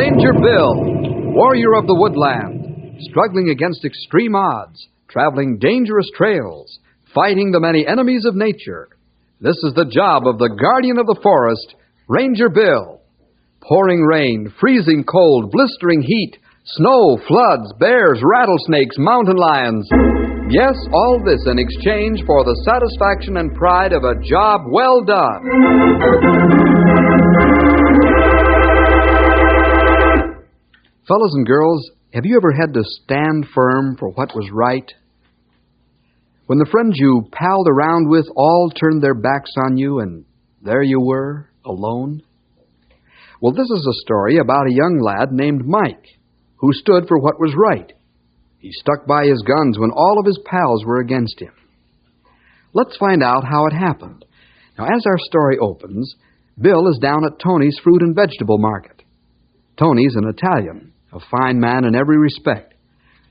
Ranger Bill, warrior of the woodland, struggling against extreme odds, traveling dangerous trails, fighting the many enemies of nature. This is the job of the guardian of the forest, Ranger Bill. Pouring rain, freezing cold, blistering heat, snow, floods, bears, rattlesnakes, mountain lions. Yes, all this in exchange for the satisfaction and pride of a job well done. Fellows and girls, have you ever had to stand firm for what was right? When the friends you palled around with all turned their backs on you and there you were, alone? Well, this is a story about a young lad named Mike who stood for what was right. He stuck by his guns when all of his pals were against him. Let's find out how it happened. Now, as our story opens, Bill is down at Tony's fruit and vegetable market. Tony's an Italian, a fine man in every respect.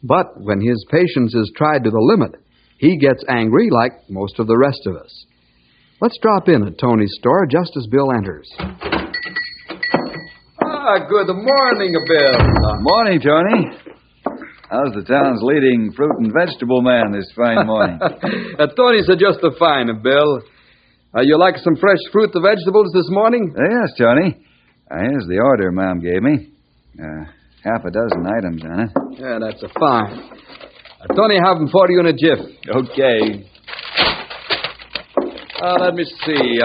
But when his patience is tried to the limit, he gets angry like most of the rest of us. Let's drop in at Tony's store just as Bill enters. Good morning, Bill. Morning, Tony. How's the town's leading fruit and vegetable man this fine morning? Tony's just fine, Bill. You like some fresh fruit and vegetables this morning? Yes, Tony. Here's the order Mom gave me. Half a dozen items on it. Yeah, that's fine. Tony, have them for you in a jiff. Okay. Let me see.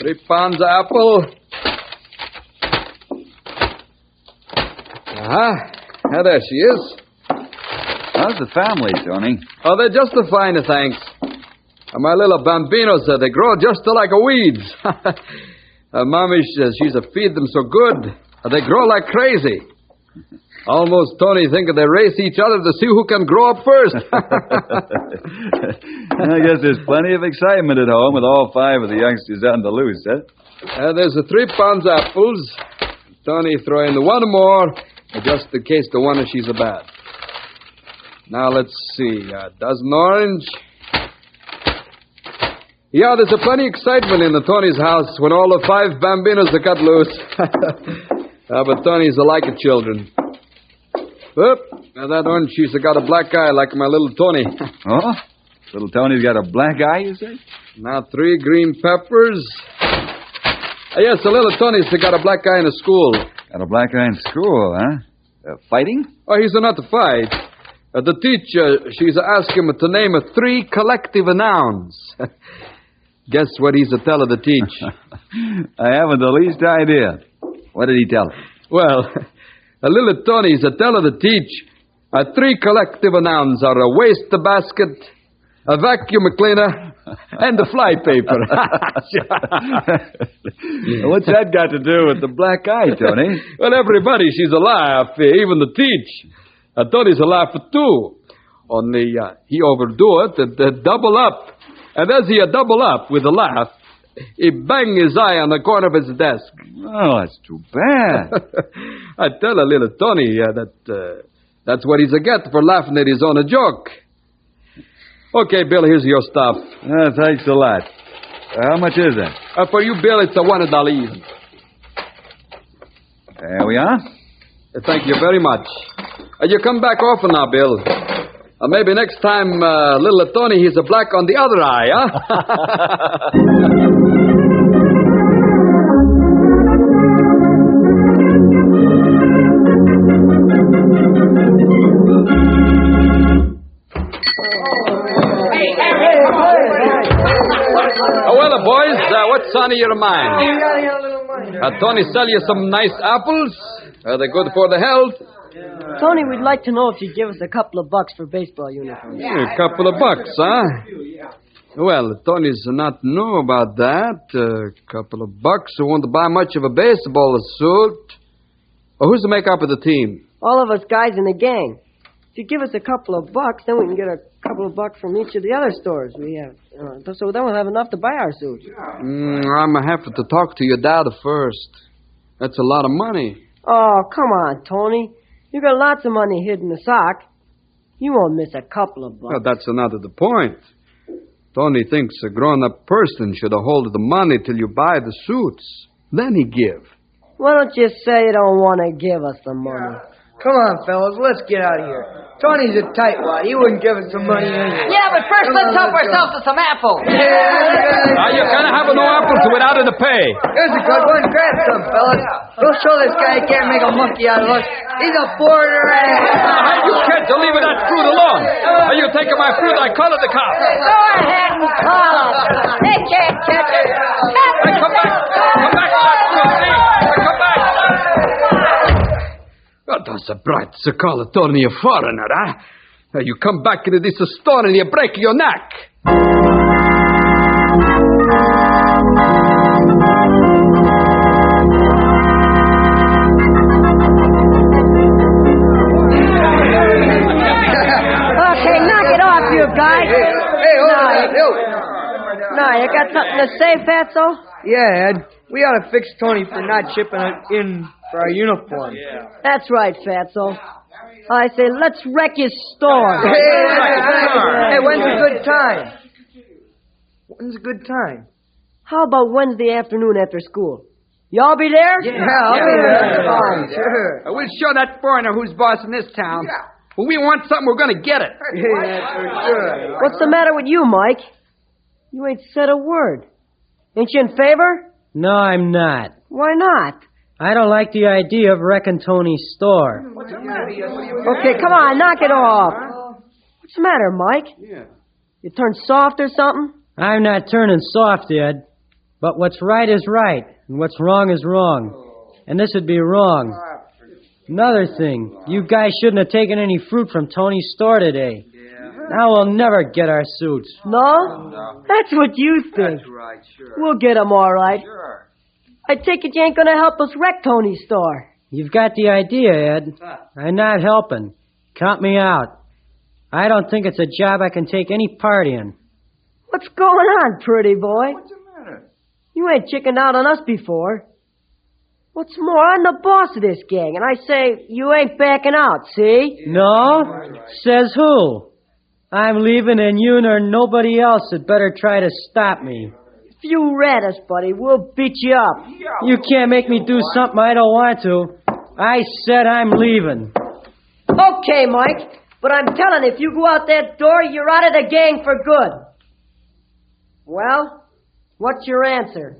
3 pounds of apple. There she is. How's the family, Tony? Oh, they're just fine, thanks. My little bambinos, they grow just like weeds. Mommy says she's feed them so good, they grow like crazy. Almost Tony thinking they race each other to see who can grow up first. I guess there's plenty of excitement at home with all 5 of the youngsters on the loose, huh? There's 3 pounds of apples. Tony throw in 1 more, just in case the one she's bad. Now, let's see. A dozen orange. Yeah, there's plenty of excitement in the Tony's house when all the 5 bambinos are cut loose. But Tony's like children. Oop, now that orange, she's got a black eye like my little Tony. Oh? Little Tony's got a black eye, you say? Now 3 green peppers. Yes, the little Tony's got a black eye in the school. Got a black eye in school, huh? Fighting? Oh, he's not to fight. The teacher, she's asked him to name 3 collective nouns. Guess what he's to tell her to teach? I haven't the least idea. What did he tell her? Well, little Tony's to tell her to teach 3 collective nouns are a waste basket, a vacuum cleaner, and a fly paper. What's that got to do with the black eye, Tony? Well, everybody, she's a laugh, even the teach. Tony's a laugh, too. Only he overdo it and double up. And as he double up with a laugh, he bang his eye on the corner of his desk. Oh, that's too bad. I tell a little Tony that's what he's a get for laughing at his own joke. Okay, Bill, here's your stuff. Thanks a lot. How much is that? For you, Bill, it's $1. There we are. Thank you very much. You come back often now, Bill. Maybe next time, little Tony, he's a black on the other eye, huh? Well, boys, what's on your mind? Tony sell you some nice apples? Are they good for the health? Tony, we'd like to know if you'd give us a couple of bucks for baseball uniforms. A couple of bucks, huh? Well, Tony's not know about that. A couple of bucks who won't buy much of a baseball suit. Who's the make-up of the team? All of us guys in the gang. If you give us a couple of bucks, then we can get a couple of bucks from each of the other stores we have. So then we'll have enough to buy our suits. I'm going to have to talk to your dad first. That's a lot of money. Oh, come on, Tony. You got lots of money hid in the sock. You won't miss a couple of bucks. Well, that's not the point. Tony thinks a grown-up person should hold the money till you buy the suits. Then he give. Why don't you say you don't want to give us the money? Come on, fellas, let's get out of here. Tony's a tightwad. He wouldn't give us some money anyway. Yeah, but first let's help ourselves to some apples. You can't have no apples without the pay. Here's a good one. Grab some, fellas. We'll show this guy he can't make a monkey out of us. He's a foreigner. You can't leave that fruit alone. Are you taking my fruit? I call it the cops. Go ahead and call us. They can't catch us. Hey, come back. Come back to that fruit, see? Come back. Well, that's a bright to call it only a foreigner, huh? You come back into this store and you break your neck. Okay, knock it off, you guys. Hey, hold on. Now, you got something to say, Fatso? Yeah, Ed. We ought to fix Tony for not shipping it in for our uniform. That's right, Fatso. I say, let's wreck his store. Hey, when's a good time? When's a good time? How about Wednesday afternoon after school? Y'all be there? Yeah, I'll be there. Fine, sure. We'll show that foreigner who's boss in this town. When we want something, we're going to get it. Yeah, for sure. What's the matter with you, Mike? You ain't said a word. Ain't you in favor? No, I'm not. Why not? I don't like the idea of wrecking Tony's store. Okay, come on, knock it off. What's the matter, Mike? You turned soft or something? I'm not turning soft, Ed. But what's right is right, and what's wrong is wrong. And this would be wrong. Another thing, you guys shouldn't have taken any fruit from Tony's store today. Now we'll never get our suits. No? That's what you think. That's right, sure. We'll get 'em all right. Sure. I take it you ain't gonna help us wreck Tony's store. You've got the idea, Ed. I'm not helping. Count me out. I don't think it's a job I can take any part in. What's going on, pretty boy? What's the matter? You ain't chickened out on us before. What's more, I'm the boss of this gang, and I say you ain't backing out, see? No? Says who? I'm leaving, and you nor nobody else had better try to stop me. If you rat us, buddy, we'll beat you up. You can't make me do something I don't want to. I said I'm leaving. Okay, Mike, but I'm telling you, if you go out that door, you're out of the gang for good. Well, what's your answer?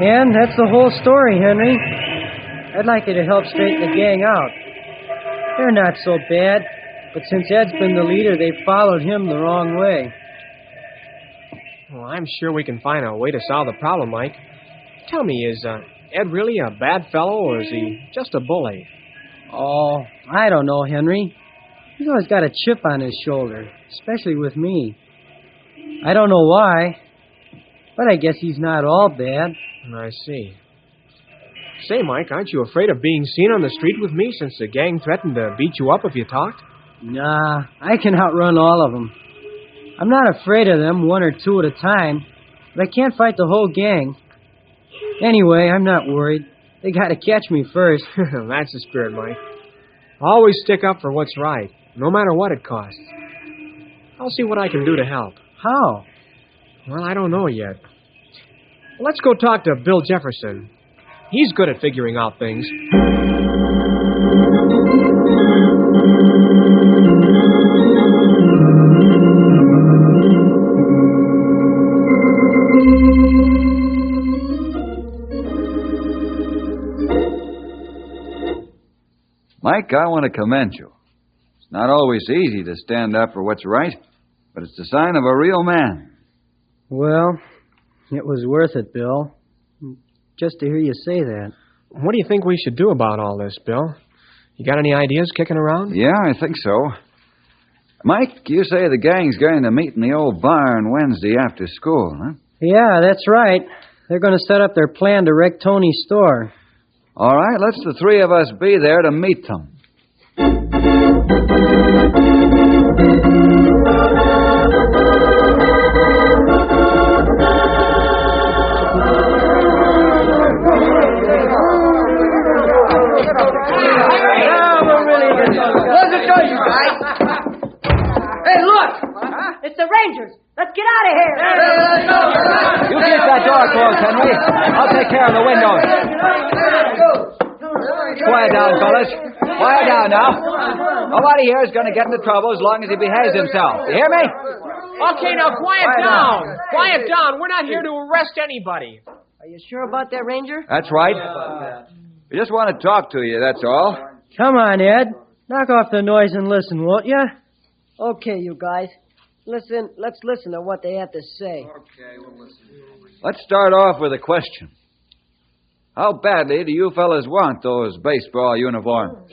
And that's the whole story, Henry. I'd like you to help straighten the gang out. They're not so bad, but since Ed's been the leader, they've followed him the wrong way. Well, I'm sure we can find a way to solve the problem, Mike. Tell me, is Ed really a bad fellow, or is he just a bully? Oh, I don't know, Henry. He's always got a chip on his shoulder, especially with me. I don't know why, but I guess he's not all bad. I see. Say, Mike, aren't you afraid of being seen on the street with me since the gang threatened to beat you up if you talked? Nah, I can outrun all of them. I'm not afraid of them, one or two at a time, but I can't fight the whole gang. Anyway, I'm not worried. They gotta catch me first. That's the spirit, Mike. Always stick up for what's right, no matter what it costs. I'll see what I can do to help. How? Well, I don't know yet. Let's go talk to Bill Jefferson. He's good at figuring out things. Mike, I want to commend you. It's not always easy to stand up for what's right, but it's the sign of a real man. Well, it was worth it, Bill. Just to hear you say that. What do you think we should do about all this, Bill? You got any ideas kicking around? Yeah, I think so. Mike, you say the gang's going to meet in the old barn Wednesday after school, huh? Yeah, that's right. They're going to set up their plan to wreck Tony's store. All right, let's the three of us be there to meet them. Rangers! Let's get out of here! You keep that door closed, Henry. I'll take care of the windows. Quiet down, fellas. Quiet down now. Nobody here is going to get into trouble as long as he behaves himself. You hear me? Okay, now quiet down. Quiet down. We're not here to arrest anybody. Are you sure about that, Ranger? That's right. We just want to talk to you, that's all. Come on, Ed. Knock off the noise and listen, won't you? Okay, you guys. Listen. Let's listen to what they have to say. Okay, we'll listen. Let's start off with a question. How badly do you fellas want those baseball uniforms?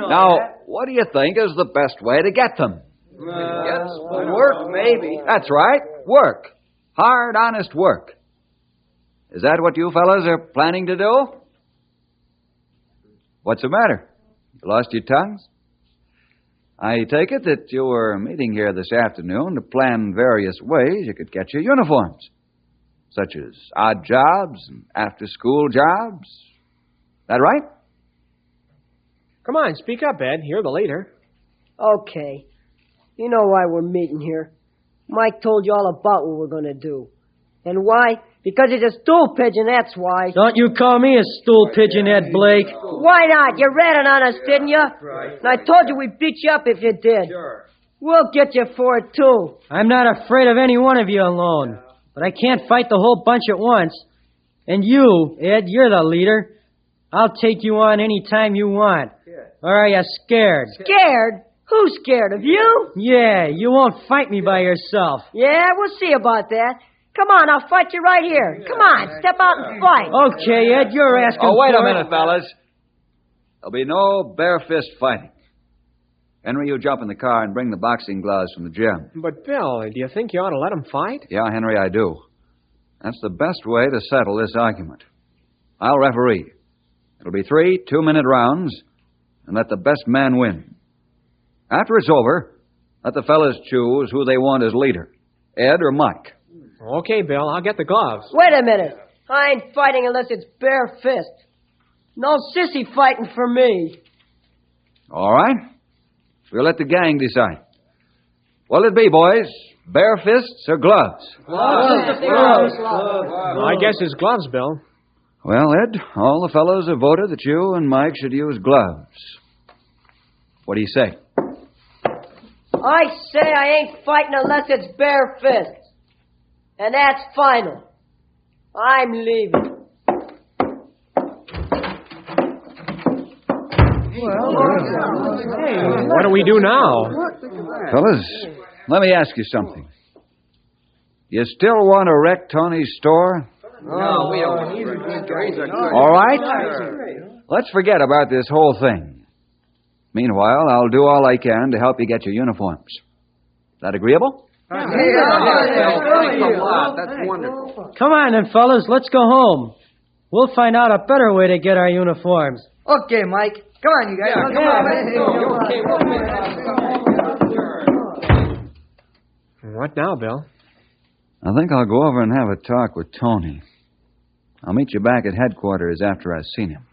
Now, what do you think is the best way to get them? Work, maybe. That's right, work. Hard, honest work. Is that what you fellas are planning to do? What's the matter? You lost your tongues? I take it that you were meeting here this afternoon to plan various ways you could get your uniforms, such as odd jobs and after-school jobs. That right? Come on, speak up, Ed. You're the leader. Okay. You know why we're meeting here. Mike told you all about what we're going to do. And why? Because he's a stool pigeon, that's why. Don't you call me a stool pigeon, Ed Blake. Why not? You ratted on us, didn't you? Right. And I told you we'd beat you up if you did. Sure. We'll get you for it, too. I'm not afraid of any one of you alone. But I can't fight the whole bunch at once. And you, Ed, you're the leader. I'll take you on any time you want. Or are you scared? Scared? Who's scared of you? Yeah, you won't fight me by yourself. Yeah, we'll see about that. Come on, I'll fight you right here. Come on, step out and fight. Okay, Ed, you're asking Oh, wait for a minute, fellas. There'll be no bare fist fighting. Henry, you jump in the car and bring the boxing gloves from the gym. But, Bill, do you think you ought to let him fight? Yeah, Henry, I do. That's the best way to settle this argument. I'll referee. It'll be 3 2-minute rounds, and let the best man win. After it's over, let the fellas choose who they want as leader, Ed or Mike. Okay, Bill, I'll get the gloves. Wait a minute. I ain't fighting unless it's bare fist. No sissy fighting for me. All right. We'll let the gang decide. What'll it be, boys? Bare fists or gloves? Gloves. I guess it's gloves, Bill. Well, Ed, all the fellows have voted that you and Mike should use gloves. What do you say? I say I ain't fighting unless it's bare fist. And that's final. I'm leaving. What do we do now? Fellas, let me ask you something. You still want to wreck Tony's store? No, we don't. All right. Let's forget about this whole thing. Meanwhile, I'll do all I can to help you get your uniforms. Is that agreeable? That's wonderful. Come on then, fellas, let's go home. We'll find out a better way to get our uniforms. Okay, Mike. Come on, you guys. What now, Bill? I think I'll go over and have a talk with Tony. I'll meet you back at headquarters after I've seen him.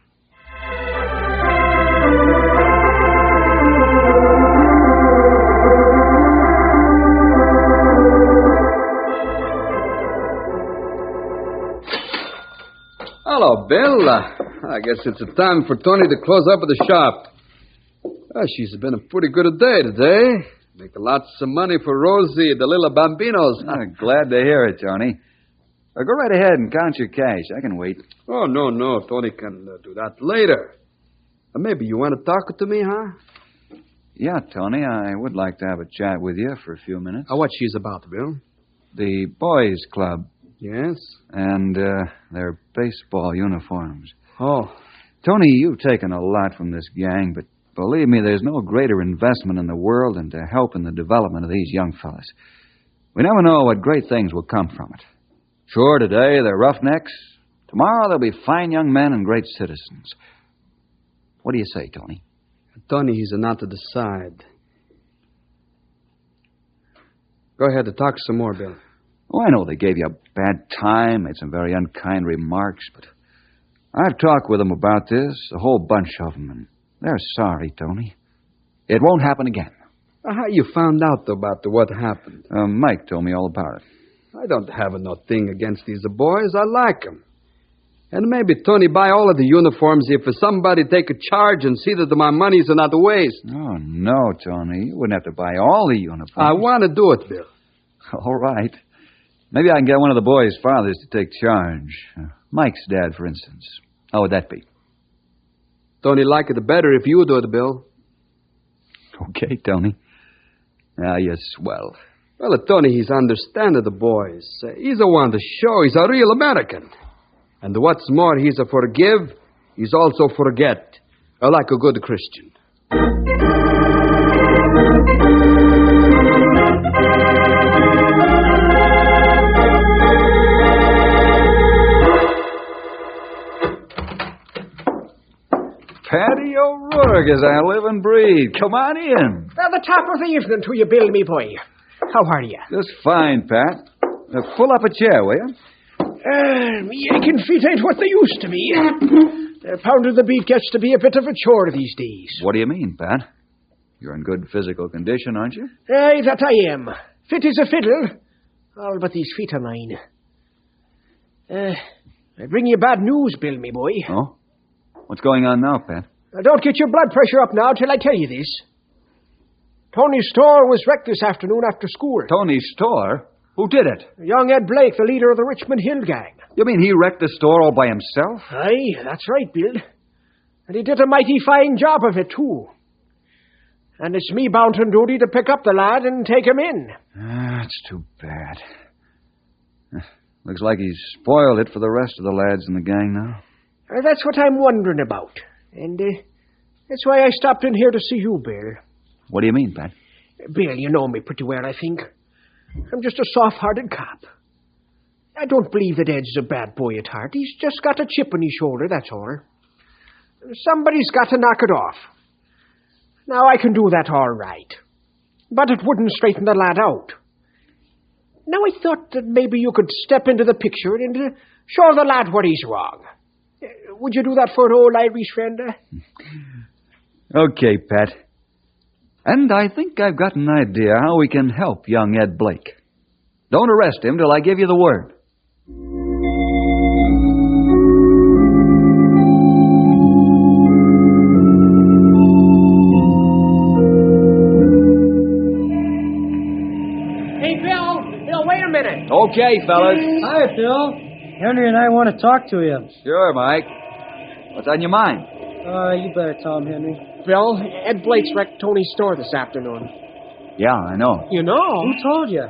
Hello, Bill. I guess it's time for Tony to close up at the shop. She's been a pretty good a day today. Making lots of money for Rosie, the little bambinos. I'm glad to hear it, Tony. Go right ahead and count your cash. I can wait. Oh, no. Tony can do that later. Maybe you want to talk to me, huh? Yeah, Tony, I would like to have a chat with you for a few minutes. What she's about, Bill? The boys' club. Yes? And their baseball uniforms. Oh. Tony, you've taken a lot from this gang, but believe me, there's no greater investment in the world than to help in the development of these young fellas. We never know what great things will come from it. Sure, today they're roughnecks. Tomorrow they'll be fine young men and great citizens. What do you say, Tony? Tony, he's not to decide. Go ahead and talk some more, Bill. Oh, I know they gave you a bad time, made some very unkind remarks, but I've talked with them about this, a whole bunch of them, and they're sorry, Tony. It won't happen again. How you found out about what happened? Mike told me all about it. I don't have no thing against these boys. I like 'em. And maybe Tony buy all of the uniforms if somebody take a charge and see that my money's not a waste. Oh, no, Tony. You wouldn't have to buy all the uniforms. I want to do it, Bill. All right. Maybe I can get one of the boys' fathers to take charge. Mike's dad, for instance. How would that be? Tony like it better if you do it, Bill. Okay, Tony. Ah, you're swell. Well, Tony, he's understanding the boys. He's the one to show he's a real American. And what's more, he's a forgive, he's also forget, like a good Christian. Paddy O'Rourke, as I live and breathe. Come on in. At the top of the evening to you, Bill, me boy. How are you? Just fine, Pat. Pull up a chair, will you? Me aching feet ain't what they used to be. Pounding the beat gets to be a bit of a chore these days. What do you mean, Pat? You're in good physical condition, aren't you? Aye, that I am. Fit as a fiddle. All but these feet of mine. I bring you bad news, Bill, me boy. Oh? What's going on now, Pat? Don't get your blood pressure up now till I tell you this. Tony's store was wrecked this afternoon after school. Tony's store? Who did it? Young Ed Blake, the leader of the Richmond Hill gang. You mean he wrecked the store all by himself? Aye, that's right, Bill. And he did a mighty fine job of it, too. And it's me bound on duty to pick up the lad and take him in. That's too bad. Looks like he's spoiled it for the rest of the lads in the gang now. That's what I'm wondering about. And that's why I stopped in here to see you, Bill. What do you mean, Pat? Bill, you know me pretty well, I think. I'm just a soft-hearted cop. I don't believe that Ed's a bad boy at heart. He's just got a chip on his shoulder, that's all. Somebody's got to knock it off. Now, I can do that all right. But it wouldn't straighten the lad out. Now, I thought that maybe you could step into the picture and show the lad what he's wrong. Would you do that for an old Irish friend? Okay, Pat. And I think I've got an idea how we can help young Ed Blake. Don't arrest him till I give you the word. Hey, Bill, wait a minute. Okay, fellas. Hi, Bill. Henry and I want to talk to you. Sure, Mike. What's on your mind? You better tell him, Henry. Bill, Ed Blake's wrecked Tony's store this afternoon. Yeah, I know. You know? Who told you?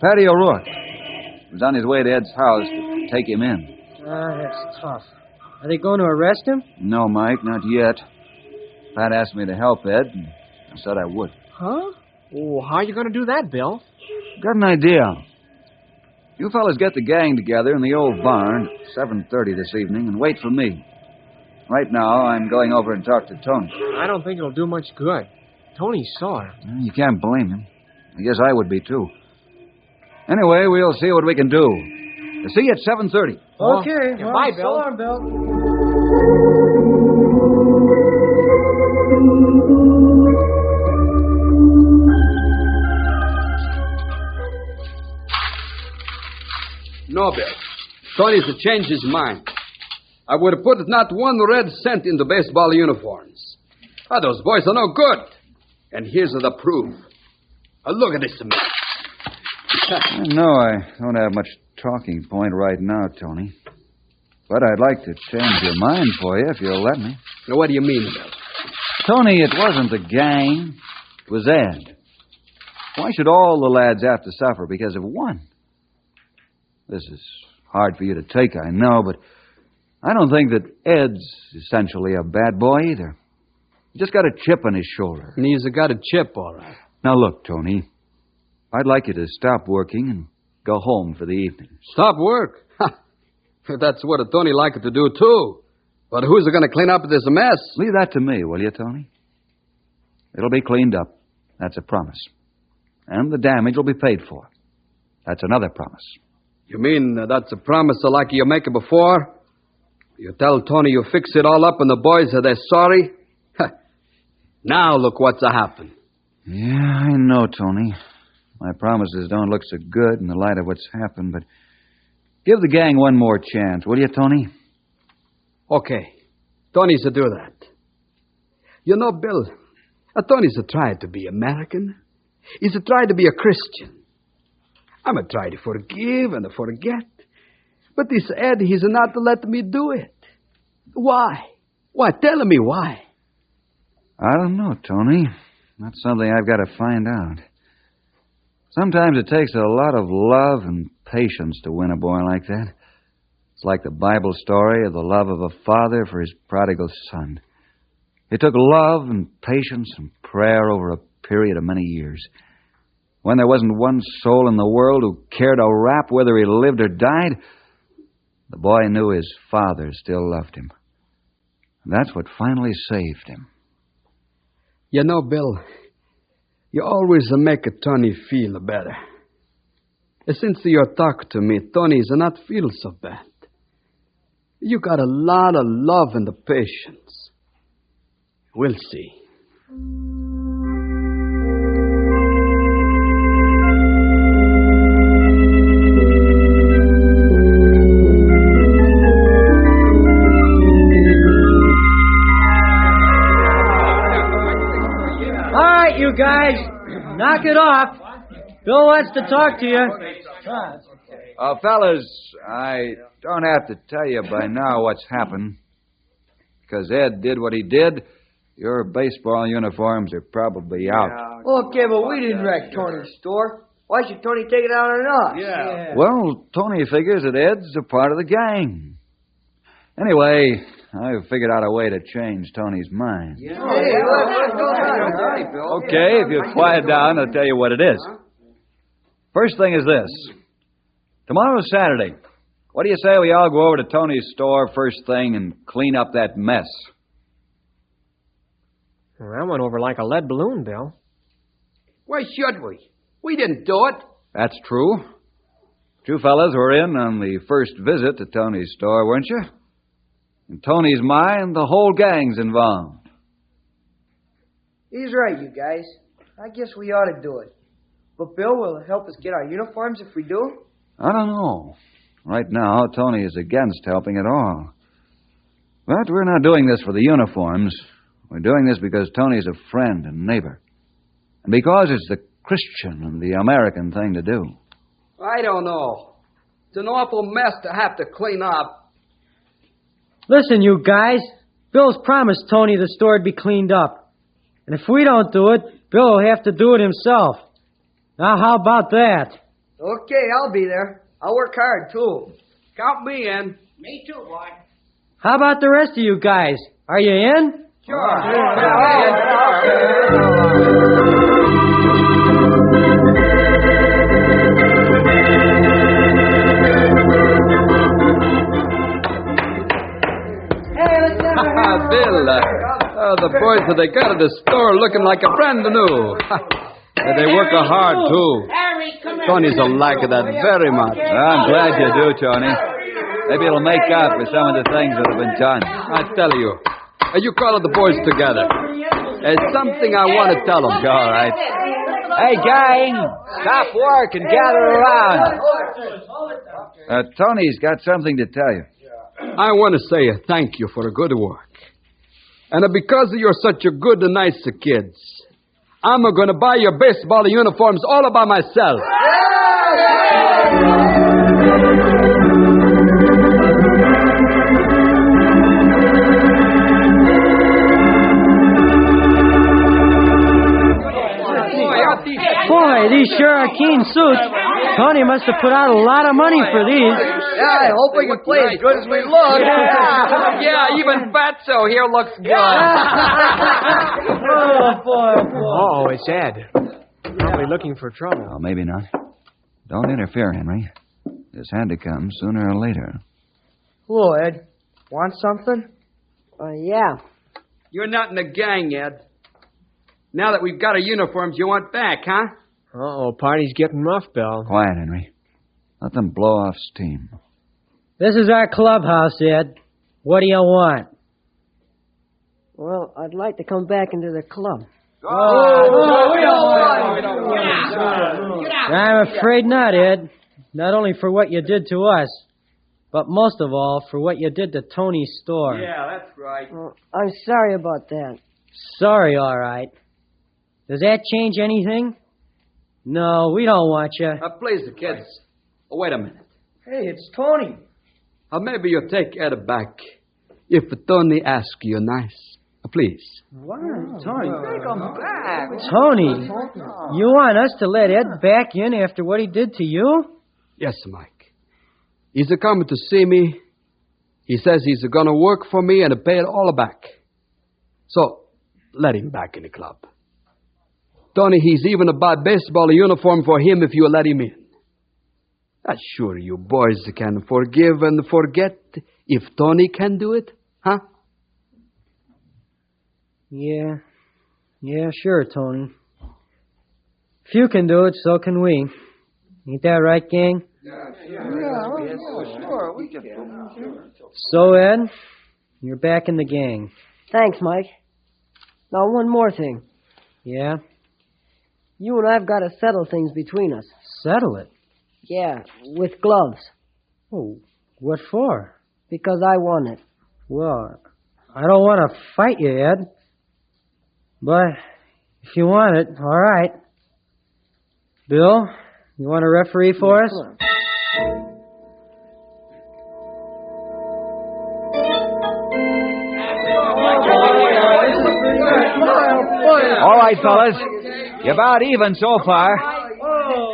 Paddy O'Rourke. He was on his way to Ed's house to take him in. That's tough. Are they going to arrest him? No, Mike, not yet. Pat asked me to help Ed, and I said I would. Huh? Oh, how are you going to do that, Bill? Got an idea. You fellas get the gang together in the old barn at 7:30 this evening and wait for me. Right now, I'm going over and talk to Tony. I don't think it'll do much good. Tony's sore. You can't blame him. I guess I would be, too. Anyway, we'll see what we can do. See you at 7:30. Okay. Yeah, bye, Bill. So long, Bill. No, Bill. Tony's changed his mind. I would have put not one red cent into baseball uniforms. Those boys are no good. And here's the proof. Look at this man. No, I don't have much talking point right now, Tony. But I'd like to change your mind for you if you'll let me. Now, what do you mean, Bill? Tony, it wasn't the gang. It was Ed. Why should all the lads have to suffer because of one? This is hard for you to take, I know, but I don't think that Ed's essentially a bad boy either. He just got a chip on his shoulder. And he's got a chip, all right. Now, look, Tony, I'd like you to stop working and go home for the evening. Stop work? That's what a Tony liked to do, too. But who's going to clean up this mess? Leave that to me, will you, Tony? It'll be cleaned up. That's a promise. And the damage will be paid for. That's another promise. You mean that's a promise like you make it before? You tell Tony you fix it all up and the boys are they're sorry? Now look what's happened. Yeah, I know, Tony. My promises don't look so good in the light of what's happened, but give the gang one more chance, will you, Tony? Okay. Tony's to do that. You know, Bill, Tony's a try to be American. He's a try to be a Christian. I'm a try to forgive and to forget. But this Ed, he's not to let me do it. Why? Why? Tell me why. I don't know, Tony. That's something I've got to find out. Sometimes it takes a lot of love and patience to win a boy like that. It's like the Bible story of the love of a father for his prodigal son. It took love and patience and prayer over a period of many years. When there wasn't one soul in the world who cared a rap whether he lived or died, the boy knew his father still loved him. That's what finally saved him. You know, Bill, you always make Tony feel better. Since you talk to me, Tony's not feel so bad. You got a lot of love and patience. We'll see. You guys, knock it off. Bill wants to talk to you. Fellas, I don't have to tell you by now what's happened. Because Ed did what he did, your baseball uniforms are probably out. Okay, but we didn't wreck Tony's store. Why should Tony take it out on us? Yeah. Well, Tony figures that Ed's a part of the gang. Anyway, I've figured out a way to change Tony's mind. Yeah. Hey, what's going on? Okay, if you quiet down, I'll tell you what it is. First thing is this. Tomorrow's Saturday. What do you say we all go over to Tony's store first thing and clean up that mess? Well, that went over like a lead balloon, Bill. Why should we? We didn't do it. That's true. You fellas were in on the first visit to Tony's store, weren't you? In Tony's mind, the whole gang's involved. He's right, you guys. I guess we ought to do it. But Bill will help us get our uniforms if we do? I don't know. Right now, Tony is against helping at all. But we're not doing this for the uniforms. We're doing this because Tony's a friend and neighbor. And because it's the Christian and the American thing to do. I don't know. It's an awful mess to have to clean up. Listen, you guys. Bill's promised Tony the store would be cleaned up. And if we don't do it, Bill will have to do it himself. Now, how about that? Okay, I'll be there. I'll work hard, too. Count me in. Me too, boy. How about the rest of you guys? Are you in? Sure. Bill, the boys that they got at the store looking like a brand new. They work hard, too. Tony's a like that very much. I'm glad you do, Tony. Maybe it'll make up for some of the things that have been done. I tell you. You call the boys together. There's something I want to tell them. All right. Hey, gang, stop work and gather around. Tony's got something to tell you. I want to say thank you for the good work. And because you're such a good and nice kids, I'm going to buy your baseball uniforms all by myself. Boy, these sure are keen suits. Tony must have put out a lot of money for these. Yeah, I hope we can play as good as we look. Yeah, even Fatso here looks good. Oh, boy. Oh, it's Ed. Probably looking for trouble. Well, maybe not. Don't interfere, Henry. This had to come sooner or later. Hello, Ed. Want something? Yeah. You're not in the gang, Ed. Now that we've got our uniforms, you want back, huh? Uh-oh, party's getting rough, Bill. Quiet, Henry. Let them blow off steam. This is our clubhouse, Ed. What do you want? Well, I'd like to come back into the club. I'm afraid not, Ed. Not only for what you did to us, but most of all for what you did to Tony's store. Yeah, that's right. Well, I'm sorry about that. Sorry, all right. Does that change anything? No, we don't want you. Please, the kids. Oh, wait a minute. Hey, it's Tony. Maybe you take Ed back. If Tony asks you nice. Please. Why, Tony? Take him back. Tony, you want us to let Ed back in after what he did to you? Yes, Mike. He's coming to see me. He says he's going to work for me and pay it all back. So, let him back in the club. Tony, he's even to buy baseball uniform for him if you let him in. Sure, you boys can forgive and forget if Tony can do it, huh? Yeah, sure, Tony. If you can do it, so can we. Ain't that right, gang? Sure. We can. So, Ed, you're back in the gang. Thanks, Mike. Now, one more thing. Yeah? You and I've got to settle things between us. Settle it. Yeah, with gloves. Oh, what for? Because I won it. Well, I don't want to fight you, Ed. But if you want it, all right. Bill, you want to referee for us? All right, fellas. You're about even so far.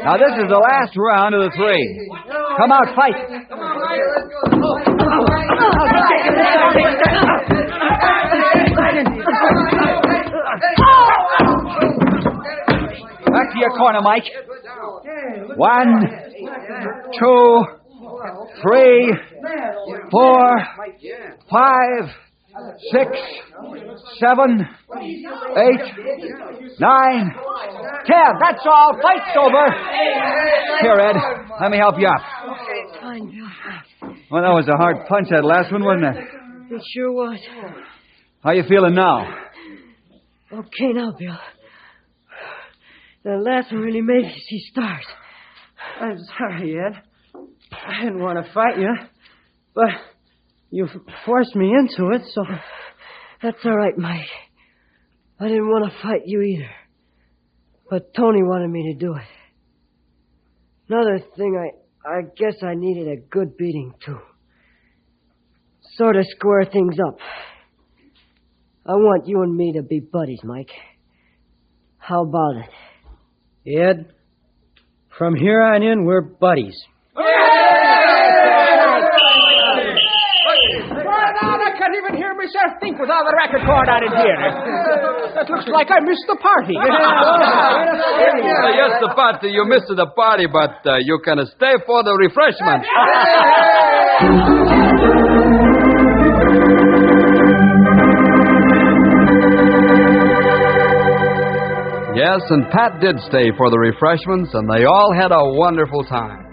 Now, this is the last round of the three. Come out, fight. Back to your corner, Mike. 1, 2, 3, 4, 5, 6, 7, 8, 9, 10. That's all. Fight's over. Here, Ed. Let me help you up. Fine, Bill. Well, that was a hard punch, that last one, wasn't it? It sure was. How you feeling now? Okay now, Bill. The last one really made me see stars. I'm sorry, Ed. I didn't want to fight you, but you forced me into it, so... That's all right, Mike. I didn't want to fight you either. But Tony wanted me to do it. Another thing, I guess I needed a good beating, too. Sort of square things up. I want you and me to be buddies, Mike. How about it? Ed, from here on in, we're buddies. I can't even hear myself think without the record cord out in here. That looks like I missed the party. Yes, the party. You missed the party, but you can stay for the refreshments. Yes, and Pat did stay for the refreshments, and they all had a wonderful time.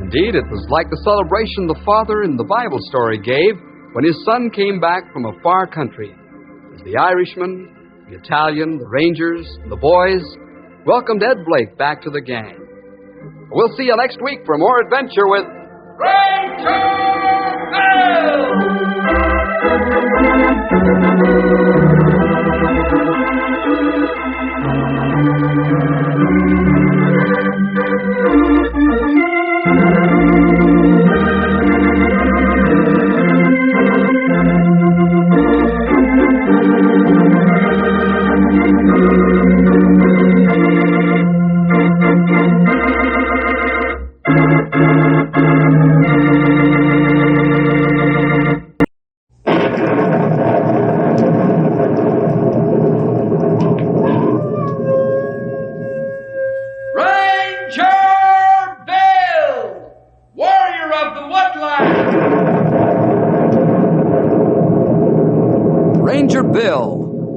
Indeed, it was like the celebration the father in the Bible story gave when his son came back from a far country. As the Irishman, the Italian, the Rangers, the boys welcomed Ed Blake back to the gang. We'll see you next week for more adventure with Ranger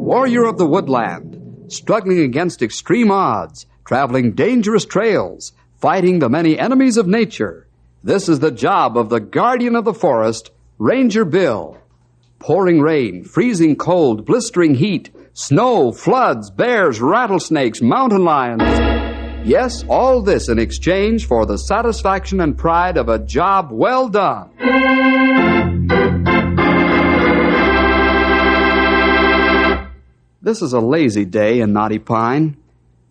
Warrior of the Woodland, struggling against extreme odds, traveling dangerous trails, fighting the many enemies of nature. This is the job of the guardian of the forest, Ranger Bill. Pouring rain, freezing cold, blistering heat, Snow, floods, bears, rattlesnakes, mountain lions. Yes, all this in exchange for the satisfaction and pride of a job well done. This is a lazy day in Knotty Pine.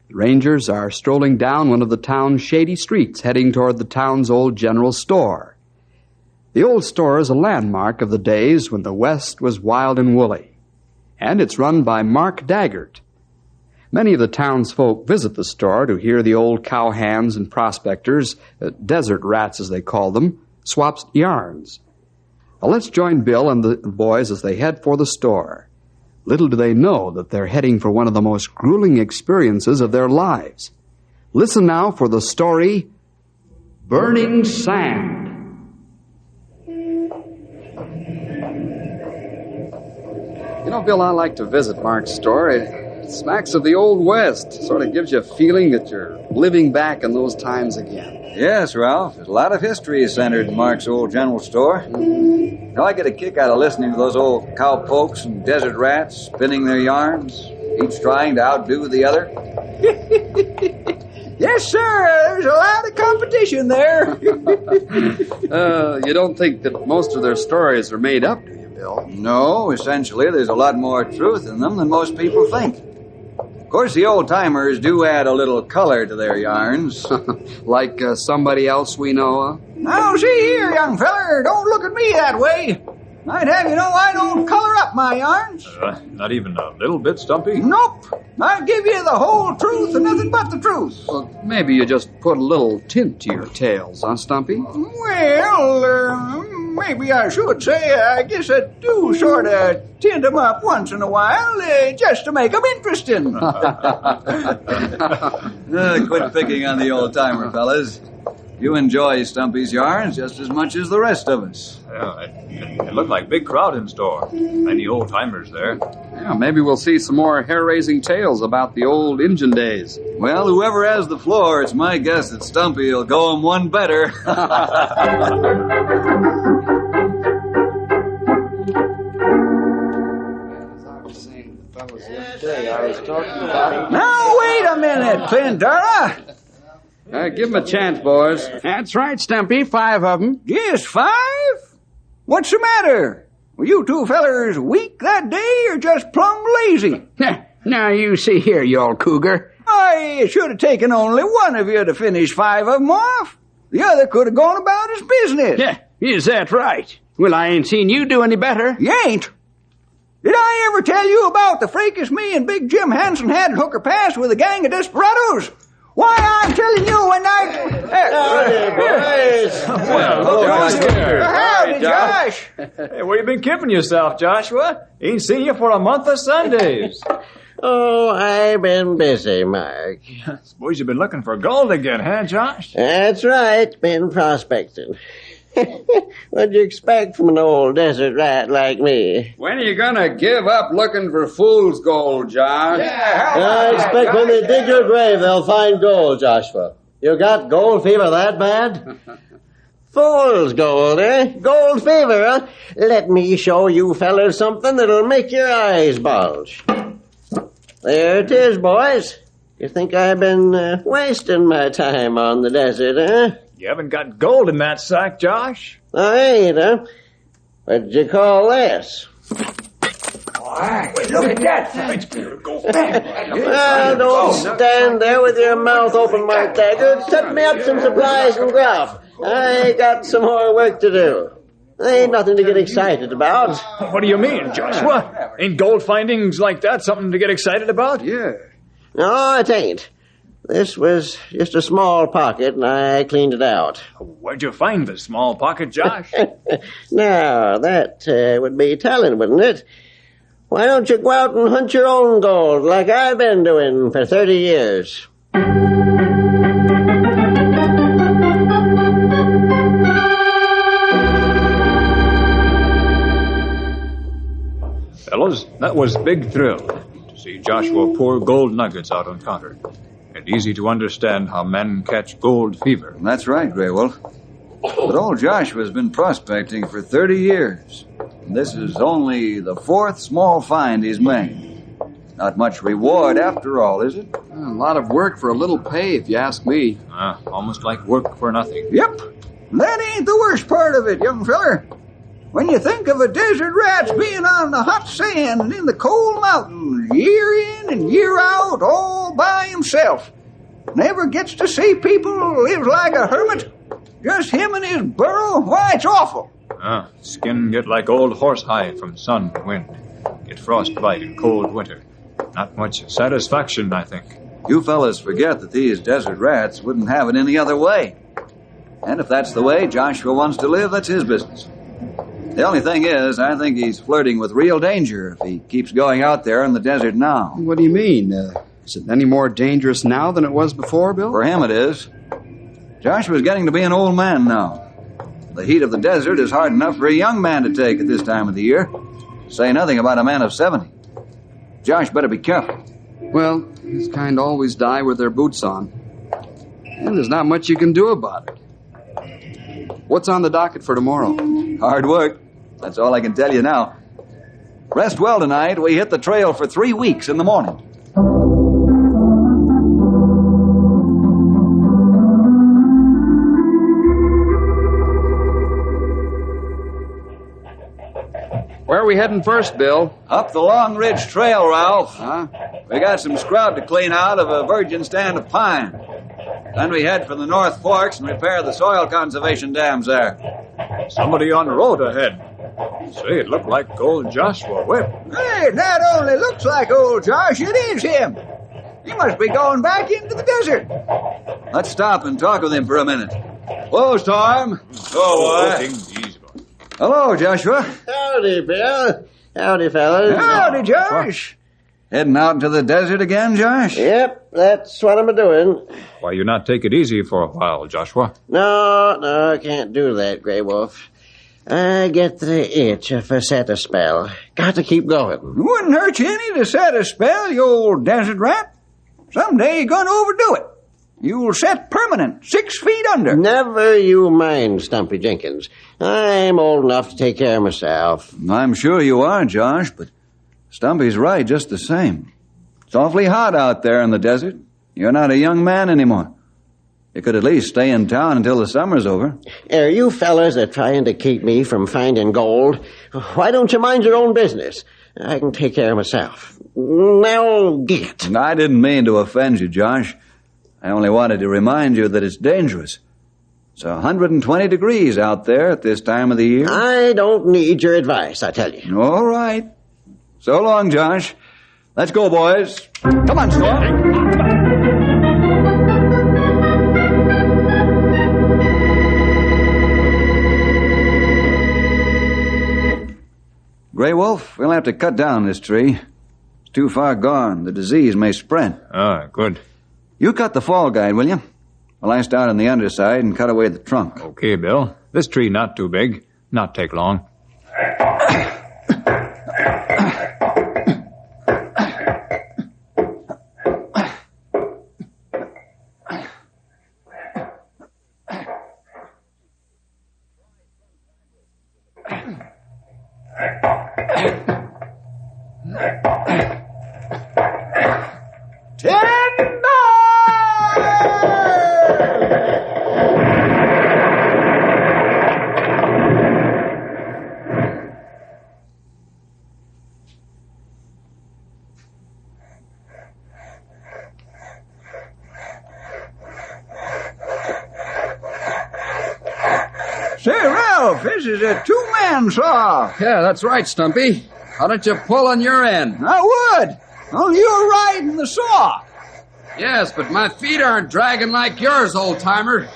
The Rangers are strolling down one of the town's shady streets, heading toward the town's old general store. The old store is a landmark of the days when the West was wild and woolly, and it's run by Mark Daggart. Many of the townsfolk visit the store to hear the old cowhands and prospectors, desert rats as they call them, swap yarns. Now let's join Bill and the boys as they head for the store. Little do they know that they're heading for one of the most grueling experiences of their lives. Listen now for the story, Burning Sand. You know, Bill, I like to visit Mark's store. It smacks of the Old West. Sort of gives you a feeling that you're living back in those times again. Yes, Ralph. There's a lot of history centered in Mark's old general store. Now, I get a kick out of listening to those old cowpokes and desert rats spinning their yarns, each trying to outdo the other. Yes, sir. There's a lot of competition there. You don't think that most of their stories are made up, do you, Bill? No, essentially, there's a lot more truth in them than most people think. Of course, the old-timers do add a little color to their yarns. Like somebody else we know of? Now, see here, young feller, don't look at me that way. I'd have you know I don't color up my yarns. Not even a little bit, Stumpy? Nope. I give you the whole truth and nothing but the truth. Well, maybe you just put a little tint to your tales, huh, Stumpy? Well, maybe I should say I guess I do sort of tint them up once in a while, just to make them interesting. Quit picking on the old-timer, fellas. You enjoy Stumpy's yarns just as much as the rest of us. Yeah, it looked like a big crowd in store. Many old-timers there. Yeah, maybe we'll see some more hair-raising tales about the old Injun days. Well, whoever has the floor, it's my guess that Stumpy will go him one better. Now, wait a minute, Clintara. Give him a chance, boys. That's right, Stumpy. 5 of them. Just 5? What's the matter? Were you two fellers weak that day or just plumb lazy? Now, you see here, you old cougar. I should have taken only one of you to finish 5 of them off. The other could have gone about his business. Yeah, is that right? Well, I ain't seen you do any better. You ain't? Did I ever tell you about the fracas me and Big Jim Hansen had in Hooker Pass with a gang of desperados? Why, I'm telling you when I... Howdy, Josh. Hey, where you been keeping yourself, Joshua? Ain't seen you for a month of Sundays. Oh, I've been busy, Mark. Suppose you've been looking for gold again, huh, Josh? That's right, been prospecting. What'd you expect from an old desert rat like me? When are you gonna give up looking for fool's gold, Josh? I expect when they dig your grave, they'll find gold, Joshua. You got gold fever that bad? Fool's gold, eh? Gold fever, huh? Let me show you fellers something that'll make your eyes bulge. There it is, boys. You think I've been wasting my time on the desert, huh? You haven't got gold in that sack, Josh. I ain't, huh? What'd you call this? Look at that. Well, don't stand there with your mouth open, Mark Daggart. Set me up some supplies and grub. I got some more work to do. Ain't nothing to get excited about. What do you mean, Joshua? Ain't gold findings like that something to get excited about? Yeah. No, it ain't. This was just a small pocket, and I cleaned it out. Where'd you find the small pocket, Josh? Now, that would be telling, wouldn't it? Why don't you go out and hunt your own gold like I've been doing for 30 years? Fellows, that was big thrill to see Joshua pour gold nuggets out on counter. And easy to understand how men catch gold fever. That's right, Grey Wolf. But old Joshua's been prospecting for 30 years. And this is only the 4th small find he's made. Not much reward after all, is it? A lot of work for a little pay, if you ask me. Almost like work for nothing. Yep. That ain't the worst part of it, young feller. When you think of a desert rat's being on the hot sand and in the cold mountains, year in and year out, all by himself, never gets to see people, lives like a hermit, just him and his burrow, why, it's awful. Skin get like old horsehide from sun and wind. Get frostbite in cold winter. Not much satisfaction, I think. You fellas forget that these desert rats wouldn't have it any other way. And if that's the way Joshua wants to live, that's his business. The only thing is, I think he's flirting with real danger if he keeps going out there in the desert now. What do you mean? Is it any more dangerous now than it was before, Bill? For him it is. Joshua's getting to be an old man now. The heat of the desert is hard enough for a young man to take at this time of the year. Say nothing about a man of 70. Josh better be careful. Well, his kind always die with their boots on. And there's not much you can do about it. What's on the docket for tomorrow? Hard work. That's all I can tell you now. Rest well tonight. We hit the trail for 3 weeks in the morning. Where are we heading first, Bill? Up the Long Ridge Trail, Ralph. Huh? We got some scrub to clean out of a virgin stand of pine. Then we head for the North Forks and repair the soil conservation dams there. Somebody on the road ahead. Say, it looked like old Joshua Whip. Hey, not only looks like old Josh, it is him. He must be going back into the desert. Let's stop and talk with him for a minute. Whoa, Storm. Oh, easy, boy. Hello, Joshua. Howdy, Bill. Howdy, fellas. Howdy, Josh. Heading out into the desert again, Josh? Yep, that's what I'm doing. Why you not take it easy for a while, Joshua? No, I can't do that, Grey Wolf. I get the itch if I set a spell. Got to keep going. Wouldn't hurt you any to set a spell, you old desert rat. Someday you're going to overdo it. You'll set permanent, 6 feet under. Never you mind, Stumpy Jenkins. I'm old enough to take care of myself. I'm sure you are, Josh, but Stumpy's right just the same. It's awfully hot out there in the desert. You're not a young man anymore. You could at least stay in town until the summer's over. Are you fellas are trying to keep me from finding gold? Why don't you mind your own business? I can take care of myself. Now, get. I didn't mean to offend you, Josh. I only wanted to remind you that it's dangerous. It's 120 degrees out there at this time of the year. I don't need your advice, I tell you. All right. So long, Josh. Let's go, boys. Come on, Storm. Grey Wolf, we'll have to cut down this tree. It's too far gone. The disease may spread. Good. You cut the fall guide, will you? I'll lie down on the underside and cut away the trunk. Okay, Bill. This tree not too big. Not take long. Say, Ralph, this is a two-man saw. Yeah, that's right, Stumpy. Why don't you pull on your end? I would. Only you're riding the saw. Yes, but my feet aren't dragging like yours, old-timer. Okay,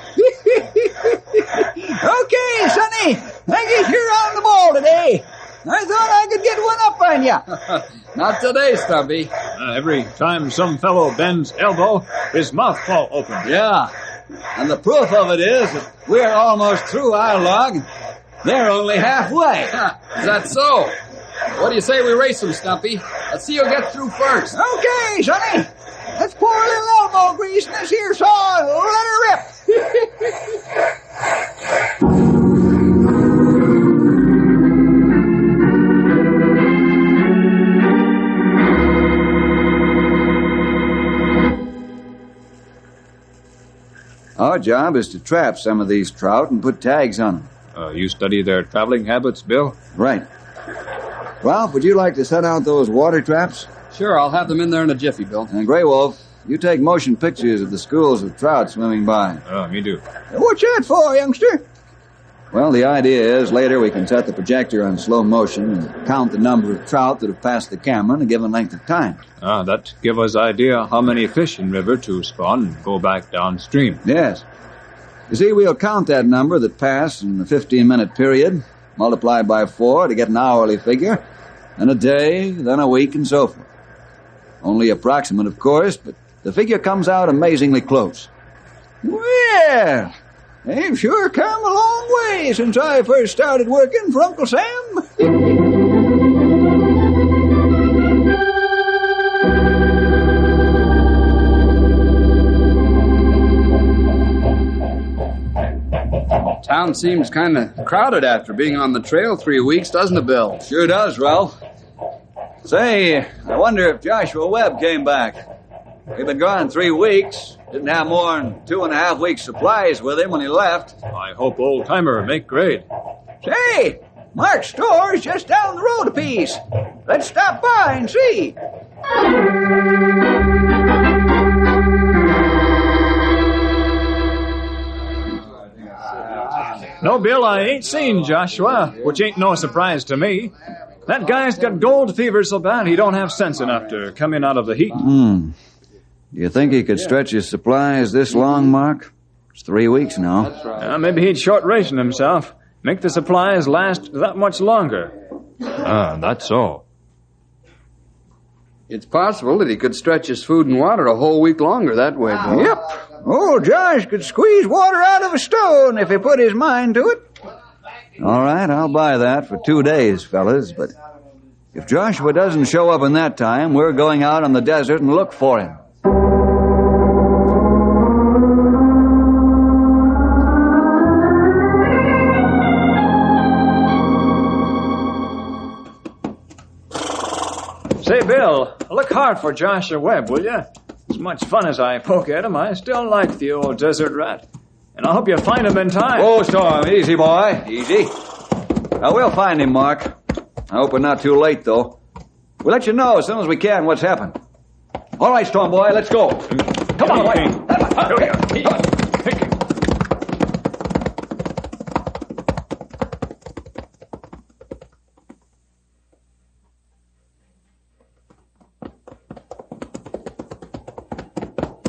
Sonny. I guess you're on the ball today. I thought I could get one up on you. Not today, Stumpy. Every time some fellow bends elbow, his mouth fall open. Yeah. And the proof of it is that we're almost through our log. They're only halfway. Is that so? What do you say we race them, Stumpy? Let's see who gets through first. Okay, Sonny. Let's pour a little elbow grease in this here saw and let her rip. Our job is to trap some of these trout and put tags on them. You study their traveling habits, Bill? Right. Ralph, would you like to set out those water traps? Sure, I'll have them in there in a jiffy, Bill. And Grey Wolf, you take motion pictures of the schools of trout swimming by. Me do. What's that for, youngster? Well, the idea is later we can set the projector on slow motion and count the number of trout that have passed the camera in a given length of time. That give us idea how many fish in river to spawn and go back downstream. Yes. You see, we'll count that number that passed in a 15-minute period, multiply by 4 to get an hourly figure, then a day, then a week, and so forth. Only approximate, of course, but the figure comes out amazingly close. Well, they've sure come a long way since I first started working for Uncle Sam. Town seems kind of crowded after being on the trail 3 weeks, doesn't it, Bill? Sure does, Ralph. Say, I wonder if Joshua Webb came back. He'd been gone 3 weeks. Didn't have more than 2.5 weeks' supplies with him when he left. I hope old-timer make grade. Say, Mark's store's just down the road a piece. Let's stop by and see. No, Bill, I ain't seen Joshua, which ain't no surprise to me. That guy's got gold fever so bad he don't have sense enough to come in out of the heat. Do you think he could stretch his supplies this long, Mark? It's 3 weeks now. That's right. Maybe he'd short ration himself. Make the supplies last that much longer. That's so. It's possible that he could stretch his food and water a whole week longer that way, Bill. Yep. Old Josh could squeeze water out of a stone if he put his mind to it. All right, I'll buy that for 2 days, fellas, but if Joshua doesn't show up in that time, we're going out on the desert and look for him. Say, Bill, look hard for Joshua Webb, will you? As much fun as I poke at him, I still like the old desert rat. And I hope you find him in time. Oh, Storm, easy, boy, easy. Now, we'll find him, Mark. I hope we're not too late, though. We'll let you know as soon as we can what's happened. All right, Storm boy, let's go. Come on, boy.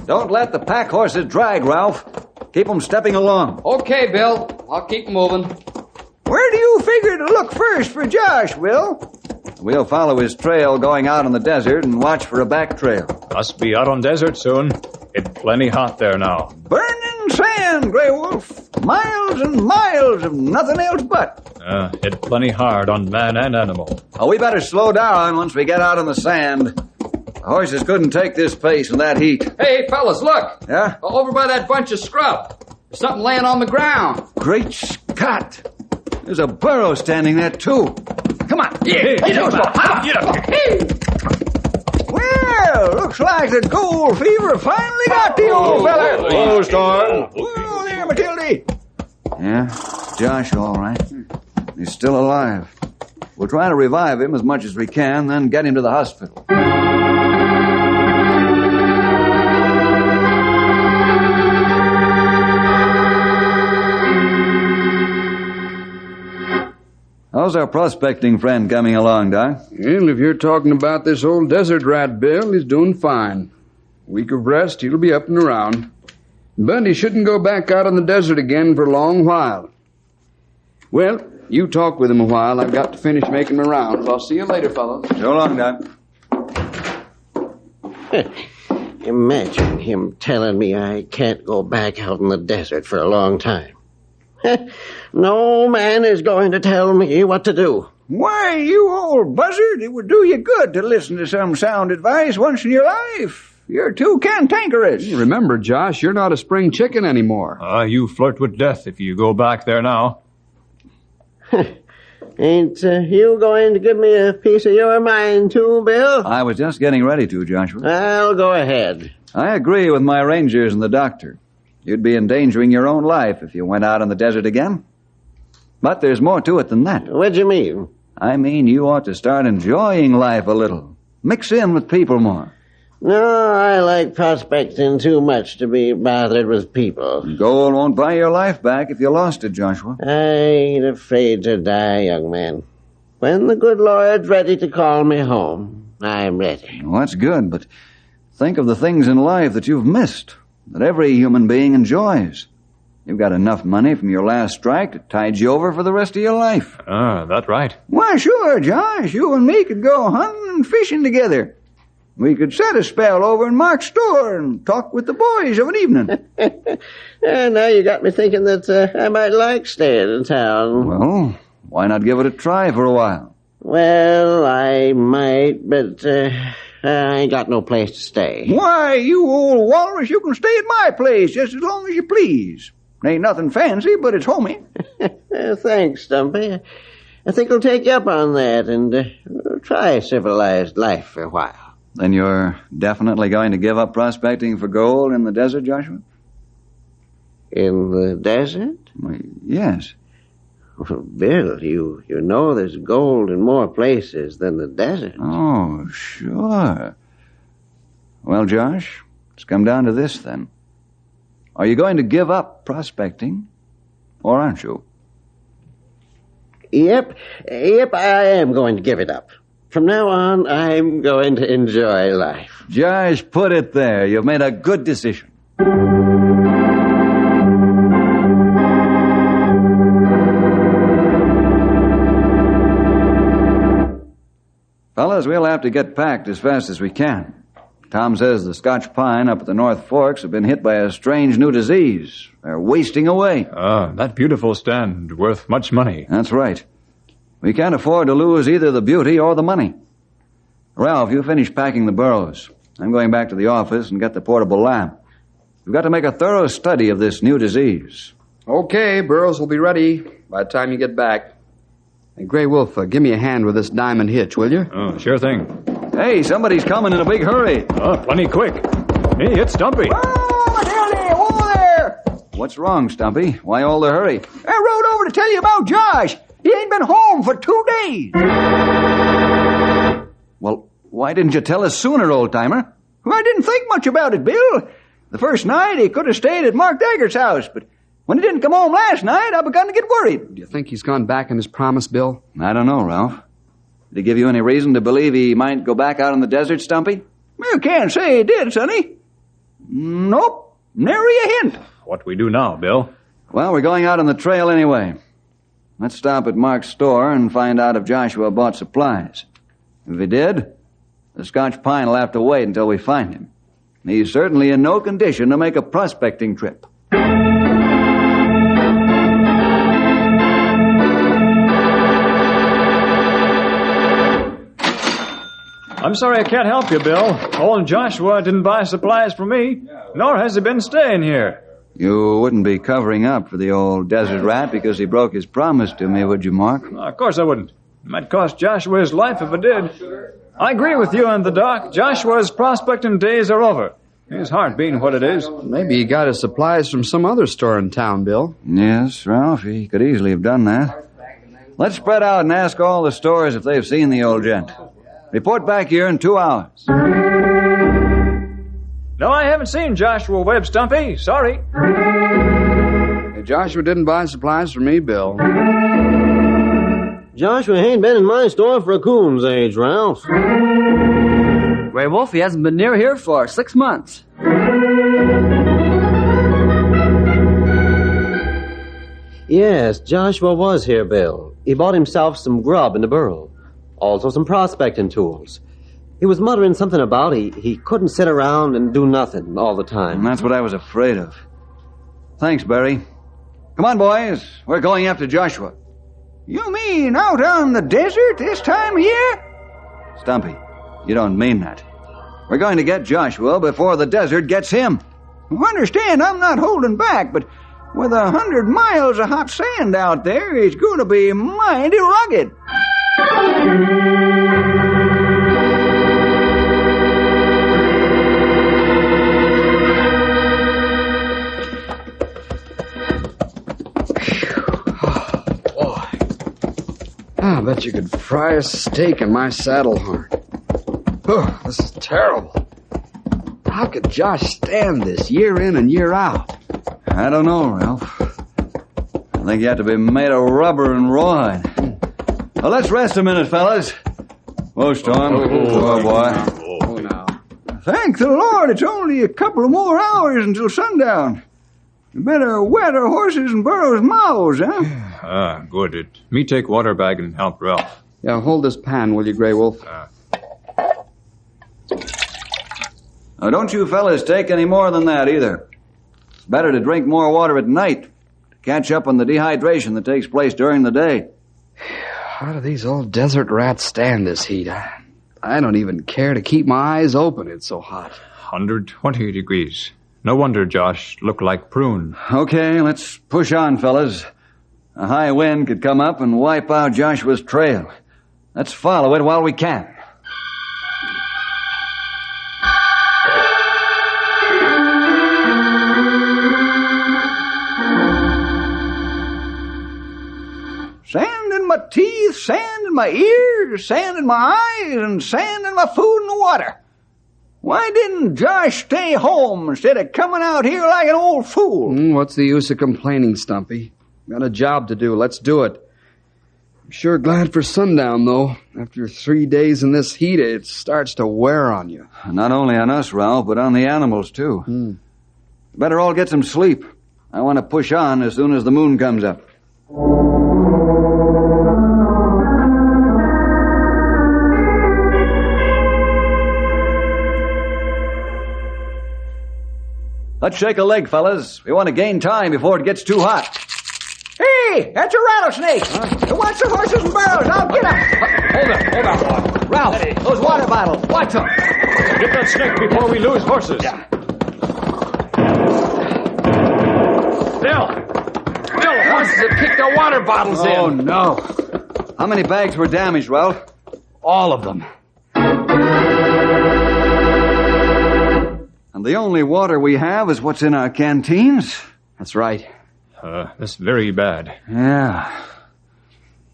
Don't let the pack horses drag, Ralph. Keep them stepping along. Okay, Bill. I'll keep moving. Where do you figure to look first for Josh, Will? We'll follow his trail going out in the desert and watch for a back trail. Must be out on desert soon. It's plenty hot there now. Burning sand, Grey Wolf. Miles and miles of nothing else but. It's plenty hard on man and animal. Oh, we better slow down once we get out on the sand. The horses couldn't take this pace in that heat. Hey, fellas, look. Yeah? Over by that bunch of scrub. There's something laying on the ground. Great Scott. There's a burro standing there, too. Come on. Yeah, get up. Well, looks like the gold fever finally got the old fella. Oh, Storm. Oh, there, Matilda. Yeah, Josh, all right. He's still alive. We'll try to revive him as much as we can, then get him to the hospital. How's our prospecting friend coming along, Doc? Well, if you're talking about this old desert rat, Bill, he's doing fine. Week of rest, he'll be up and around. But he shouldn't go back out on the desert again for a long while. Well, you talk with him a while. I've got to finish making my rounds. I'll see you later, fellows. So long, Doc. Imagine him telling me I can't go back out in the desert for a long time. No man is going to tell me what to do. Why, you old buzzard, it would do you good to listen to some sound advice once in your life. You're too cantankerous. Remember, Josh, you're not a spring chicken anymore. You flirt with death if you go back there now. Ain't you going to give me a piece of your mind, too, Bill? I was just getting ready to, Joshua. I'll go ahead. I agree with my rangers and the doctor. You'd be endangering your own life if you went out in the desert again. But there's more to it than that. What do you mean? I mean, you ought to start enjoying life a little. Mix in with people more. No, I like prospecting too much to be bothered with people. Gold won't buy your life back if you lost it, Joshua. I ain't afraid to die, young man. When the good Lord's ready to call me home, I'm ready. Well, that's good, but think of the things in life that you've missed, that every human being enjoys. You've got enough money from your last strike to tide you over for the rest of your life. That's right. Why, sure, Josh. You and me could go hunting and fishing together. We could set a spell over in Mark's store and talk with the boys of an evening. And now you got me thinking that I might like staying in town. Well, why not give it a try for a while? Well, I might, but I ain't got no place to stay. Why, you old walrus, you can stay at my place just as long as you please. Ain't nothing fancy, but it's homey. Thanks, Stumpy. I think I'll take you up on that and try civilized life for a while. Then you're definitely going to give up prospecting for gold in the desert, Joshua? In the desert? Well, yes. Well, Bill, you know there's gold in more places than the desert. Oh, sure. Well, Josh, it's come down to this then. Are you going to give up prospecting, or aren't you? Yep, I am going to give it up. From now on, I'm going to enjoy life. Josh, put it there. You've made a good decision. Fellas, we'll have to get packed as fast as we can. Tom says the Scotch pine up at the North Forks have been hit by a strange new disease. They're wasting away. That beautiful stand worth much money. That's right. We can't afford to lose either the beauty or the money. Ralph, you finish packing the burros. I'm going back to the office and get the portable lamp. We've got to make a thorough study of this new disease. Okay, burros will be ready by the time you get back. Hey, Grey Wolf, give me a hand with this diamond hitch, will you? Oh, sure thing. Hey, somebody's coming in a big hurry. Plenty quick. Hey, it's Stumpy. Oh, Hilly, whoa there! What's wrong, Stumpy? Why all the hurry? I rode over to tell you about Josh. He ain't been home for 2 days. Well, why didn't you tell us sooner, old-timer? Well, I didn't think much about it, Bill. The first night, he could have stayed at Mark Dagger's house, but when he didn't come home last night, I begun to get worried. Do you think he's gone back on his promise, Bill? I don't know, Ralph. Did he give you any reason to believe he might go back out in the desert, Stumpy? You can't say he did, Sonny. Nope, nary a hint. What we do now, Bill? Well, we're going out on the trail anyway. Let's stop at Mark's store and find out if Joshua bought supplies. If he did, the Scotch pine will have to wait until we find him. He's certainly in no condition to make a prospecting trip. I'm sorry I can't help you, Bill. Old Joshua didn't buy supplies for me, nor has he been staying here. You wouldn't be covering up for the old desert rat because he broke his promise to me, would you, Mark? Of course I wouldn't. It might cost Joshua his life if it did. I agree with you and the doc. Joshua's prospecting days are over. His heart being what it is. Maybe he got his supplies from some other store in town, Bill. Yes, Ralph, he could easily have done that. Let's spread out and ask all the stores if they've seen the old gent. Report back here in 2 hours. No, I haven't seen Joshua Webb, Stumpy. Sorry. Hey, Joshua didn't buy supplies for me, Bill. Joshua ain't been in my store for a coon's age, Ralph. Grey Wolf, he hasn't been near here for 6 months. Yes, Joshua was here, Bill. He bought himself some grub in the burrow. Also some prospecting tools. He was muttering something about he couldn't sit around and do nothing all the time. And that's what I was afraid of. Thanks, Barry. Come on, boys. We're going after Joshua. You mean out on the desert this time of year? Stumpy, you don't mean that. We're going to get Joshua before the desert gets him. Understand, I'm not holding back, but with 100 miles of hot sand out there, it's going to be mighty rugged. I bet you could fry a steak in my saddle horn. Oh, this is terrible. How could Josh stand this year in and year out? I don't know, Ralph. I think you have to be made of rubber and rawhide. Well, let's rest a minute, fellas. Whoa, Storm. Oh, boy. Oh, now. Thank the Lord, it's only a couple of more hours until sundown. You better wet our horses and burros' mouths, huh? Good. Me take water bag and help Ralph. Yeah, hold this pan, will you, Grey Wolf? Now, don't you fellas take any more than that, either. It's better to drink more water at night to catch up on the dehydration that takes place during the day. How do these old desert rats stand this heat? I don't even care to keep my eyes open. It's so hot. 120 degrees. No wonder Josh looked like prune. Okay, let's push on, fellas. A high wind could come up and wipe out Joshua's trail. Let's follow it while we can. Sand in my teeth, sand in my ears, sand in my eyes, and sand in my food and water. Why didn't Josh stay home instead of coming out here like an old fool? What's the use of complaining, Stumpy? Got a job to do. Let's do it. I'm sure glad for sundown, though. After 3 days in this heat, it starts to wear on you. Not only on us, Ralph, but on the animals, too. Better all get some sleep. I want to push on as soon as the moon comes up. Let's shake a leg, fellas. We want to gain time before it gets too hot. Hey, that's a rattlesnake. It wants the horses and burros. I'll get him. Hold on. Ralph, those water bottles. Watch them. Get that snake before we lose horses. Bill, the horses have kicked our water bottles in. Oh, no. How many bags were damaged, Ralph? All of them. And the only water we have is what's in our canteens? That's right. That's very bad. Yeah.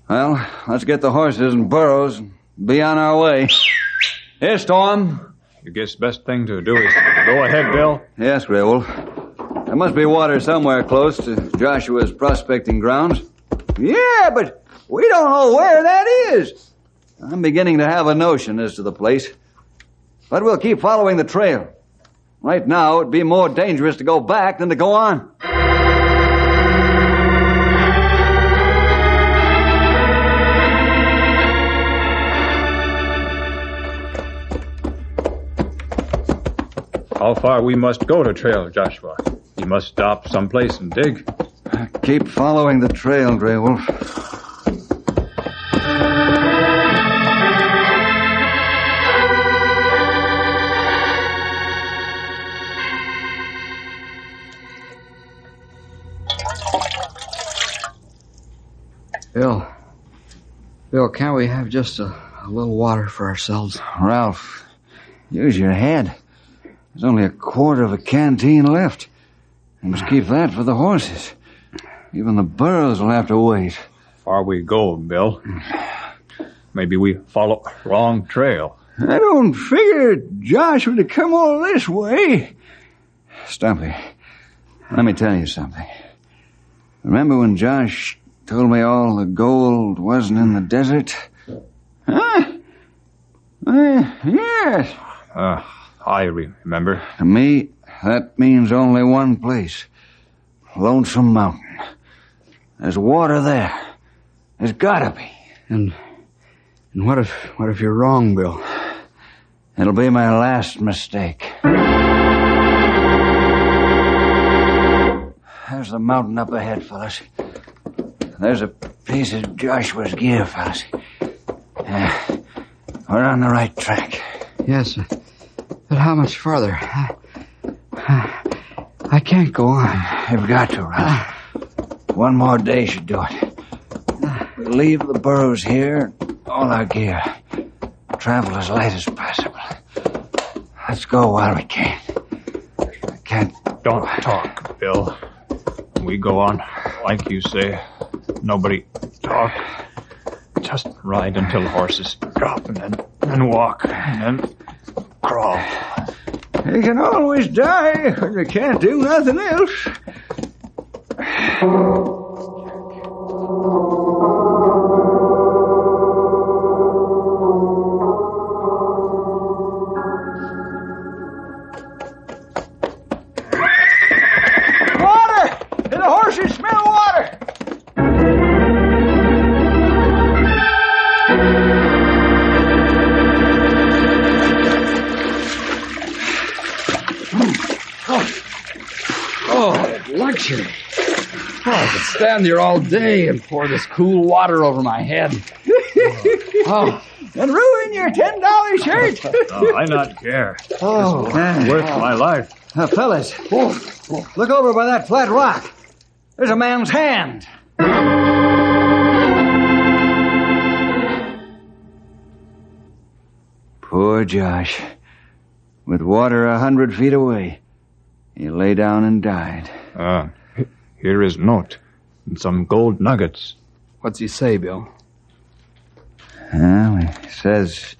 Well, let's get the horses and burros and be on our way. Here, Storm. You guess best thing to do is go ahead, Bill? Yes, Grey Wolf. There must be water somewhere close to Joshua's prospecting grounds. Yeah, but we don't know where that is. I'm beginning to have a notion as to the place. But we'll keep following the trail. Right now, it'd be more dangerous to go back than to go on. How far we must go to trail, Joshua? You must stop someplace and dig. Keep following the trail, Grey Wolf. Bill, can't we have just a little water for ourselves? Ralph, use your head. There's only a quarter of a canteen left. You must keep that for the horses. Even the burros will have to wait. Far we go, Bill. Maybe we follow wrong trail. I don't figure Josh would have come all this way. Stumpy, let me tell you something. Remember when Josh told me all the gold wasn't in the desert? Huh? Yes. I remember. To me, that means only one place. Lonesome Mountain. There's water there. There's gotta be. And what if you're wrong, Bill? It'll be my last mistake. There's the mountain up ahead, fellas. There's a piece of Joshua's gear, fellas. We're on the right track. Yes, but how much farther? I can't go on. You've got to, Ralph. One more day should do it. We'll leave the burros here, all our gear. Travel as light as possible. Let's go while we can. I can't... Don't talk, Bill. We go on, like you say. Nobody talk. Just ride until the horses drop, and then walk, and then crawl. They can always die when they can't do nothing else. Water! The horses smell water! Luxury. I could stand here all day and pour this cool water over my head. And ruin your $10 shirt? I not care. Oh, It's worth my life. Fellas, look over by that flat rock. There's a man's hand. Poor Josh. With water 100 feet away, he lay down and died. Here is note and some gold nuggets. What's he say, Bill? Well, he says,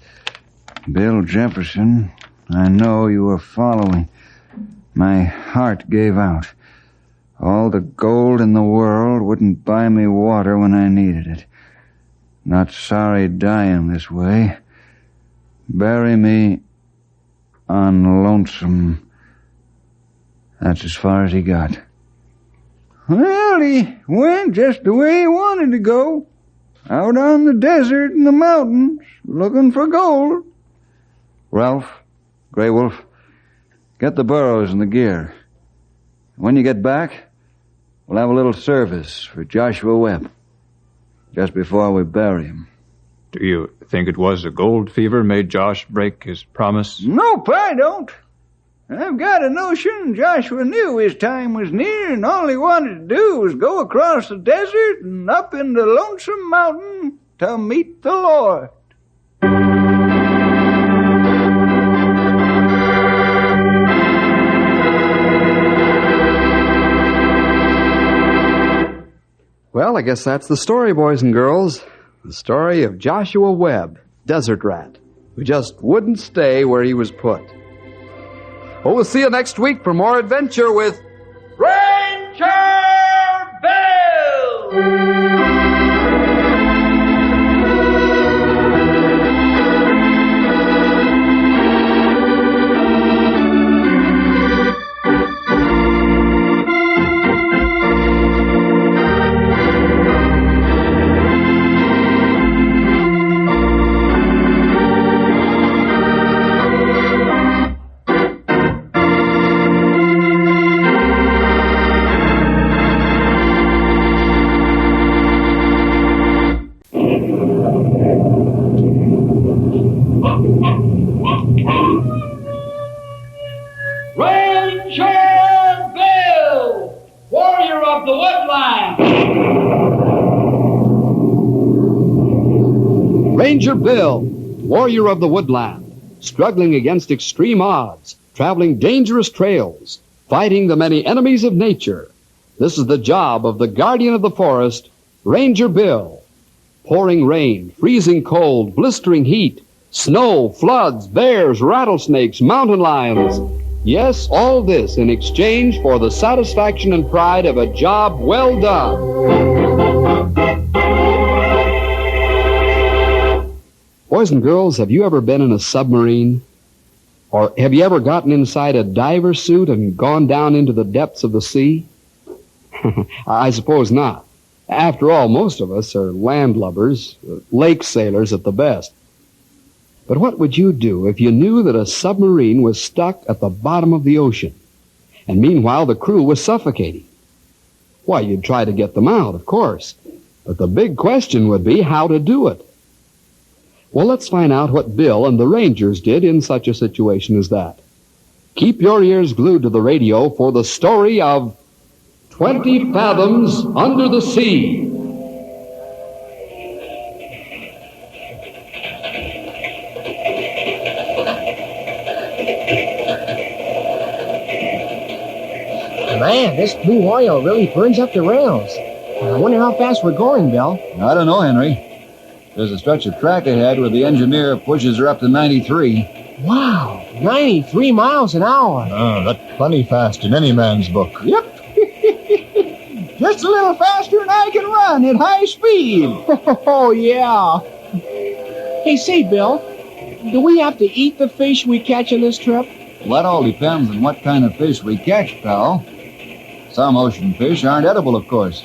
Bill Jefferson, I know you were following. My heart gave out. All the gold in the world wouldn't buy me water when I needed it. Not sorry dying this way. Bury me on Lonesome. That's as far as he got. Well, he went just the way he wanted to go. Out on the desert and the mountains, looking for gold. Ralph, Grey Wolf, get the burros and the gear. When you get back, we'll have a little service for Joshua Webb. Just before we bury him. Do you think it was a gold fever made Josh break his promise? Nope, I don't. I've got a notion Joshua knew his time was near, and all he wanted to do was go across the desert and up into Lonesome Mountain to meet the Lord. Well, I guess that's the story, boys and girls. The story of Joshua Webb, Desert Rat, who just wouldn't stay where he was put. Well, we'll see you next week for more adventure with Ranger Bill! Ranger Bill, warrior of the Woodland. Ranger Bill, warrior of the woodland, struggling against extreme odds, traveling dangerous trails, fighting the many enemies of nature. This is the job of the guardian of the forest, Ranger Bill. Pouring rain, freezing cold, blistering heat, snow, floods, bears, rattlesnakes, mountain lions. Yes, all this in exchange for the satisfaction and pride of a job well done. Boys and girls, have you ever been in a submarine? Or have you ever gotten inside a diver suit and gone down into the depths of the sea? I suppose not. After all, most of us are landlubbers, lake sailors at the best. But what would you do if you knew that a submarine was stuck at the bottom of the ocean, and meanwhile the crew was suffocating? Why, you'd try to get them out, of course. But the big question would be how to do it. Well, let's find out what Bill and the Rangers did in such a situation as that. Keep your ears glued to the radio for the story of 20 Fathoms Under the Sea. Man, this blue oil really burns up the rails. I wonder how fast we're going, Bill. I don't know, Henry. There's a stretch of track ahead where the engineer pushes her up to 93. Wow, 93 miles an hour. Oh, that's plenty fast in any man's book. Yep. Just a little faster than I can run at high speed. Oh, yeah. Hey, say, Bill, do we have to eat the fish we catch on this trip? Well, that all depends on what kind of fish we catch, pal. Some ocean fish aren't edible, of course.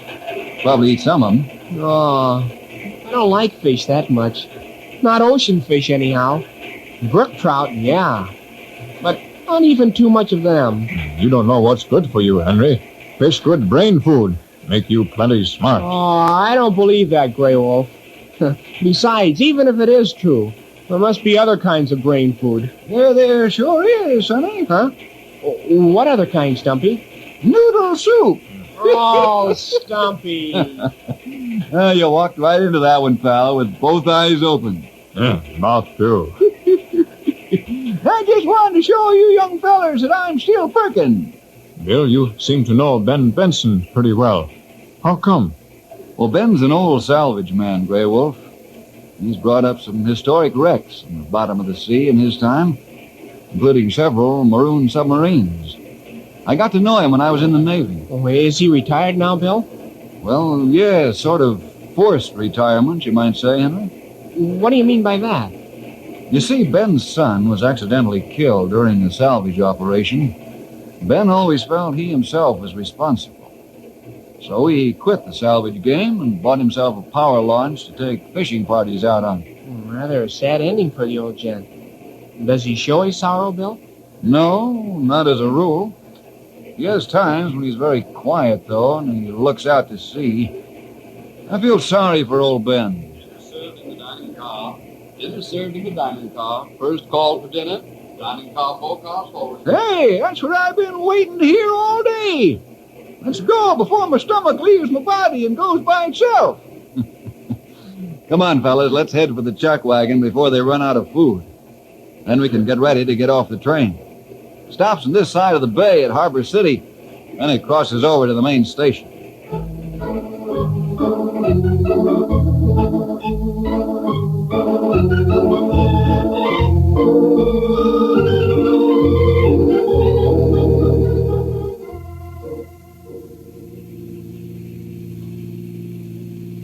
Probably eat some of them. Oh, I don't like fish that much. Not ocean fish, anyhow. Brook trout, yeah. But not even too much of them. You don't know what's good for you, Henry. Fish good brain food. Make you plenty smart. Oh, I don't believe that, Grey Wolf. Besides, even if it is true, there must be other kinds of brain food. There sure is, Sonny. Huh? What other kind, Stumpy? Noodle soup. Oh, Stumpy. You walked right into that one, pal, with both eyes open. Yeah, mouth too. I just wanted to show you young fellers that I'm still perkin'. Bill, you seem to know Ben Benson pretty well. How come? Well, Ben's an old salvage man, Grey Wolf. He's brought up some historic wrecks in the bottom of the sea in his time, including several maroon submarines. I got to know him when I was in the Navy. Oh, is he retired now, Bill? Well, yeah, sort of forced retirement, you might say, Henry. What do you mean by that? You see, Ben's son was accidentally killed during a salvage operation. Ben always felt he himself was responsible. So he quit the salvage game and bought himself a power launch to take fishing parties out on. Rather a sad ending for the old gent. Does he show his sorrow, Bill? No, not as a rule. He has times when he's very quiet, though, and he looks out to sea. I feel sorry for old Ben. Dinner served in the dining car. Dinner served in the dining car. First call for dinner. Dining car, 4 cars forward. Hey, that's what I've been waiting to hear all day. Let's go before my stomach leaves my body and goes by itself. Come on, fellas, let's head for the chuck wagon before they run out of food. Then we can get ready to get off the train. Stops on this side of the bay at Harbor City, then it crosses over to the main station.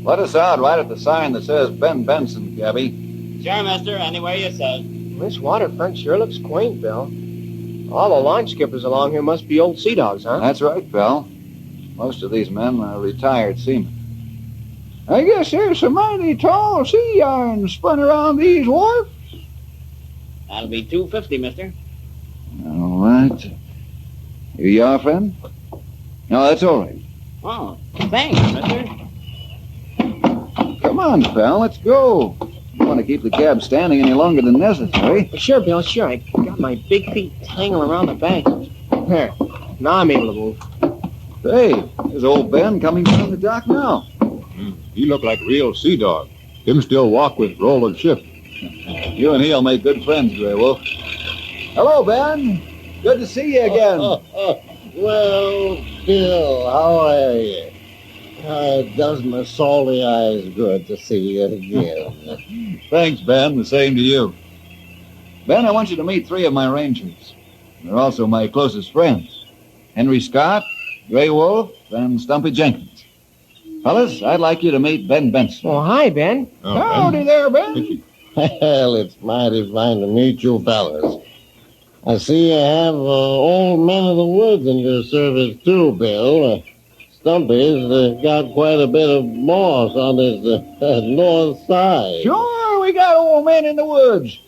Let us out right at the sign that says Ben Benson, Gabby. Sure, mister. Anywhere you say. This waterfront sure looks quaint, Bill. All the launch skippers along here must be old sea dogs, huh? That's right, pal. Most of these men are retired seamen. I guess there's some mighty tall sea yarns spun around these wharfs. That'll be $2.50, mister. All right. Here you are, friend? No, that's all right. Oh, thanks, mister. Come on, pal, let's go. I don't want to keep the cab standing any longer than necessary. Sure, Bill, sure. I got my big feet tangled around the bank. There. Now I'm able to move. Hey, there's old Ben coming down the dock now. He look like real sea dog. Him still walk with roll and shift. You and he'll make good friends, Grey Wolf. Hello, Ben. Good to see you again. Well, Bill, how are you? It does my salty eyes good to see you again. Thanks, Ben. The same to you. Ben, I want you to meet 3 of my rangers. They're also my closest friends. Henry Scott, Grey Wolf, and Stumpy Jenkins. Fellas, I'd like you to meet Ben Benson. Oh, hi, Ben. Howdy there, Ben. Well, it's mighty fine to meet you fellas. I see you have old men of the woods in your service, too, Bill. Stumpy's got quite a bit of moss on his north side. Sure, we got old men in the woods.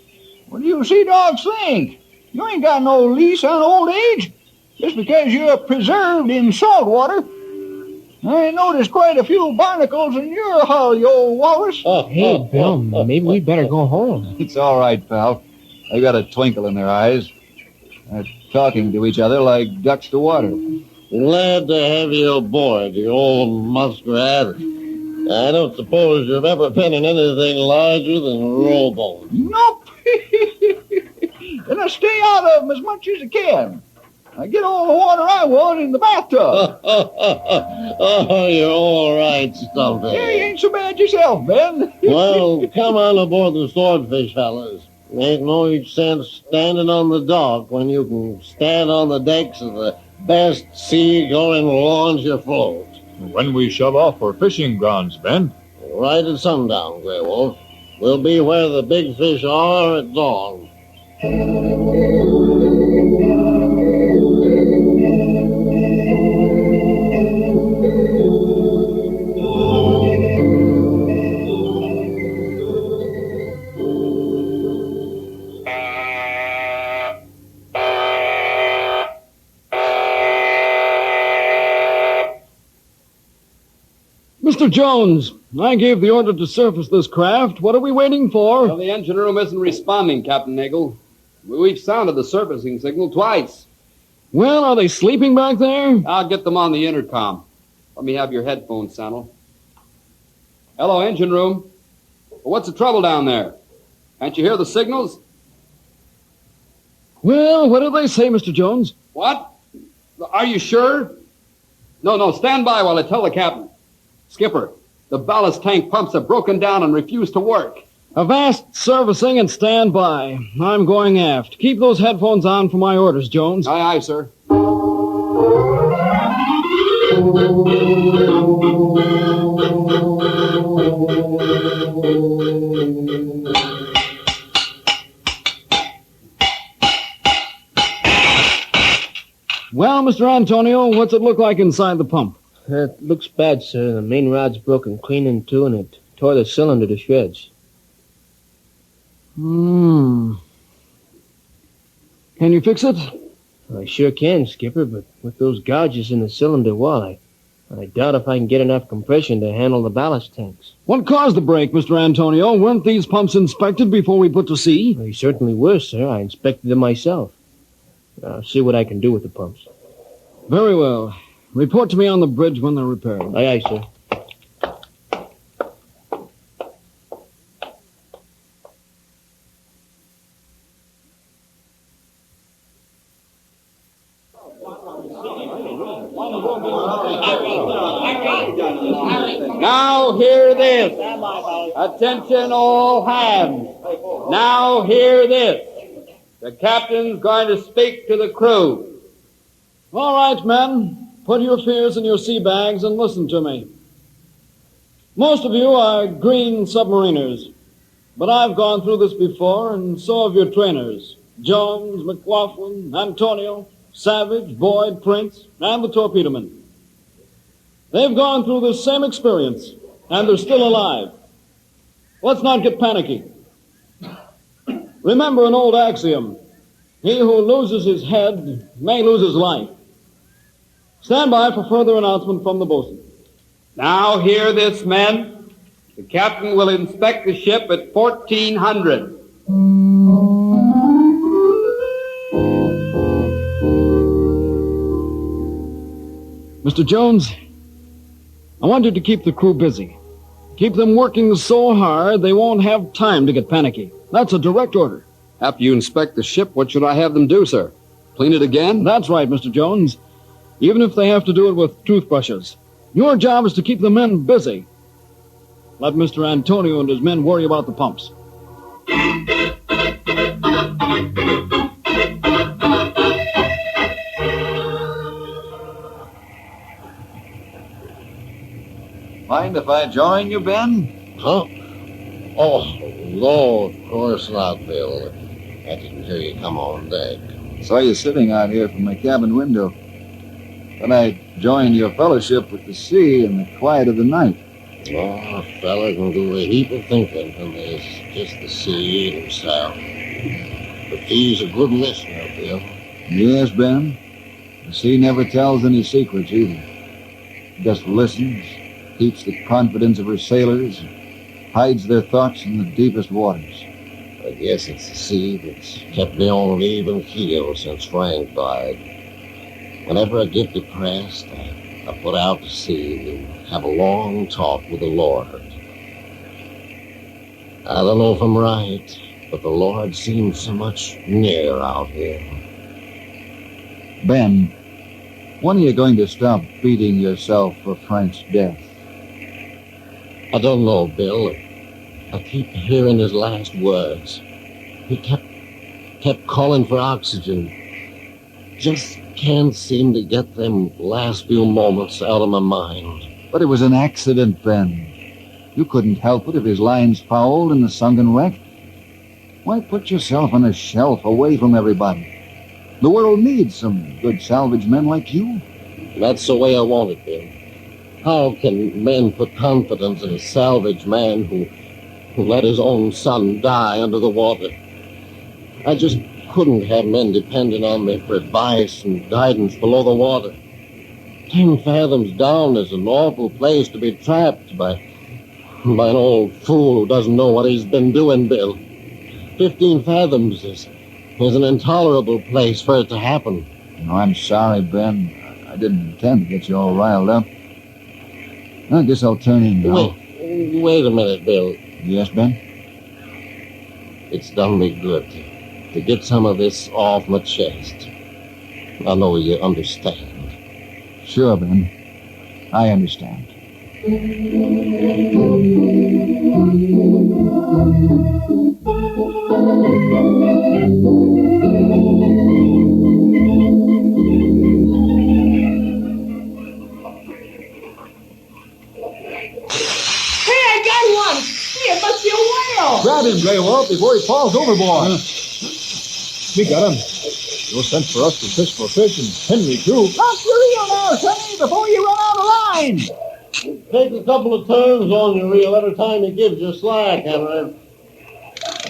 What do you sea dogs think? You ain't got no lease on old age. Just because you're preserved in salt water. I noticed quite a few barnacles in your hull, you old walrus. Hey, Bill, maybe we better go home. It's all right, pal. They got a twinkle in their eyes. They're talking to each other like ducks to water. Glad to have you aboard, you old muskrat. I don't suppose you've ever been in anything larger than rowboat. Nope. Then I stay out of them as much as I can. I get all the water I want in the bathtub. Oh, you're all right, Stumpy. Yeah, you ain't so bad yourself, Ben. Well, come on aboard the Swordfish, fellas. Ain't no sense standing on the dock when you can stand on the decks of the best sea-going launch afloat. When we shove off for fishing grounds, Ben? Right at sundown, Grey Wolf. We'll be where the big fish are at dawn. Mr. Jones, I gave the order to surface this craft. What are we waiting for? Well, the engine room isn't responding, Captain Nagel. We've sounded the surfacing signal twice. Well, are they sleeping back there? I'll get them on the intercom. Let me have your headphones, Sandal. Hello, engine room. What's the trouble down there? Can't you hear the signals? Well, what do they say, Mr. Jones? What? Are you sure? No, stand by while I tell the captain. Skipper, the ballast tank pumps have broken down and refuse to work. Avast servicing and stand by. I'm going aft. Keep those headphones on for my orders, Jones. Aye, aye, sir. Well, Mr. Antonio, what's it look like inside the pump? It looks bad, sir. The main rod's broken clean in two, and it tore the cylinder to shreds. Can you fix it? I sure can, Skipper, but with those gouges in the cylinder wall, I doubt if I can get enough compression to handle the ballast tanks. What caused the break, Mr. Antonio? Weren't these pumps inspected before we put to sea? They certainly were, sir. I inspected them myself. I'll see what I can do with the pumps. Very well. Report to me on the bridge when they're repaired. Aye, aye, sir. Now hear this. Attention all hands. Now hear this. The captain's going to speak to the crew. All right, men. Put your fears in your sea bags and listen to me. Most of you are green submariners, but I've gone through this before, and so have your trainers. Jones, McLaughlin, Antonio, Savage, Boyd, Prince, and the torpedomen. They've gone through this same experience, and they're still alive. Let's not get panicky. Remember an old axiom. He who loses his head may lose his life. Stand by for further announcement from the bosun. Now hear this, men. The captain will inspect the ship at 1400. Mr. Jones, I want you to keep the crew busy. Keep them working so hard they won't have time to get panicky. That's a direct order. After you inspect the ship, what should I have them do, sir? Clean it again? That's right, Mr. Jones. Even if they have to do it with toothbrushes. Your job is to keep the men busy. Let Mr. Antonio and his men worry about the pumps. Mind if I join you, Ben? Huh? Oh, no, of course not, Bill. I didn't hear you come on deck. Saw you sitting out here from my cabin window. Then I joined your fellowship with the sea in the quiet of the night. Oh, a fella can do a heap of thinking when there's just the sea himself. But he's a good listener, Bill. Yes, Ben. The sea never tells any secrets either. It just listens, keeps the confidence of her sailors, hides their thoughts in the deepest waters. I guess it's the sea that's kept me on an even keel since Frank died. Whenever I get depressed, I put out to sea and have a long talk with the Lord. I don't know if I'm right, but the Lord seems so much nearer out here. Ben, when are you going to stop beating yourself for Frank's death? I don't know, Bill. I keep hearing his last words. He kept calling for oxygen. Just can't seem to get them last few moments out of my mind. But it was an accident, Ben. You couldn't help it if his line's fouled and the sunken wreck. Why put yourself on a shelf away from everybody? The world needs some good salvage men like you. That's the way I want it, Bill. How can men put confidence in a salvage man who let his own son die under the water? I just couldn't have men depending on me for advice and guidance below the water. 10 fathoms down is an awful place to be trapped by an old fool who doesn't know what he's been doing, Bill. 15 fathoms is an intolerable place for it to happen. No, I'm sorry, Ben. I didn't intend to get you all riled up. I guess I'll turn in now. Wait a minute, Bill. Yes, Ben? It's done me good to get some of this off my chest. I know you understand. Sure, Ben. I understand. Grab him, Grey Wolf, before he falls overboard. We got him. You sent for us to fish for fish, and Henry, too. Not for real now, Sonny, before you run out of line. Take a couple of turns on your reel every time he gives you slack, Henry.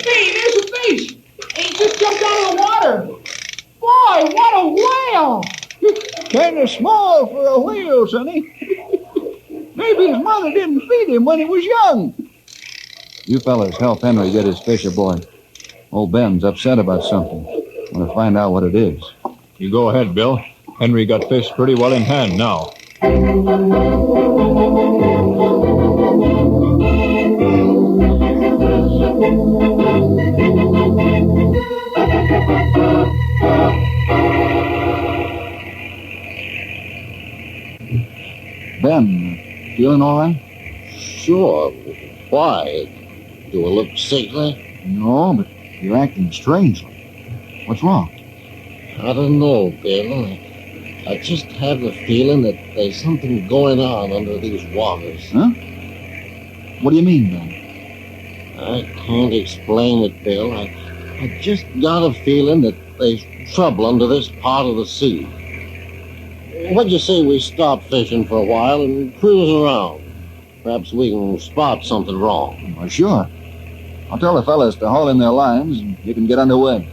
Hey, there's a fish. He just jumped out of the water. Boy, what a whale. Kind of small for a whale, Sonny. Maybe his mother didn't feed him when he was young. You fellas help Henry get his fish aboard. Old Ben's upset about something. I want to find out what it is. You go ahead, Bill. Henry got fish pretty well in hand now. Ben, feeling all right? Sure. Why? Do I look sickly? No, but you're acting strangely. What's wrong? I don't know, Bill. I just have the feeling that there's something going on under these waters. Huh? What do you mean, Ben? I can't explain it, Bill. I just got a feeling that there's trouble under this part of the sea. What'd you say we stop fishing for a while and cruise around? Perhaps we can spot something wrong. Well, sure. I'll tell the fellas to haul in their lines and you can get underway.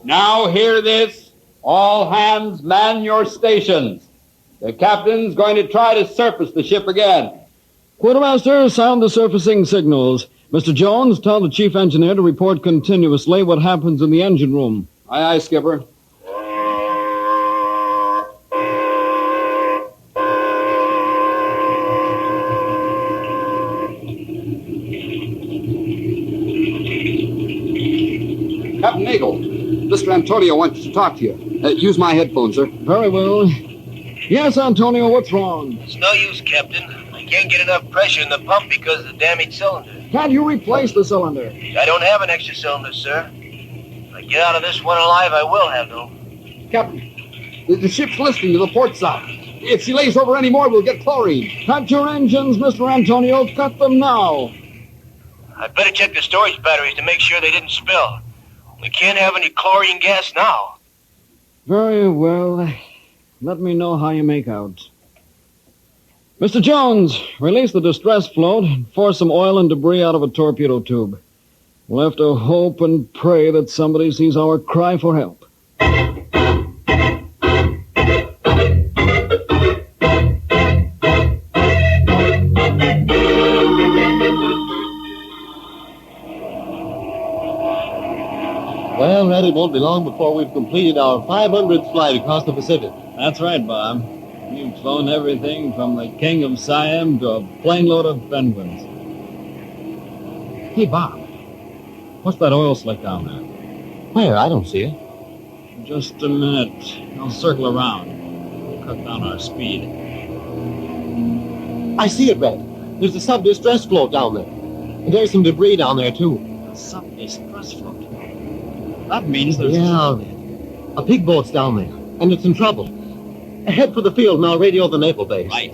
Now hear this. All hands man your stations. The captain's going to try to surface the ship again. Quartermaster, sound the surfacing signals. Mr. Jones, tell the chief engineer to report continuously what happens in the engine room. Aye, aye, Skipper. Captain Nagel, Mr. Antonio wants to talk to you. Use my headphones, sir. Very well. Yes, Antonio, what's wrong? It's no use, Captain. I can't get enough pressure in the pump because of the damaged cylinder. Can't you replace the cylinder? I don't have an extra cylinder, sir. If I get out of this one alive, I will have, though. Captain, the ship's listing to the port side. If she lays over any more, we'll get chlorine. Cut your engines, Mr. Antonio. Cut them now. I'd better check the storage batteries to make sure they didn't spill. We can't have any chlorine gas now. Very well. Let me know how you make out. Mr. Jones, release the distress float and force some oil and debris out of a torpedo tube. We'll have to hope and pray that somebody sees our cry for help. Well, Red, it won't be long before we've completed our 500th flight across the Pacific. That's right, Bob. We've flown everything from the King of Siam to a plane load of penguins. Hey, Bob. What's that oil slick down there? Where? I don't see it. Just a minute. I'll circle around. We'll cut down our speed. I see it, Red. There's a sub-distress float down there. And there's some debris down there, too. A sub-distress float? That means there's... Yeah, Red. A pig boat's down there, and it's in trouble. Head for the field, and I'll radio the naval base. Right.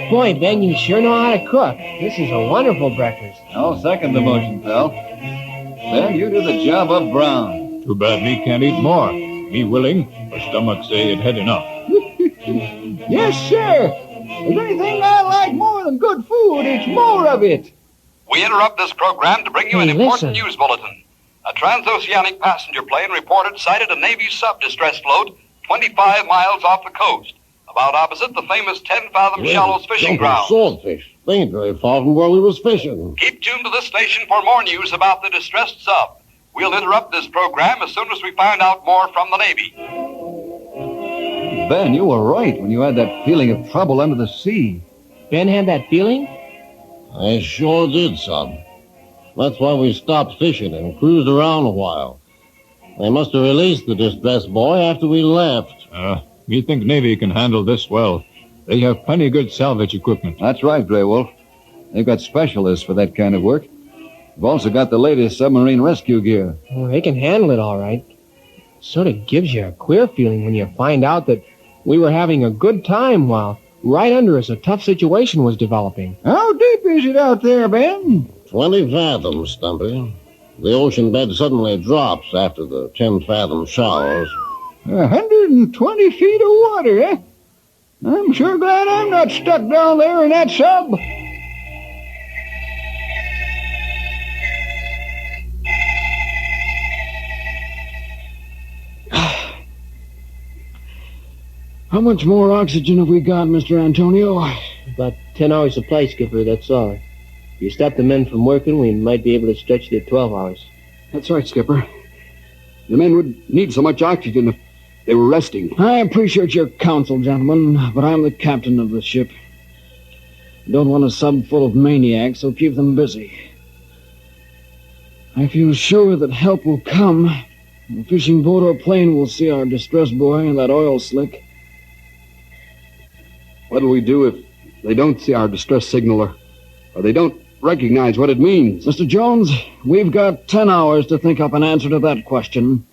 Boy, Ben, you sure know how to cook. This is a wonderful breakfast. I'll second the motion, pal. Ben, you do the job up brown. Too bad me can't eat more. Me willing, but stomach say it had enough. Yes, sir. If there's anything I like more than good food, it's more of it. We interrupt this program to bring you an important news bulletin. A transoceanic passenger plane reported sighted a Navy sub-distress float 25 miles off the coast, about opposite the famous 10-fathom shallows fishing ground. Swordfish. They ain't very far from where we was fishing. Keep tuned to this station for more news about the distressed sub. We'll interrupt this program as soon as we find out more from the Navy. Ben, you were right when you had that feeling of trouble under the sea. Ben had that feeling? I sure did, son. That's why we stopped fishing and cruised around a while. They must have released the distressed boy after we left. Me think Navy can handle this well. They have plenty good salvage equipment. That's right, Grey Wolf. They've got specialists for that kind of work. They've also got the latest submarine rescue gear. Well, they can handle it all right. Sort of gives you a queer feeling when you find out that we were having a good time while right under us a tough situation was developing. How deep is it out there, Ben? 20 fathoms, Stumpy. The ocean bed suddenly drops after the 10-fathom shallows. 120 feet of water, eh? I'm sure glad I'm not stuck down there in that sub. How much more oxygen have we got, Mr. Antonio? About 10 hours supply, Skipper, that's all. If you stop the men from working, we might be able to stretch it to 12 hours. That's right, Skipper. The men would need so much oxygen if they were resting. I appreciate your counsel, gentlemen, but I'm the captain of the ship. I don't want a sub full of maniacs, so keep them busy. I feel sure that help will come. A fishing boat or plane will see our distressed boy and that oil slick. What'll we do if they don't see our distress signal or they don't recognize what it means? Mr. Jones, we've got 10 hours to think up an answer to that question.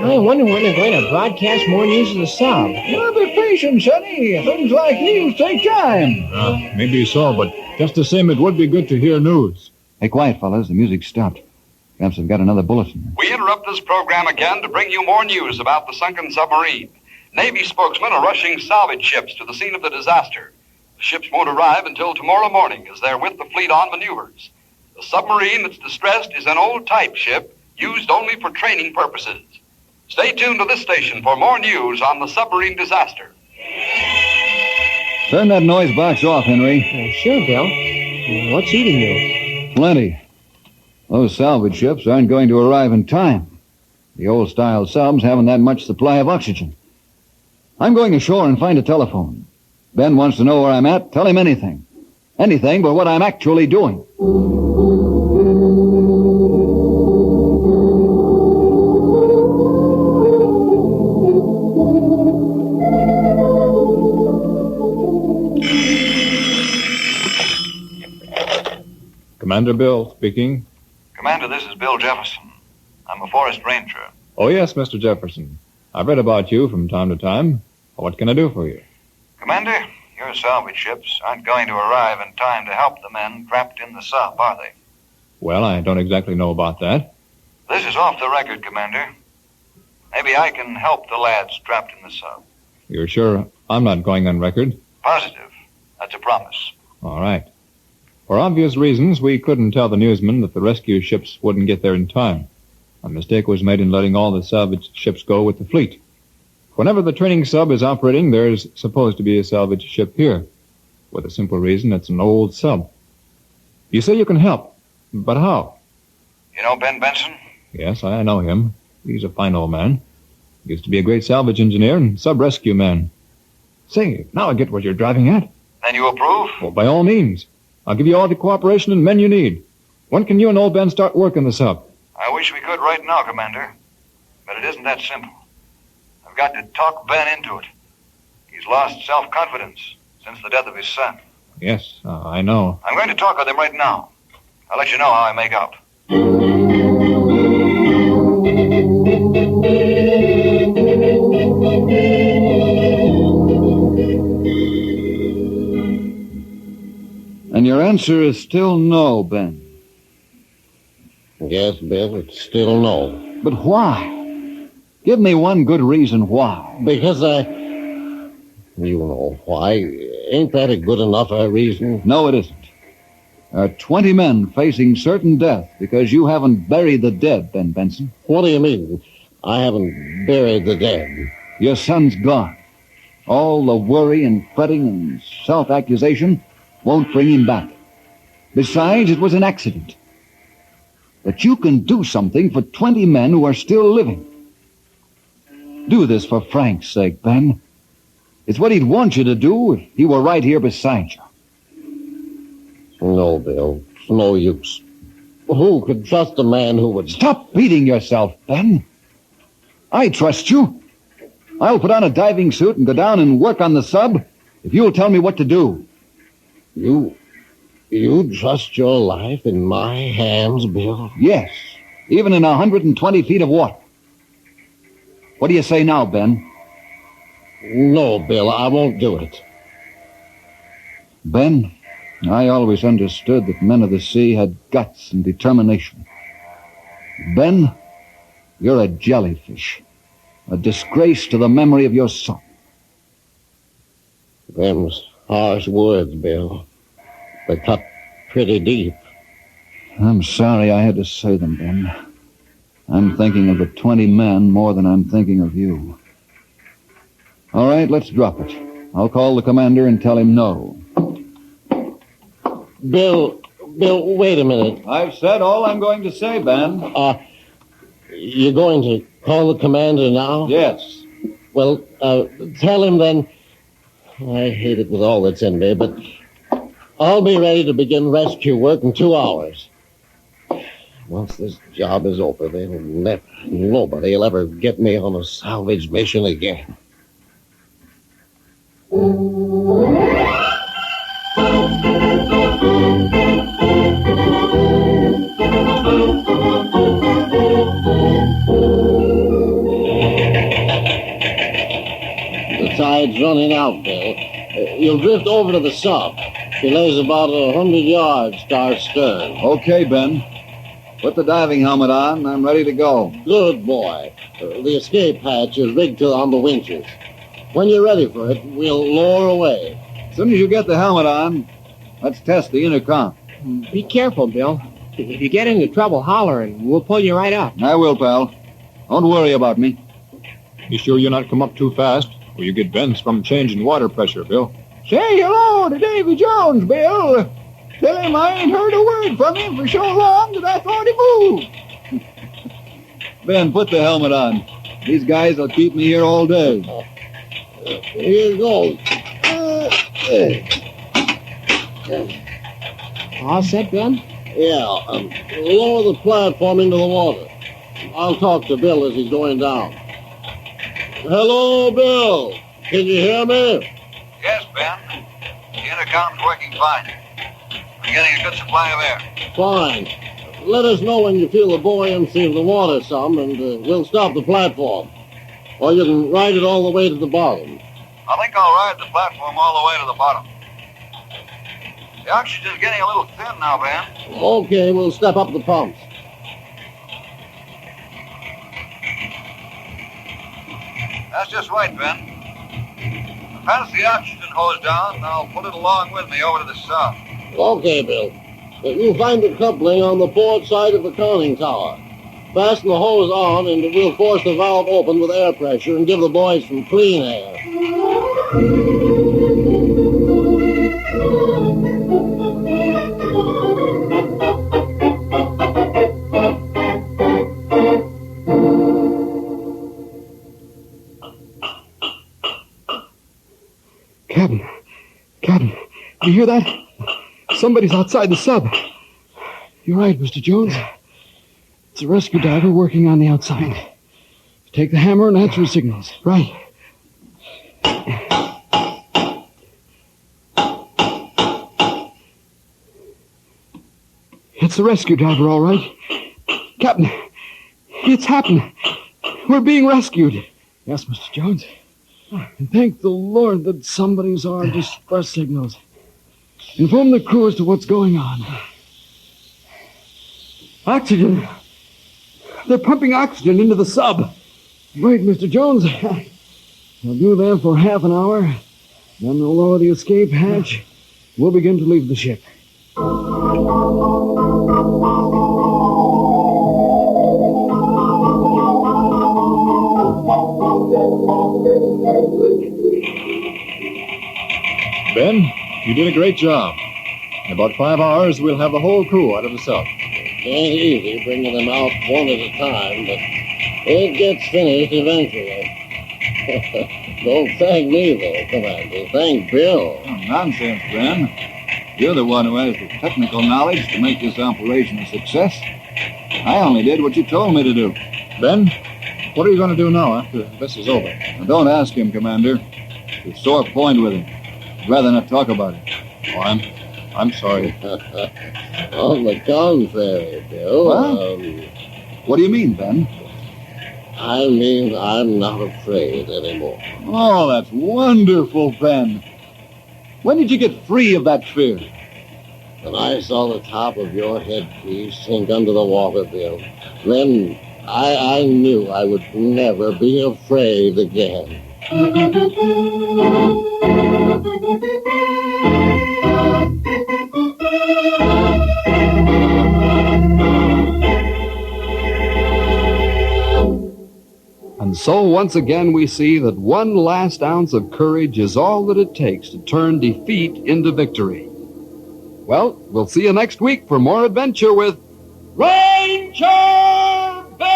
I wonder when they're going to broadcast more news of the sub. Well, be patient, Sonny. Things like these take time. Maybe so, but just the same, it would be good to hear news. Hey, quiet, fellas. The music stopped. Perhaps I've got another bulletin. We interrupt this program again to bring you more news about the sunken submarine. Navy spokesmen are rushing salvage ships to the scene of the disaster. The ships won't arrive until tomorrow morning as they're with the fleet on maneuvers. The submarine that's distressed is an old-type ship used only for training purposes. Stay tuned to this station for more news on the submarine disaster. Turn that noise box off, Henry. Sure, Bill. What's eating you? Plenty. Those salvage ships aren't going to arrive in time. The old-style subs haven't that much supply of oxygen. I'm going ashore and find a telephone. Ben wants to know where I'm at. Tell him anything. Anything but what I'm actually doing. Commander Bill speaking. Commander, this is Bill Jefferson. I'm a forest ranger. Oh, yes, Mr. Jefferson. I've read about you from time to time. What can I do for you? Commander, your salvage ships aren't going to arrive in time to help the men trapped in the sub, are they? Well, I don't exactly know about that. This is off the record, Commander. Maybe I can help the lads trapped in the sub. You're sure I'm not going on record? Positive. That's a promise. All right. For obvious reasons, we couldn't tell the newsman that the rescue ships wouldn't get there in time. A mistake was made in letting all the salvage ships go with the fleet. Whenever the training sub is operating, there's supposed to be a salvage ship here. With a simple reason, it's an old sub. You say you can help, but how? You know Ben Benson? Yes, I know him. He's a fine old man. He used to be a great salvage engineer and sub-rescue man. Say, now I get what you're driving at. Then you approve? Well, by all means. I'll give you all the cooperation and men you need. When can you and old Ben start work on the sub? I wish we could right now, Commander. But it isn't that simple. I've got to talk Ben into it. He's lost self-confidence since the death of his son. Yes, I know. I'm going to talk with him right now. I'll let you know how I make out. And your answer is still no, Ben. Yes, Bill, it's still no. But why? Give me one good reason why. Because you know why. Ain't that a good enough reason? No, it isn't. There are 20 men facing certain death because you haven't buried the dead, Ben Benson. What do you mean? I haven't buried the dead. Your son's gone. All the worry and fretting and self-accusation won't bring him back. Besides, it was an accident. But you can do something for 20 men who are still living. Do this for Frank's sake, Ben. It's what he'd want you to do if he were right here beside you. No, Bill. It's no use. Who could trust a man who would... Stop beating yourself, Ben. I trust you. I'll put on a diving suit and go down and work on the sub if you'll tell me what to do. You trust your life in my hands, Bill? Yes, even in 120 feet of water. What do you say now, Ben? No, Bill, I won't do it. Ben, I always understood that men of the sea had guts and determination. Ben, you're a jellyfish, a disgrace to the memory of your son. Them's harsh words, Bill. They cut pretty deep. I'm sorry I had to say them, Ben. I'm thinking of the 20 men more than I'm thinking of you. All right, let's drop it. I'll call the commander and tell him no. Bill, wait a minute. I've said all I'm going to say, Ben. You're going to call the commander now? Yes. Well, tell him then. I hate it with all that's in me, but I'll be ready to begin rescue work in 2 hours. Once this job is over, nobody will ever get me on a salvage mission again. The tide's running out, Bill. You'll drift over to the sub. She lays about 100 yards star stern. Okay, Ben. Put the diving helmet on. I'm ready to go. Good boy. The escape hatch is rigged on the winches. When you're ready for it, we'll lower away. As soon as you get the helmet on, let's test the intercom. Be careful, Bill. If you get into trouble, holler and we'll pull you right up. I will, pal. Don't worry about me. You sure you're not come up too fast? Or you get bends from changing water pressure, Bill? Say hello to Davy Jones, Bill. Tell him I ain't heard a word from him for so long that I thought he moved. Ben, put the helmet on. These guys will keep me here all day. Here goes. All set, Ben? Yeah. Lower the platform into the water. I'll talk to Bill as he's going down. Hello, Bill. Can you hear me? Yes, Ben. The intercom's working fine. We're getting a good supply of air. Fine. Let us know when you feel the buoyancy of the water some, and we'll stop the platform. Or you can ride it all the way to the bottom. I think I'll ride the platform all the way to the bottom. The oxygen's getting a little thin now, Ben. Okay, we'll step up the pumps. That's just right, Ben. Pass the oxygen hose down, and I'll pull it along with me over to the south. Okay, Bill. You find the coupling on the port side of the conning tower. Fasten the hose on, and we'll force the valve open with air pressure and give the boys some clean air. Captain, you hear that? Somebody's outside the sub. You're right, Mr. Jones. It's a rescue diver working on the outside. Take the hammer and answer signals. Right. It's the rescue diver, all right. Captain, it's happened. We're being rescued. Yes, Mr. Jones. And thank the Lord that somebody's on distress signals. Inform the crew as to what's going on. Oxygen. They're pumping oxygen into the sub. Wait, Mr. Jones. They'll do that for half an hour. Then they'll lower the escape hatch. We'll begin to leave the ship. Ben, you did a great job. In about 5 hours, we'll have the whole crew out of the sub. It ain't easy bringing them out one at a time, but it gets finished eventually. Don't thank me, though, Commander. Thank Bill. Oh, nonsense, Ben. You're the one who has the technical knowledge to make this operation a success. I only did what you told me to do. Ben, what are you going to do now after this is over? Now, don't ask him, Commander. It's a sore point with him. I'd rather not talk about it. Oh, I'm sorry. On the contrary, Bill. What do you mean, Ben? I mean, I'm not afraid anymore. Oh, that's wonderful, Ben. When did you get free of that fear? When I saw the top of your headpiece sink under the water, Bill, then I knew I would never be afraid again. And so once again we see that one last ounce of courage is all that it takes to turn defeat into victory. Well, we'll see you next week for more adventure with Ranger Bill!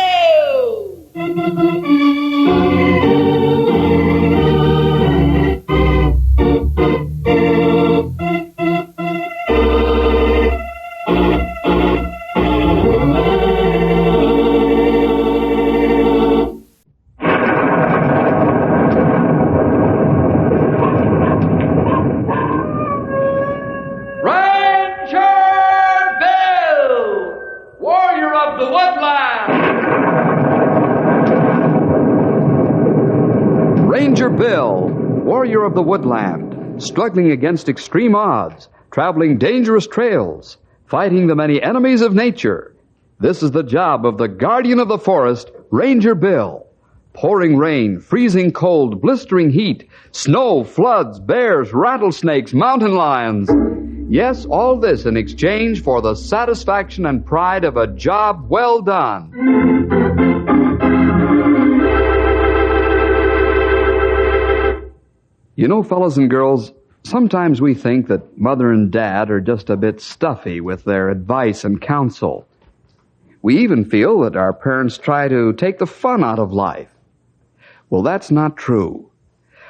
Ranger Bill, warrior of the woodland, struggling against extreme odds, traveling dangerous trails, fighting the many enemies of nature. This is the job of the guardian of the forest, Ranger Bill. Pouring rain, freezing cold, blistering heat, snow, floods, bears, rattlesnakes, mountain lions. Yes, all this in exchange for the satisfaction and pride of a job well done. You know, fellows and girls, sometimes we think that Mother and Dad are just a bit stuffy with their advice and counsel. We even feel that our parents try to take the fun out of life. Well, that's not true.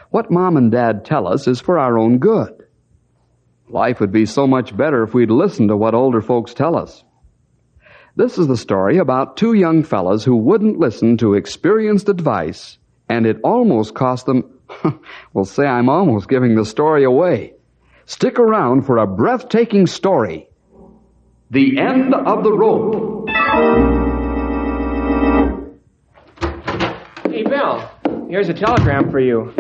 What Mom and Dad tell us is for our own good. Life would be so much better if we'd listen to what older folks tell us. This is the story about two young fellas who wouldn't listen to experienced advice, and it almost cost them... Well, say I'm almost giving the story away. Stick around for a breathtaking story. The End of the Rope. Hey, Bill, here's a telegram for you.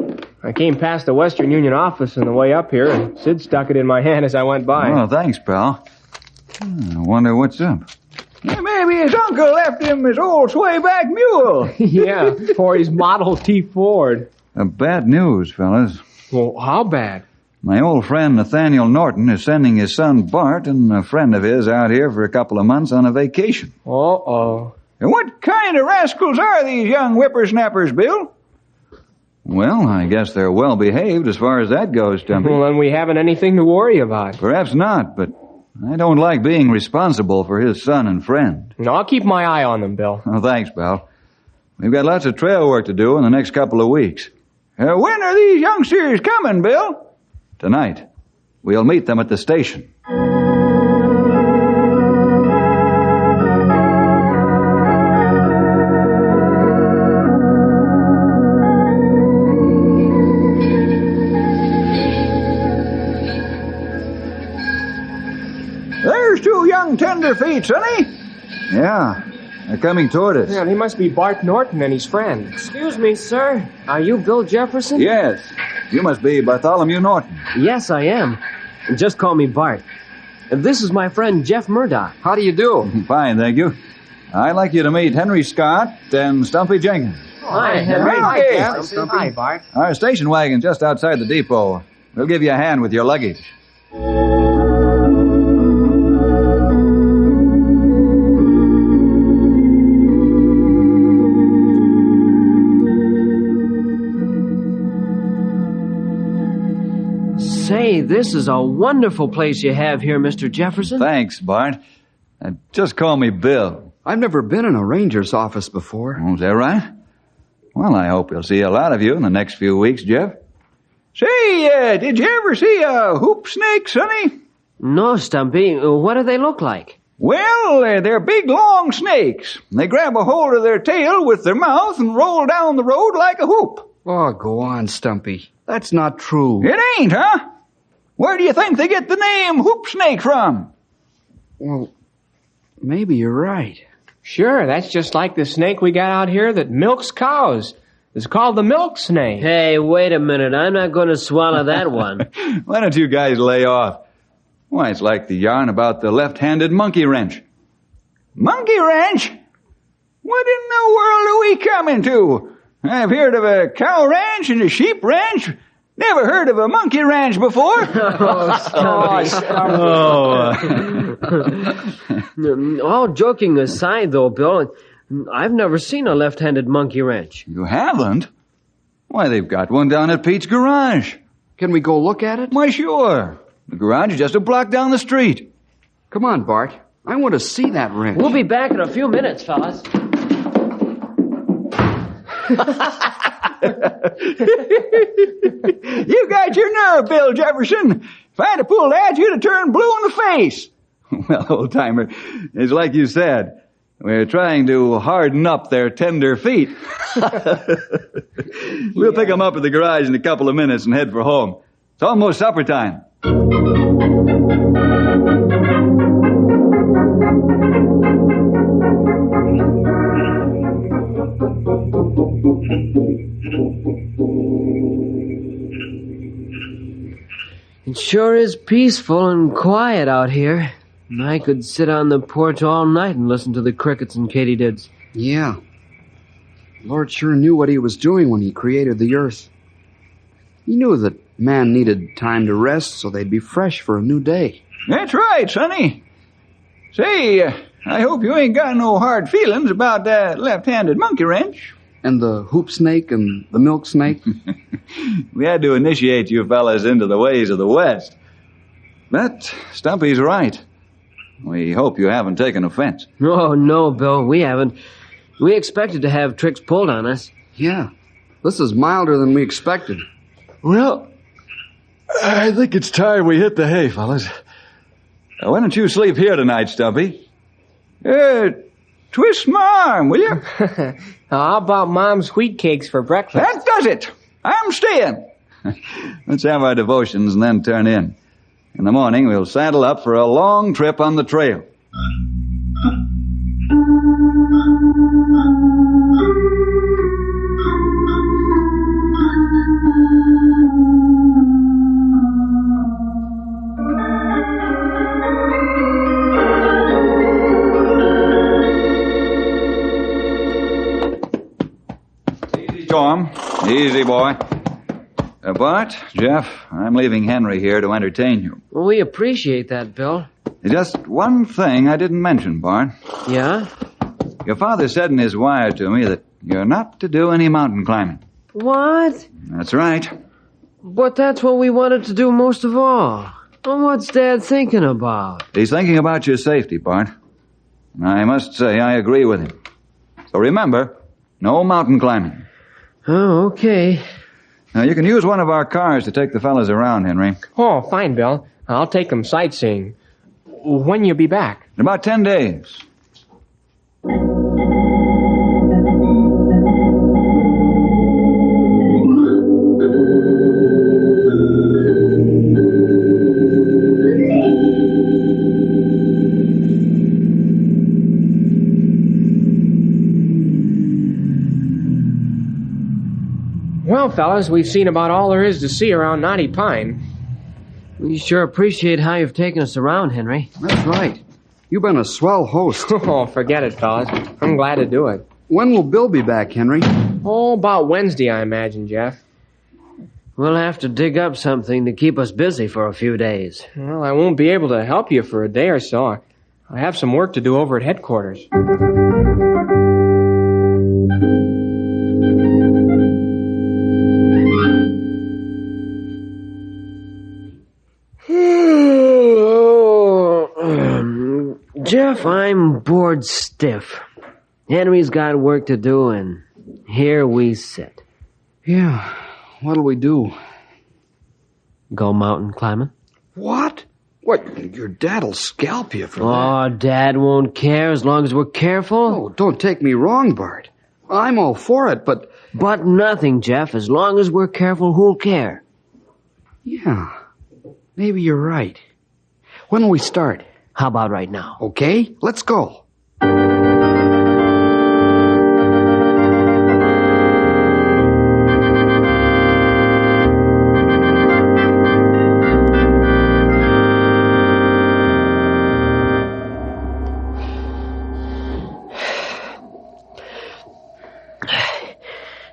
I came past the Western Union office on the way up here, and Sid stuck it in my hand as I went by. Oh, thanks, pal. I wonder what's up. Maybe his uncle left him his old swayback mule. Yeah, or his Model T Ford. Bad news, fellas. Well, how bad? My old friend Nathaniel Norton is sending his son Bart and a friend of his out here for a couple of months on a vacation. Uh-oh. And what kind of rascals are these young whippersnappers, Bill? Well, I guess they're well behaved as far as that goes, Stumpy. Well, then we haven't anything to worry about. Perhaps not, but I don't like being responsible for his son and friend. No, I'll keep my eye on them, Bill. Oh, thanks, pal. We've got lots of trail work to do in the next couple of weeks. When are these youngsters coming, Bill? Tonight. We'll meet them at the station. There's two young tenderfeet, Sonny. Yeah, they're coming toward us. Yeah, they must be Bart Norton and his friend. Excuse me, sir. Are you Bill Jefferson? Yes. You must be Bartholomew Norton. Yes, I am. Just call me Bart. This is my friend Jeff Murdoch. How do you do? Fine, thank you. I'd like you to meet Henry Scott and Stumpy Jenkins. Hi, Henry. Hi, Jeff. Hi, Bart. Our station wagon's just outside the depot. We'll give you a hand with your luggage. Say, this is a wonderful place you have here, Mr. Jefferson. Thanks, Bart. Just call me Bill. I've never been in a ranger's office before. Oh, is that right? Well, I hope we'll see a lot of you in the next few weeks, Jeff. Say, did you ever see a hoop snake, Sonny? No, Stumpy. What do they look like? Well, they're big, long snakes. They grab a hold of their tail with their mouth and roll down the road like a hoop. Oh, go on, Stumpy. That's not true. It ain't, huh? Where do you think they get the name hoop snake from? Well, maybe you're right. Sure, that's just like the snake we got out here that milks cows. It's called the milk snake. Hey, wait a minute. I'm not going to swallow that one. Why don't you guys lay off? Why, it's like the yarn about the left-handed monkey wrench. Monkey wrench? What in the world are we coming to? I've heard of a cow ranch and a sheep ranch. Never heard of a monkey ranch before. All joking aside, though, Bill, I've never seen a left-handed monkey wrench. You haven't? Why, they've got one down at Pete's garage. Can we go look at it? Why, sure. The garage is just a block down the street. Come on, Bart. I want to see that wrench. We'll be back in a few minutes, fellas. You got your nerve, Bill Jefferson. If I'd have pulled that, you'd have turned blue in the face. Well, old-timer, it's like you said. We're trying to harden up their tender feet. We'll pick them up at the garage in a couple of minutes and head for home. It's almost supper time. It sure is peaceful and quiet out here. I could sit on the porch all night and listen to the crickets and katydids. Yeah. Lord sure knew what he was doing when he created the earth. He knew that man needed time to rest so they'd be fresh for a new day. That's right, Sonny. Say, I hope you ain't got no hard feelings about that left-handed monkey wrench. And the hoop snake and the milk snake. We had to initiate you fellas into the ways of the West. But Stumpy's right. We hope you haven't taken offense. Oh, no, Bill, we haven't. We expected to have tricks pulled on us. Yeah, this is milder than we expected. Well, I think it's time we hit the hay, fellas. Why don't you sleep here tonight, Stumpy? Twist my arm, will you? How about Mom's wheat cakes for breakfast? That does it. I'm staying. Let's have our devotions and then turn in. In the morning, we'll saddle up for a long trip on the trail. Easy, Tom. Easy, boy. Bart, Jeff, I'm leaving Henry here to entertain you. Well, we appreciate that, Bill. Just one thing I didn't mention, Bart. Yeah? Your father said in his wire to me that you're not to do any mountain climbing. What? That's right. But that's what we wanted to do most of all. Well, what's Dad thinking about? He's thinking about your safety, Bart. And I must say I agree with him. So remember, no mountain climbing. Oh, okay. Now, you can use one of our cars to take the fellas around, Henry. Oh, fine, Bill. I'll take them sightseeing. When you be back? In about 10 days. Well, fellas, we've seen about all there is to see around Knotty Pine. We sure appreciate how you've taken us around, Henry. That's right. You've been a swell host. Oh, forget it, fellas. I'm glad to do it. When will Bill be back, Henry? Oh, about Wednesday, I imagine, Jeff. We'll have to dig up something to keep us busy for a few days. Well, I won't be able to help you for a day or so. I have some work to do over at headquarters. Jeff, I'm bored stiff. Henry's got work to do, and here we sit. Yeah, what'll we do? Go mountain climbing? What? What? Your dad'll scalp you for that. Oh, Dad won't care as long as we're careful. Oh, don't take me wrong, Bart. I'm all for it, but... But nothing, Jeff. As long as we're careful, who'll care? Yeah, maybe you're right. When will we start? How about right now? Okay, let's go.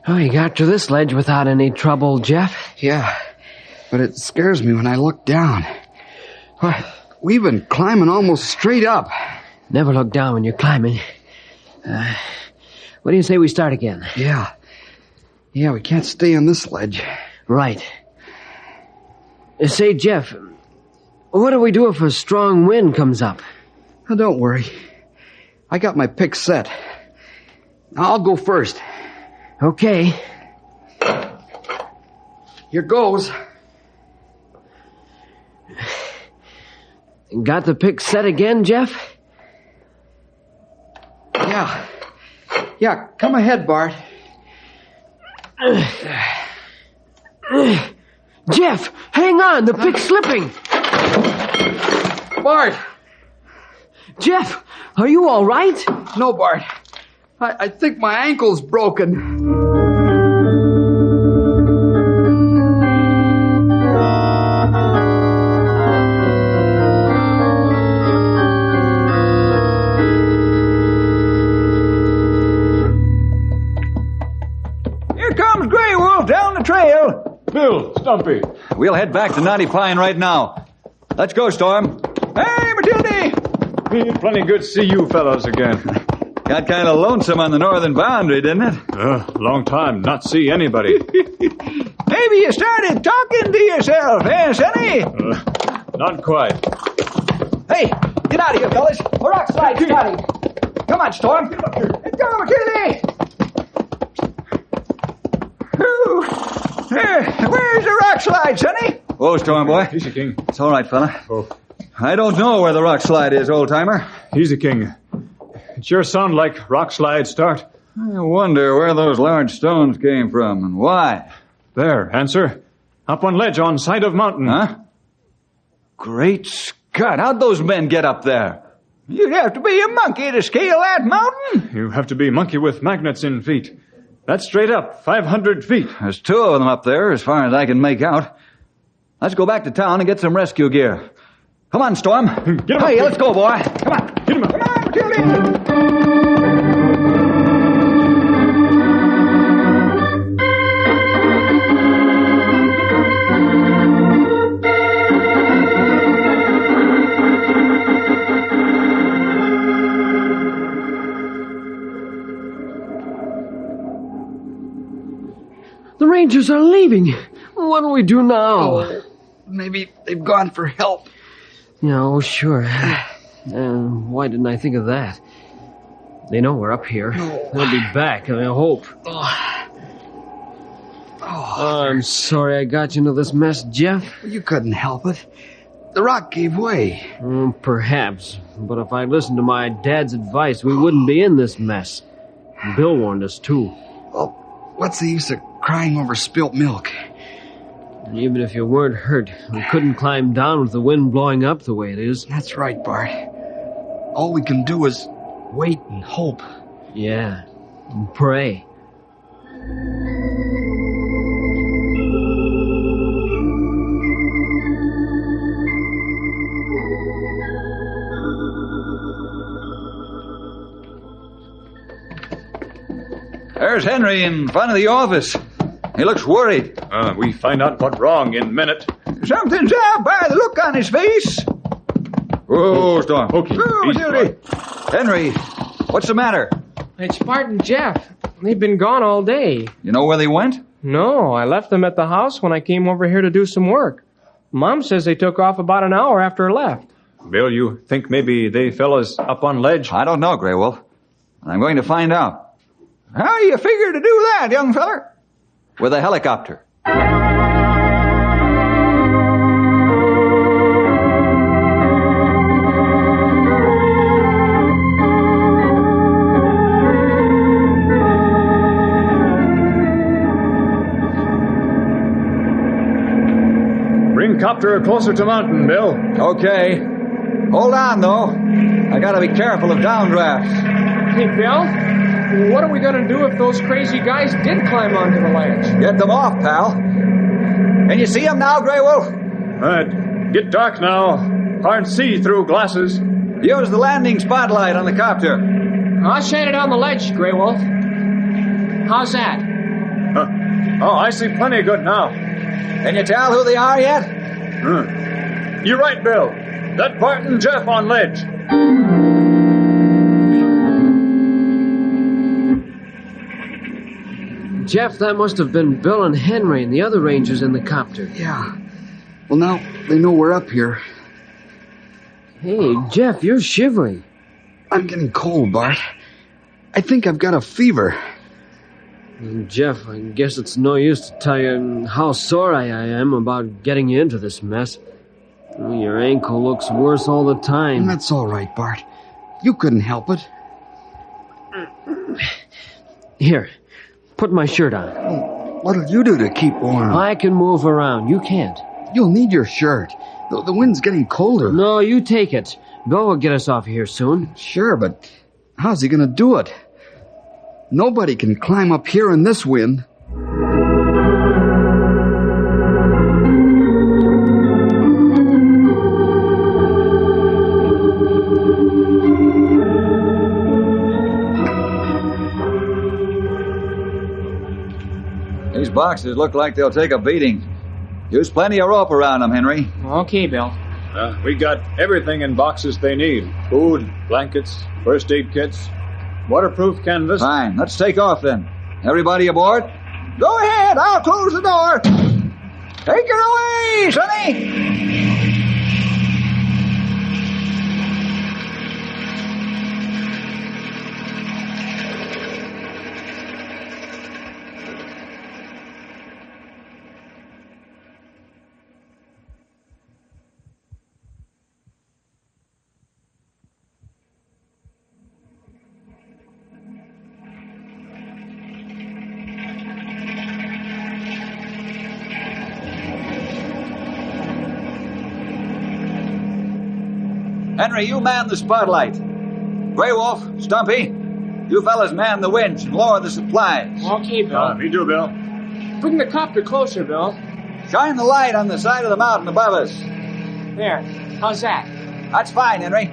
Oh, you got to this ledge without any trouble, Jeff? Yeah, but it scares me when I look down. We've been climbing almost straight up. Never look down when you're climbing. What do you say we start again? Yeah, we can't stay on this ledge. Right. Say, Jeff, what do we do if a strong wind comes up? Oh, don't worry. I got my pick set. I'll go first. Okay. Here goes. Got the pick set again, Jeff? Yeah, come ahead, Bart. Jeff, hang on, the pick's slipping. Bart! Jeff, are you all right? No, Bart. I think my ankle's broken. Down the trail. Bill, Stumpy. We'll head back to Knotty Pine right now. Let's go, Storm. Hey, Matilde! Plenty good to see you fellows again. Got kind of lonesome on the northern boundary, didn't it? Long time not see anybody. Maybe you started talking to yourself, eh, Sonny? Not quite. Hey, get out of here, fellas. A rock slide starting. Come on, Storm. Get up here. Go, Matilde! Where's the rock slide, Sonny? Whoa, Storm Boy. Easy, King. It's all right, fella. Oh. I don't know where the rock slide is, old-timer. Easy, King. It sure sounds like rock slide start. I wonder where those large stones came from and why. There, answer. Up on ledge on side of mountain. Huh? Great Scott, how'd those men get up there? You'd have to be a monkey to scale that mountain. You have to be monkey with magnets in feet. That's straight up, 500 feet. There's two of them up there, as far as I can make out. Let's go back to town and get some rescue gear. Come on, Storm. Get him Hey, up, let's go, boy. Come on. Get him up. Come on, Matilde. The Rangers are leaving. What do we do now? Oh, maybe they've gone for help. Yeah, oh, sure. Why didn't I think of that? They know we're up here. No. They'll be back, I hope. I'm sorry I got you into this mess, Jeff. You couldn't help it. The rock gave way. Perhaps. But if I'd listened to my dad's advice, we wouldn't be in this mess. Bill warned us, too. Well, what's the use of crying over spilt milk? Even if you weren't hurt, we couldn't climb down with the wind blowing up the way it is. That's right, Bart. All we can do is wait and hope. Yeah, and pray. There's Henry in front of the office. He looks worried. We find out what's wrong in a minute. Something's up by the look on his face. Whoa, Storm. Okay. Oh, Dilly. Henry, what's the matter? It's Bart and Jeff. They've been gone all day. You know where they went? No, I left them at the house when I came over here to do some work. Mom says they took off about an hour after I left. Bill, you think maybe they fellas up on ledge? I don't know, Grey Wolf. I'm going to find out. How you figure to do that, young feller? With a helicopter. Bring copter closer to mountain, Bill. Okay. Hold on, though. I gotta be careful of downdrafts. Hey, Bill? What are we going to do if those crazy guys did climb onto the ledge? Get them off, pal. Can you see them now, Grey Wolf? Get dark now. Hard see through glasses. Use the landing spotlight on the copter. I'll shine it on the ledge, Grey Wolf. How's that? Oh, I see plenty good now. Can you tell who they are yet? You're right, Bill. That Bart and Jeff on ledge. Jeff, that must have been Bill and Henry and the other Rangers in the copter. Yeah. Well, now they know we're up here. Hey, Jeff, you're shivering. I'm getting cold, Bart. I think I've got a fever. Jeff, I guess it's no use to tell you how sorry I am about getting you into this mess. Your ankle looks worse all the time. And that's all right, Bart. You couldn't help it. Here, put my shirt on. Oh, what'll you do to keep warm? I can move around. You can't. You'll need your shirt. The wind's getting colder. No, you take it. Bill will get us off here soon. Sure, but how's he going to do it? Nobody can climb up here in this wind. These boxes look like they'll take a beating. Use plenty of rope around them, Henry. Okay, Bill. We got everything in boxes they need. Food, blankets, first aid kits, waterproof canvas. Fine. Let's take off then. Everybody aboard? Go ahead. I'll close the door. Take her away, Sonny. Henry, you man the spotlight. Grey Wolf, Stumpy, you fellas man the winch and lower the supplies. Okay, Bill. Me too, Bill. Bring the copter closer, Bill. Shine the light on the side of the mountain above us. There. How's that? That's fine, Henry.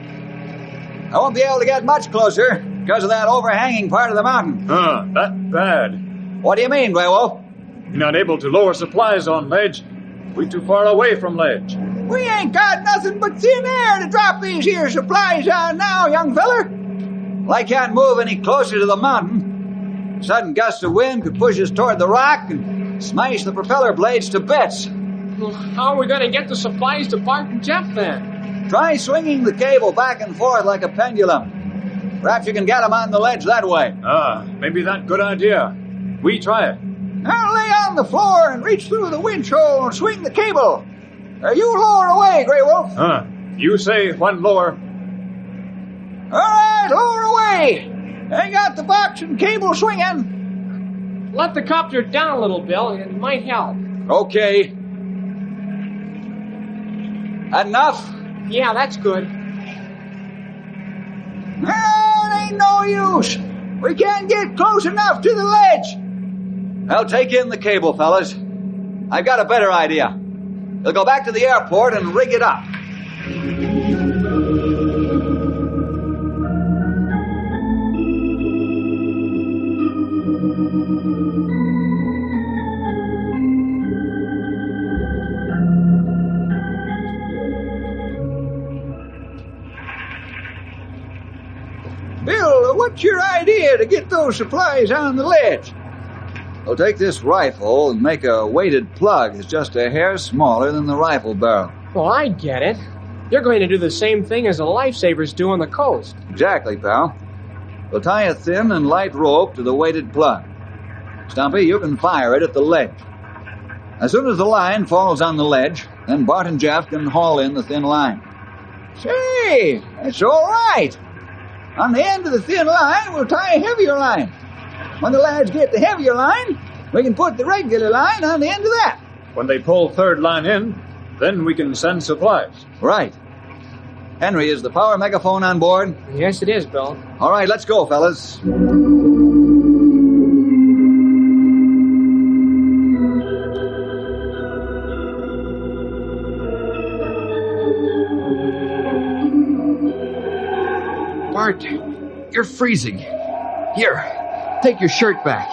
I won't be able to get much closer because of that overhanging part of the mountain. That bad. What do you mean, Grey Wolf? You're not able to lower supplies on ledge. We're too far away from ledge. We ain't got nothing but thin air to drop these here supplies on now, young feller. Well, I can't move any closer to the mountain. A sudden gust of wind could push us toward the rock, and Smash the propeller blades to bits. Well, how are we going to get the supplies to Bart and Jeff then? Try swinging the cable back and forth like a pendulum. Perhaps you can get them on the ledge that way. Maybe that's a good idea. We try it. Now lay on the floor and reach through the winch hole and swing the cable. You lower away, Grey Wolf. You say when lower. All right, lower away. I got the box and cable swinging. Let the copter down a little, Bill. It might help. Okay. Enough? Yeah, that's good. It ain't no use. We can't get close enough to the ledge. Well, take in the cable, fellas. I've got a better idea. We'll go back to the airport and rig it up. Bill, what's your idea to get those supplies on the ledge? We'll take this rifle and make a weighted plug that's just a hair smaller than the rifle barrel. Well, I get it. You're going to do the same thing as the lifesavers do on the coast. Exactly, pal. We'll tie a thin and light rope to the weighted plug. Stumpy, you can fire it at the ledge. As soon as the line falls on the ledge, then Bart and Jeff can haul in the thin line. Say, that's all right. On the end of the thin line, we'll tie a heavier line. When the lads get the heavier line, we can put the regular line on the end of that. When they pull third line in, then we can send supplies. Right. Henry, is the power megaphone on board? Yes, it is, Bill. All right, let's go, fellas. Bart, you're freezing. Here, take your shirt back.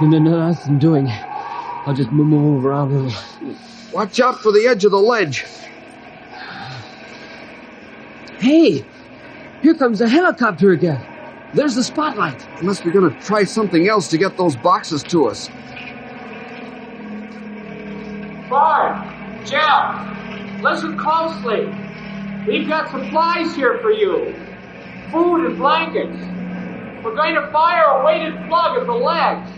No, nothing doing. I'll just move around a little. Watch out for the edge of the ledge. Hey, here comes the helicopter again. There's the spotlight. Unless we're going to try something else to get those boxes to us. Bart, Jeff, listen closely. We've got supplies here for you. Food and blankets. We're going to fire a weighted plug at the ledge.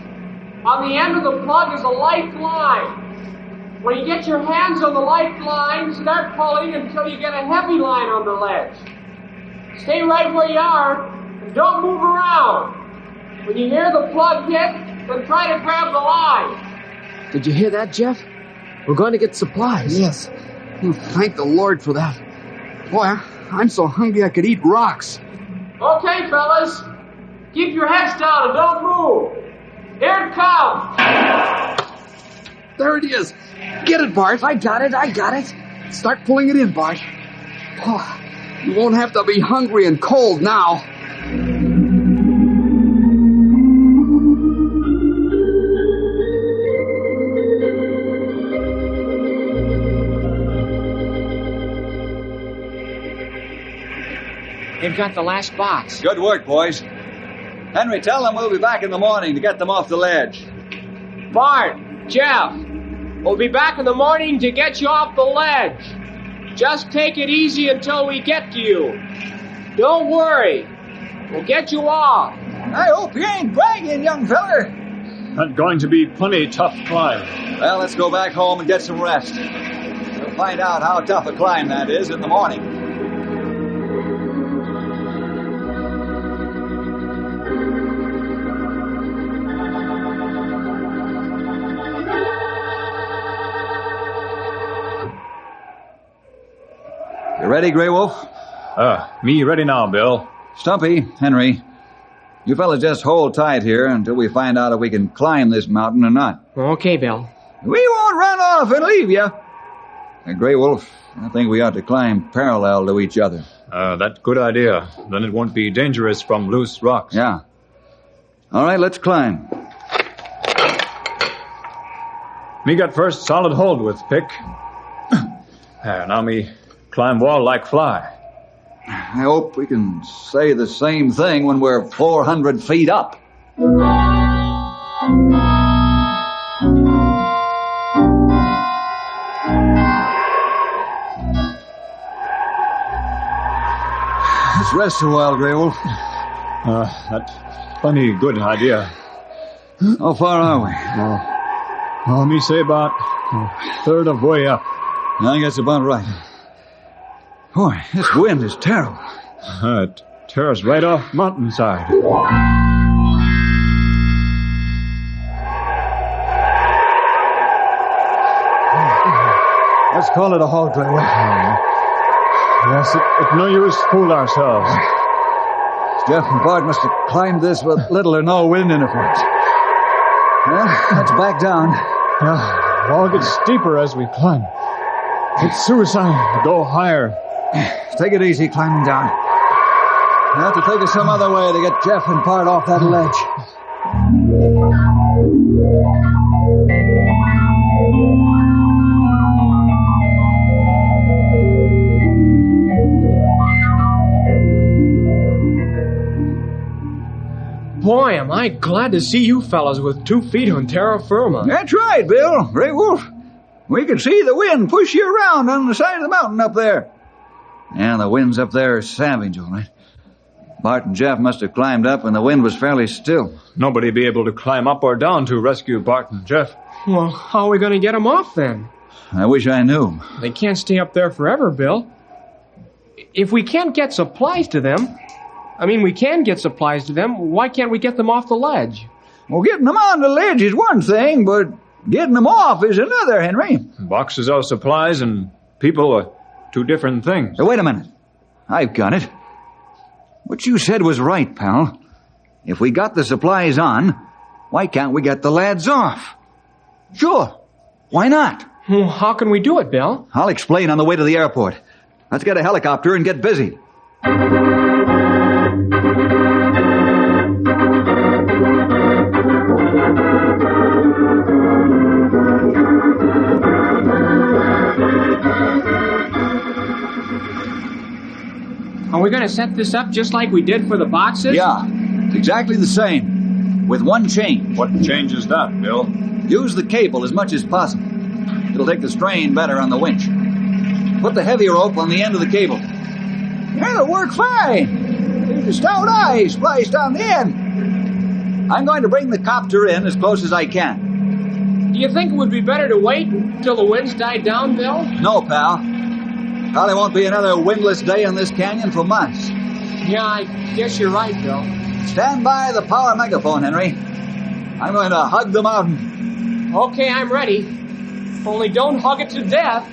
On the end of the plug is a lifeline. When you get your hands on the lifeline, start pulling until you get a heavy line on the ledge. Stay right where you are and don't move around. When you hear the plug hit, then try to grab the line. Did you hear that, Jeff? We're going to get supplies. Yes. Oh, thank the Lord for that. Boy, I'm so hungry I could eat rocks. Okay, fellas. Keep your heads down and don't move. Here it comes. There it is. Get it, Bart. I got it. Start pulling it in, Bart. Oh, you won't have to be hungry and cold now. They've got the last box. Good work, boys. Henry, tell them we'll be back in the morning to get them off the ledge. Bart, Jeff, we'll be back in the morning to get you off the ledge. Just take it easy until we get to you. Don't worry. We'll get you off. I hope you ain't bragging, young feller. That's going to be plenty tough climb. Well, let's go back home and get some rest. We'll find out how tough a climb that is in the morning. You ready, Grey Wolf? Me ready now, Bill. Stumpy, Henry, you fellas just hold tight here until we find out if we can climb this mountain or not. Okay, Bill. We won't run off and leave you. Grey Wolf, I think we ought to climb parallel to each other. That's a good idea. Then it won't be dangerous from loose rocks. Yeah. All right, let's climb. Me got first solid hold with pick. Now me climb wall like fly. I hope we can say the same thing when we're 400 feet up. Let's rest a while, Grey Wolf. That's plenty good idea. How far are we? Let me say about a third of way up. I think that's about right. Boy, this wind is terrible. It tears right off mountainside. Let's call it a halt, Grey Wolf. Yes, it's no use fool ourselves. Jeff and Bart must have climbed this with little or no wind interference. Well, let's back down. Yeah, the wall gets steeper as we climb. It's suicide to go higher. Take it easy climbing down. We'll have to take us some other way to get Jeff and Bart off that ledge. Boy, am I glad to see you fellas with 2 feet on terra firma. That's right, Bill. Grey Wolf. We can see the wind push you around on the side of the mountain up there. Yeah, the winds up there are savage, all right. Bart and Jeff must have climbed up when the wind was fairly still. Nobody'd be able to climb up or down to rescue Bart and Jeff. Well, how are we going to get them off then? I wish I knew. They can't stay up there forever, Bill. If we can't get supplies to them... we can get supplies to them. Why can't we get them off the ledge? Well, getting them on the ledge is one thing, but getting them off is another, Henry. Boxes of supplies and people are 2 different things. Wait a minute. I've got it. What you said was right, pal. If we got the supplies on, why can't we get the lads off? Sure. Why not? Well, how can we do it, Bill? I'll explain on the way to the airport. Let's get a helicopter and get busy. Are we going to set this up just like we did for the boxes? Yeah, exactly the same, with one change. What change is that, Bill? Use the cable as much as possible. It'll take the strain better on the winch. Put the heavy rope on the end of the cable. It'll work fine. There's a stout eye spliced on the end. I'm going to bring the copter in as close as I can. Do you think it would be better to wait until the winds died down, Bill? No, pal. Probably won't be another windless day in this canyon for months. Yeah, I guess you're right, Bill. Stand by the power megaphone, Henry. I'm going to hug the mountain. Okay, I'm ready. Only don't hug it to death.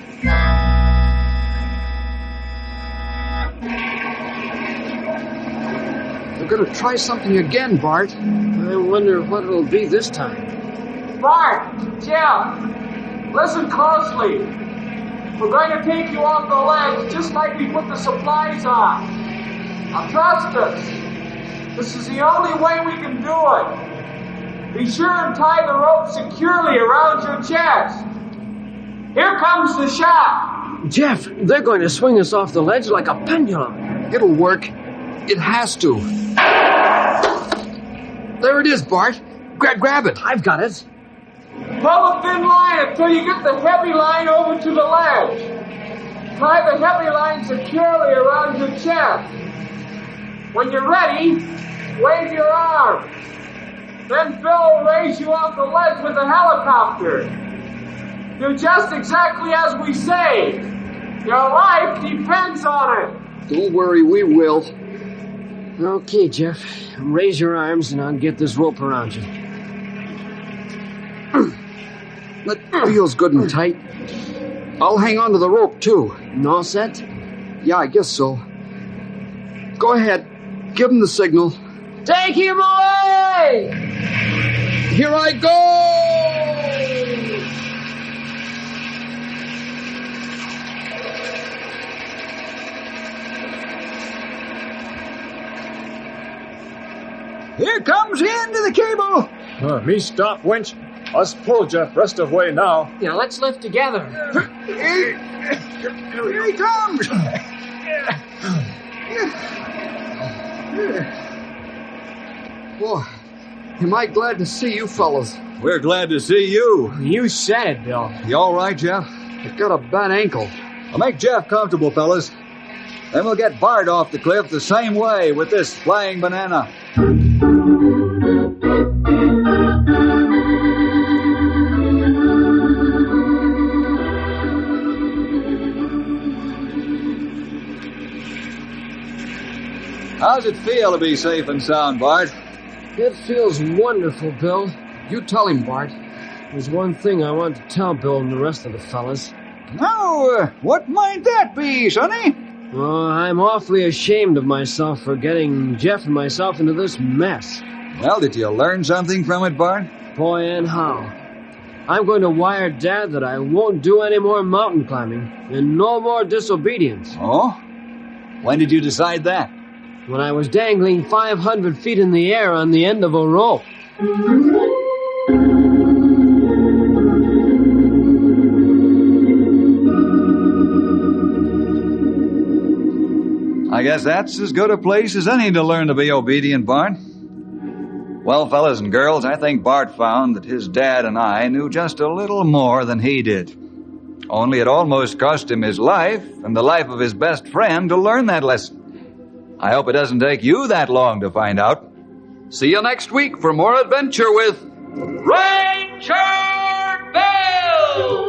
We're going to try something again, Bart. I wonder what it'll be this time. Bart, Jeff, listen closely. We're going to take you off the ledge just like we put the supplies on. Now trust us. This is the only way we can do it. Be sure and tie the rope securely around your chest. Here comes the shot. Jeff, they're going to swing us off the ledge like a pendulum. It'll work. It has to. There it is, Bart. Grab it. I've got it. Pull a thin line until you get the heavy line over to the ledge. Tie the heavy line securely around your chest. When you're ready, wave your arm. Then Phil will raise you off the ledge with a helicopter. Do just exactly as we say. Your life depends on it. Don't worry, we will. Okay, Jeff. Raise your arms and I'll get this rope around you. That feels good and tight. I'll hang on to the rope, too. All set? Yeah, I guess so. Go ahead. Give him the signal. Take him away! Here I go! Here comes the end of the cable. Me stop, winch. Us pull, Jeff. Rest of way now. Yeah, let's lift together. Here he comes. Boy, am I glad to see you fellas. We're glad to see you. You said it, Bill. You all right, Jeff? I've got a bad ankle. I'll make Jeff comfortable, fellas. Then we'll get Bart off the cliff the same way with this flying banana. How's it feel to be safe and sound, Bart? It feels wonderful, Bill. You tell him, Bart. There's one thing I want to tell Bill and the rest of the fellas. Now, what might that be, Sonny? Oh, I'm awfully ashamed of myself for getting Jeff and myself into this mess. Well, did you learn something from it, Bart? Boy, and how. I'm going to wire Dad that I won't do any more mountain climbing and no more disobedience. Oh? When did you decide that? When I was dangling 500 feet in the air on the end of a rope. I guess that's as good a place as any to learn to be obedient, Bart. Well, fellas and girls, I think Bart found that his dad and I knew just a little more than he did. Only it almost cost him his life and the life of his best friend to learn that lesson. I hope it doesn't take you that long to find out. See you next week for more adventure with Ranger Bill!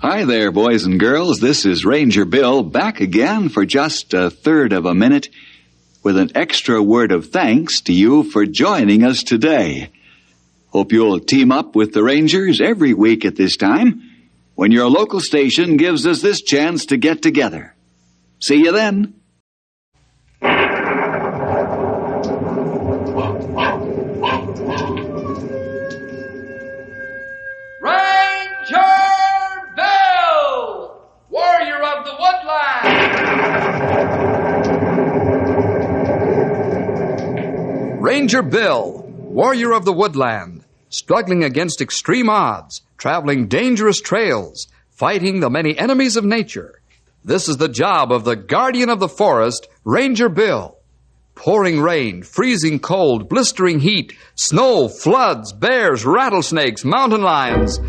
Hi there, boys and girls. This is Ranger Bill back again for just a third of a minute with an extra word of thanks to you for joining us today. Hope you'll team up with the Rangers every week at this time when your local station gives us this chance to get together. See you then. Warrior of the Woodland! Ranger Bill, warrior of the woodland, struggling against extreme odds, traveling dangerous trails, fighting the many enemies of nature. This is the job of the guardian of the forest, Ranger Bill. Pouring rain, freezing cold, blistering heat, snow, floods, bears, rattlesnakes, mountain lions.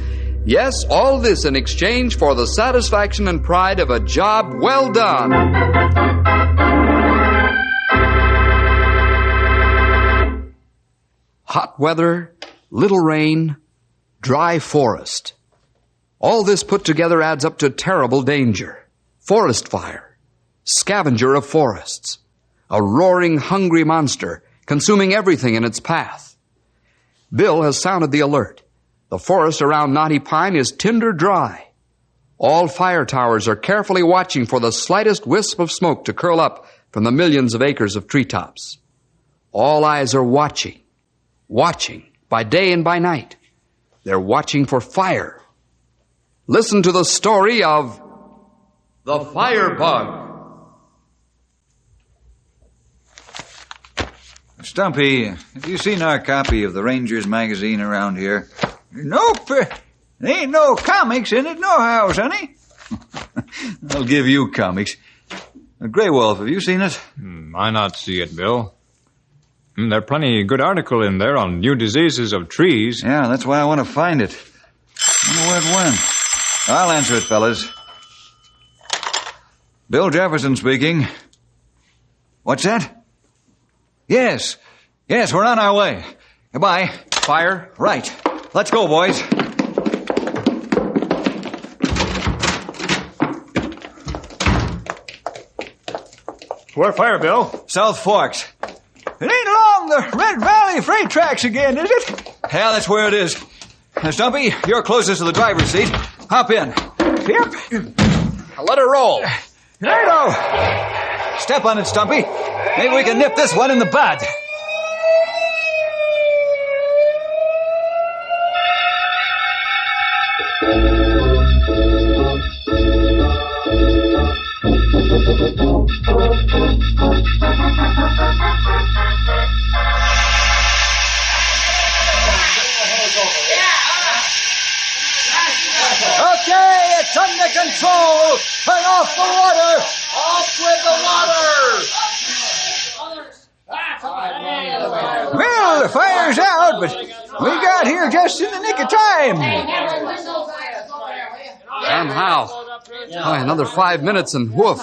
Yes, all this in exchange for the satisfaction and pride of a job well done. Hot weather, little rain, dry forest. All this put together adds up to terrible danger. Forest fire, scavenger of forests, a roaring, hungry monster consuming everything in its path. Bill has sounded the alert. The forest around Knotty Pine is tinder dry. All fire towers are carefully watching for the slightest wisp of smoke to curl up from the millions of acres of treetops. All eyes are watching by day and by night. They're watching for fire. Listen to the story of the firebug. Stumpy, have you seen our copy of the Rangers magazine around here? Nope. There ain't no comics in it nohow, Sonny. I'll give you comics. Grey Wolf, have you seen it? I not see it, Bill. There are plenty good article in there on new diseases of trees. Yeah, that's why I want to find it. I wonder where it went. I'll answer it, fellas. Bill Jefferson speaking. What's that? Yes, we're on our way. Goodbye. Fire? Right. Let's go, boys. Where fire, Bill? South Forks. It ain't along the Red Valley freight tracks again, is it? Yeah, that's where it is. Stumpy, you're closest to the driver's seat. Hop in. Yep. Let her roll. Righto. Step on it, Stumpy. Maybe we can nip this one in the bud. Okay, it's under control. Turn off the water. Off with the water. Well, the fire's out, but we got here just in the nick of time. And how? Another 5 minutes and woof.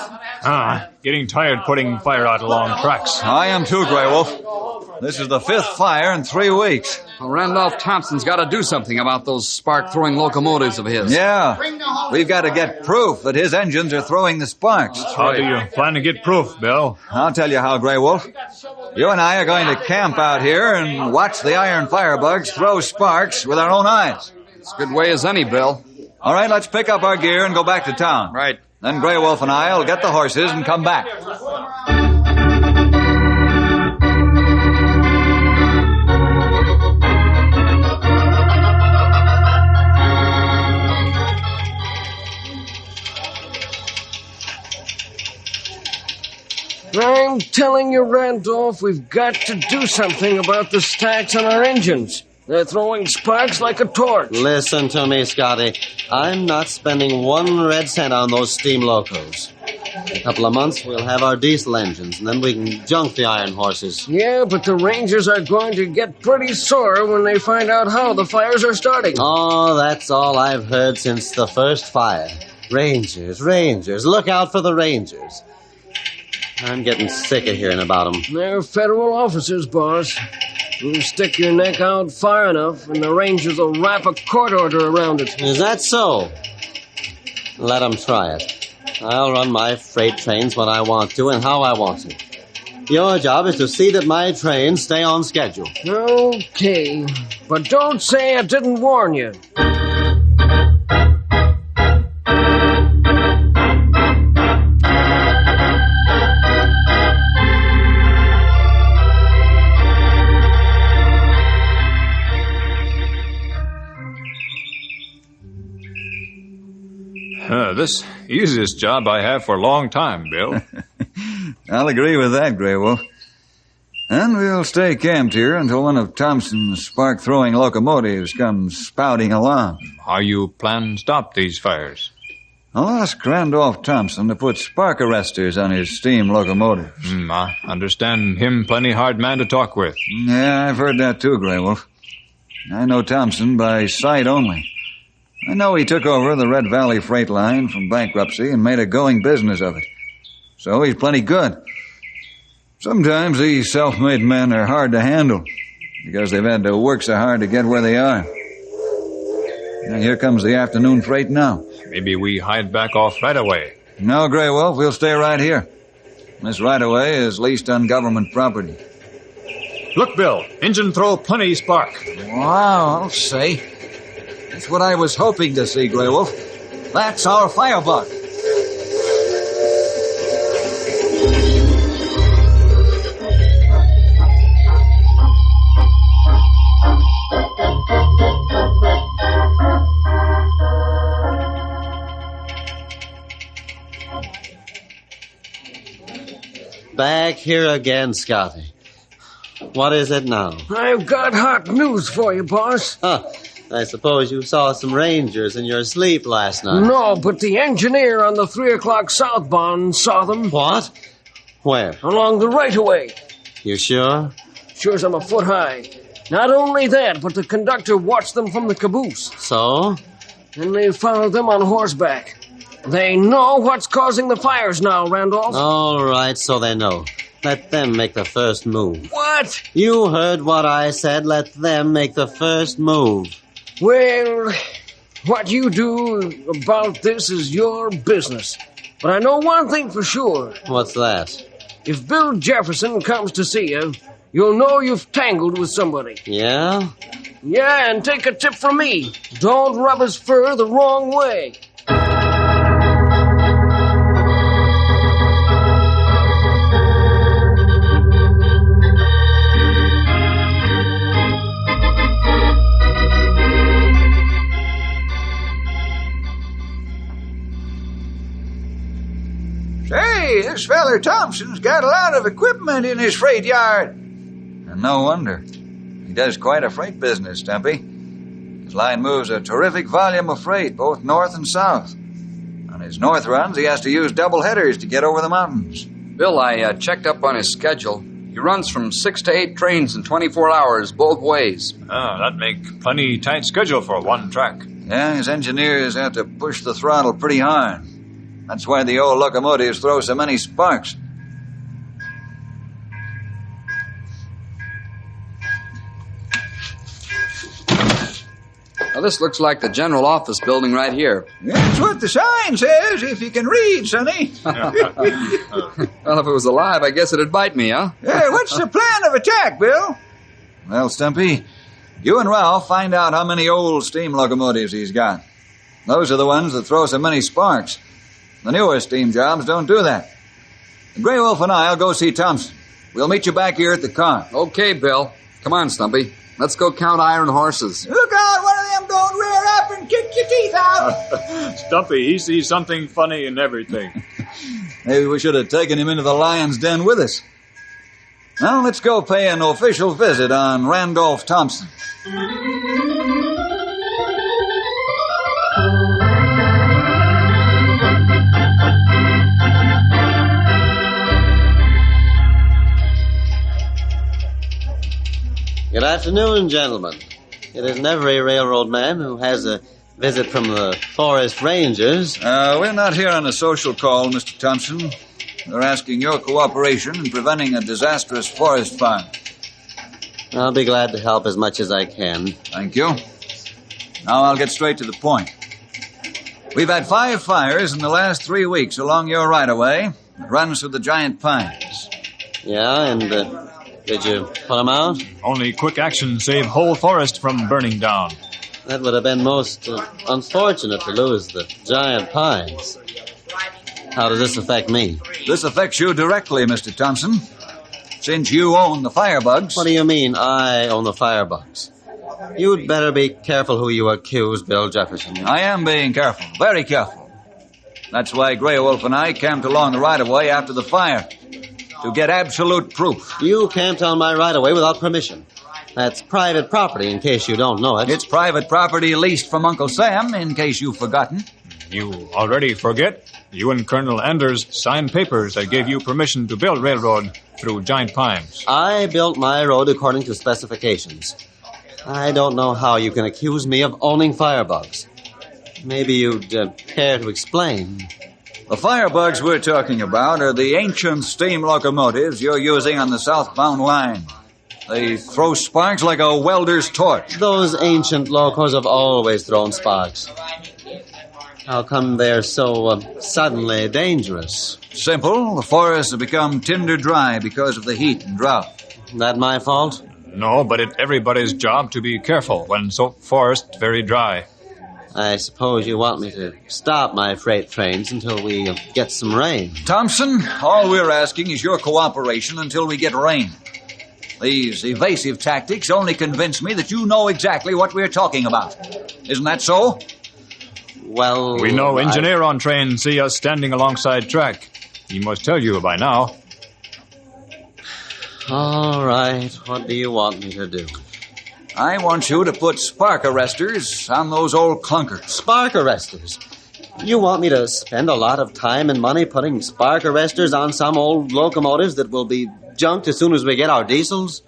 Getting tired putting fire out along tracks. I am too, Grey Wolf. This is the 5th fire in 3 weeks. Well, Randolph Thompson's got to do something about those spark-throwing locomotives of his. Yeah. We've got to get proof that his engines are throwing the sparks. How do you plan to get proof, Bill? I'll tell you how, Grey Wolf. You and I are going to camp out here and watch the iron firebugs throw sparks with our own eyes. It's a good way as any, Bill. All right, let's pick up our gear and go back to town. Right. Then Grey Wolf and I will get the horses and come back. I'm telling you, Randolph, we've got to do something about the stacks on our engines. They're throwing sparks like a torch. Listen to me, Scotty. I'm not spending 1 red cent on those steam locos. In a couple of months, we'll have our diesel engines, and then we can junk the iron horses. Yeah, but the Rangers are going to get pretty sore when they find out how the fires are starting. Oh, that's all I've heard since the first fire. Rangers, look out for the Rangers. I'm getting sick of hearing about them. They're federal officers, boss. You stick your neck out far enough, and the Rangers will wrap a court order around it. Is that so? Let them try it. I'll run my freight trains when I want to and how I want to. Your job is to see that my trains stay on schedule. Okay, but don't say I didn't warn you. This easiest job I have for a long time, Bill. I'll agree with that, Grey Wolf. And we'll stay camped here until one of Thompson's spark-throwing locomotives comes spouting along. How you plan to stop these fires? I'll ask Randolph Thompson to put spark arresters on his steam locomotives. I understand him plenty hard man to talk with. Yeah, I've heard that too, Grey Wolf. I know Thompson by sight only. I know he took over the Red Valley freight line from bankruptcy and made a going business of it. So he's plenty good. Sometimes these self-made men are hard to handle because they've had to work so hard to get where they are. And here comes the afternoon freight now. Maybe we hide back off right away. No, Grey Wolf, we'll stay right here. This right-of-way is leased on government property. Look, Bill, engine throw plenty spark. Wow, I'll say. That's what I was hoping to see, Grey Wolf. That's our firebug. Back here again, Scotty. What is it now? I've got hot news for you, boss. I suppose you saw some Rangers in your sleep last night. No, but the engineer on the 3 o'clock southbound saw them. What? Where? Along the right-of-way. You sure? Sure as I'm a foot high. Not only that, but the conductor watched them from the caboose. So? And they followed them on horseback. They know what's causing the fires now, Randolph. All right, so they know. Let them make the first move. What? You heard what I said. Let them make the first move. Well, what you do about this is your business. But I know one thing for sure. What's that? If Bill Jefferson comes to see you, you'll know you've tangled with somebody. Yeah? Yeah, and take a tip from me. Don't rub his fur the wrong way. Say, This feller Thompson's got a lot of equipment in his freight yard. And no wonder. He does quite a freight business, Stumpy. His line moves a terrific volume of freight, both north and south. On his north runs, he has to use double headers to get over the mountains. Bill, I checked up on his schedule. He runs from 6 to 8 trains in 24 hours, both ways. Oh, that'd make plenty tight schedule for one track. Yeah, his engineers have to push the throttle pretty hard. That's why the old locomotives throw so many sparks. Now, this looks like the general office building right here. That's what the sign says, if you can read, Sonny. Well, if it was alive, I guess it'd bite me, huh? Hey, what's the plan of attack, Bill? Well, Stumpy, you and Ralph find out how many old steam locomotives he's got. Those are the ones that throw so many sparks. The newer steam jobs don't do that. The Grey Wolf and I'll go see Thompson. We'll meet you back here at the car. Okay, Bill. Come on, Stumpy. Let's go count iron horses. Look out, one of them don't rear up and kick your teeth out. Stumpy, he sees something funny in everything. Maybe we should have taken him into the lion's den with us. Now let's go pay an official visit on Randolph Thompson. Good afternoon, gentlemen. It isn't every railroad man who has a visit from the forest rangers. We're not here on a social call, Mr. Thompson. We're asking your cooperation in preventing a disastrous forest fire. I'll be glad to help as much as I can. Thank you. Now I'll get straight to the point. We've had 5 fires in the last 3 weeks along your right-of-way. It runs through the giant pines. Yeah, and did you put them out? Only quick action saved whole forest from burning down. That would have been most unfortunate to lose the giant pines. How does this affect me? This affects you directly, Mr. Thompson. Since you own the firebugs. What do you mean, I own the firebugs? You'd better be careful who you accuse, Bill Jefferson. I am being careful, very careful. That's why Grey Wolf and I camped along the right-of-way after the fire. To get absolute proof. You camped on my right-of-way without permission. That's private property, in case you don't know it. It's private property leased from Uncle Sam, in case you've forgotten. You already forget? You and Colonel Anders signed papers that gave you permission to build railroad through giant pines. I built my road according to specifications. I don't know how you can accuse me of owning firebugs. Maybe you'd care to explain. The firebugs we're talking about are the ancient steam locomotives you're using on the southbound line. They throw sparks like a welder's torch. Those ancient locos have always thrown sparks. How come they're so suddenly dangerous? Simple. The forests have become tinder dry because of the heat and drought. That my fault? No, but it's everybody's job to be careful when forest very dry. I suppose you want me to stop my freight trains until we get some rain. Thompson, all we're asking is your cooperation until we get rain. These evasive tactics only convince me that you know exactly what we're talking about. Isn't that so? Well, we know engineer on train see us standing alongside track. He must tell you by now. All right. What do you want me to do? I want you to put spark arresters on those old clunkers. Spark arresters? You want me to spend a lot of time and money putting spark arresters on some old locomotives that will be junked as soon as we get our diesels?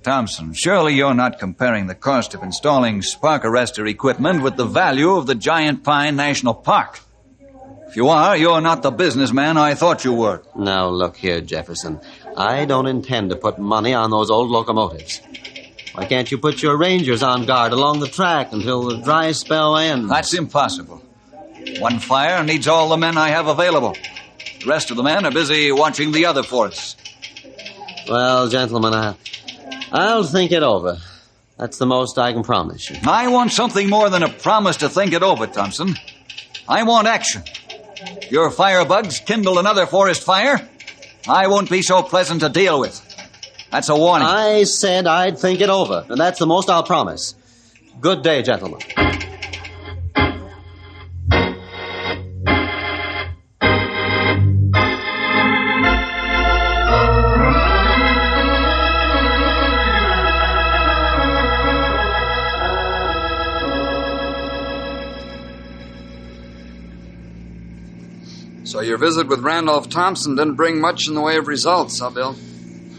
Thompson, surely you're not comparing the cost of installing spark arrestor equipment with the value of the Giant Pine National Park. If you are, you're not the businessman I thought you were. Now, look here, Jefferson. I don't intend to put money on those old locomotives. Why can't you put your rangers on guard along the track until the dry spell ends? That's impossible. One fire needs all the men I have available. The rest of the men are busy watching the other forests. Well, gentlemen, I'll think it over. That's the most I can promise you. I want something more than a promise to think it over, Thompson. I want action. If your firebugs kindle another forest fire, I won't be so pleasant to deal with. That's a warning. I said I'd think it over, and that's the most I'll promise. Good day, gentlemen. So your visit with Randolph Thompson didn't bring much in the way of results, huh, Bill?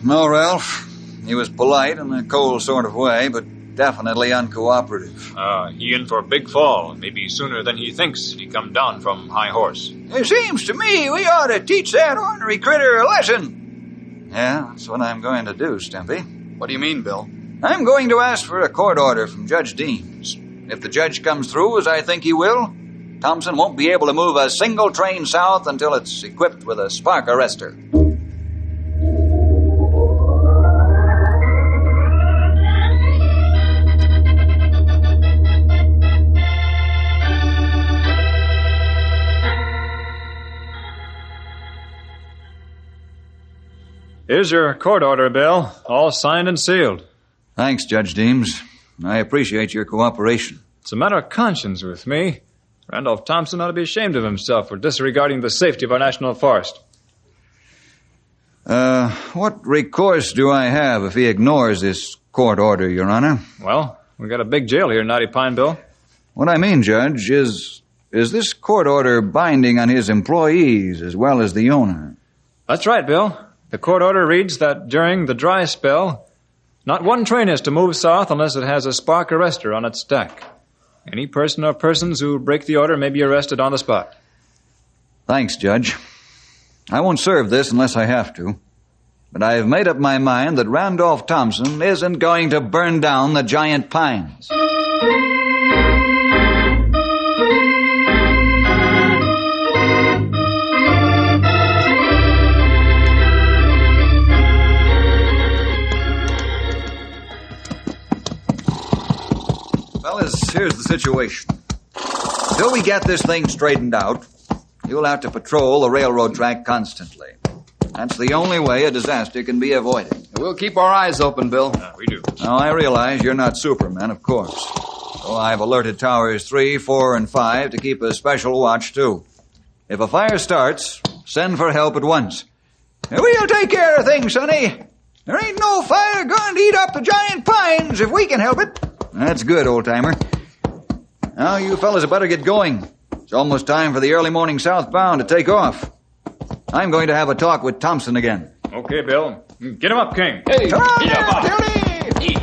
No, Ralph. He was polite in a cold sort of way, but definitely uncooperative. He in for a big fall. Maybe sooner than he thinks he come down from high horse. It seems to me we ought to teach that ornery critter a lesson. Yeah, that's what I'm going to do, Stimpy. What do you mean, Bill? I'm going to ask for a court order from Judge Deems. If the judge comes through, as I think he will, Thompson won't be able to move a single train south until it's equipped with a spark arrestor. Here's your court order, Bill. All signed and sealed. Thanks, Judge Deems. I appreciate your cooperation. It's a matter of conscience with me. Randolph Thompson ought to be ashamed of himself for disregarding the safety of our national forest. What recourse do I have if he ignores this court order, Your Honor? Well, we got a big jail here in Knotty Pine, Bill. What I mean, Judge, is this court order binding on his employees as well as the owner? That's right, Bill. The court order reads that during the dry spell, not one train is to move south unless it has a spark arrestor on its deck. Any person or persons who break the order may be arrested on the spot. Thanks, Judge. I won't serve this unless I have to. But I have made up my mind that Randolph Thompson isn't going to burn down the giant pines. Fellas, here's the situation. Until we get this thing straightened out, you'll have to patrol the railroad track constantly. That's the only way a disaster can be avoided. We'll keep our eyes open, Bill. We do. Now, I realize you're not Superman, of course. So I've alerted Towers 3, 4, and 5 to keep a special watch, too. If a fire starts, send for help at once. We'll take care of things, Sonny. There ain't no fire going to eat up the giant pines if we can help it. That's good, old-timer. Now, you fellas had better get going. It's almost time for the early morning southbound to take off. I'm going to have a talk with Thompson again. Okay, Bill. Get him up, King. Hey, come on now, Tilly!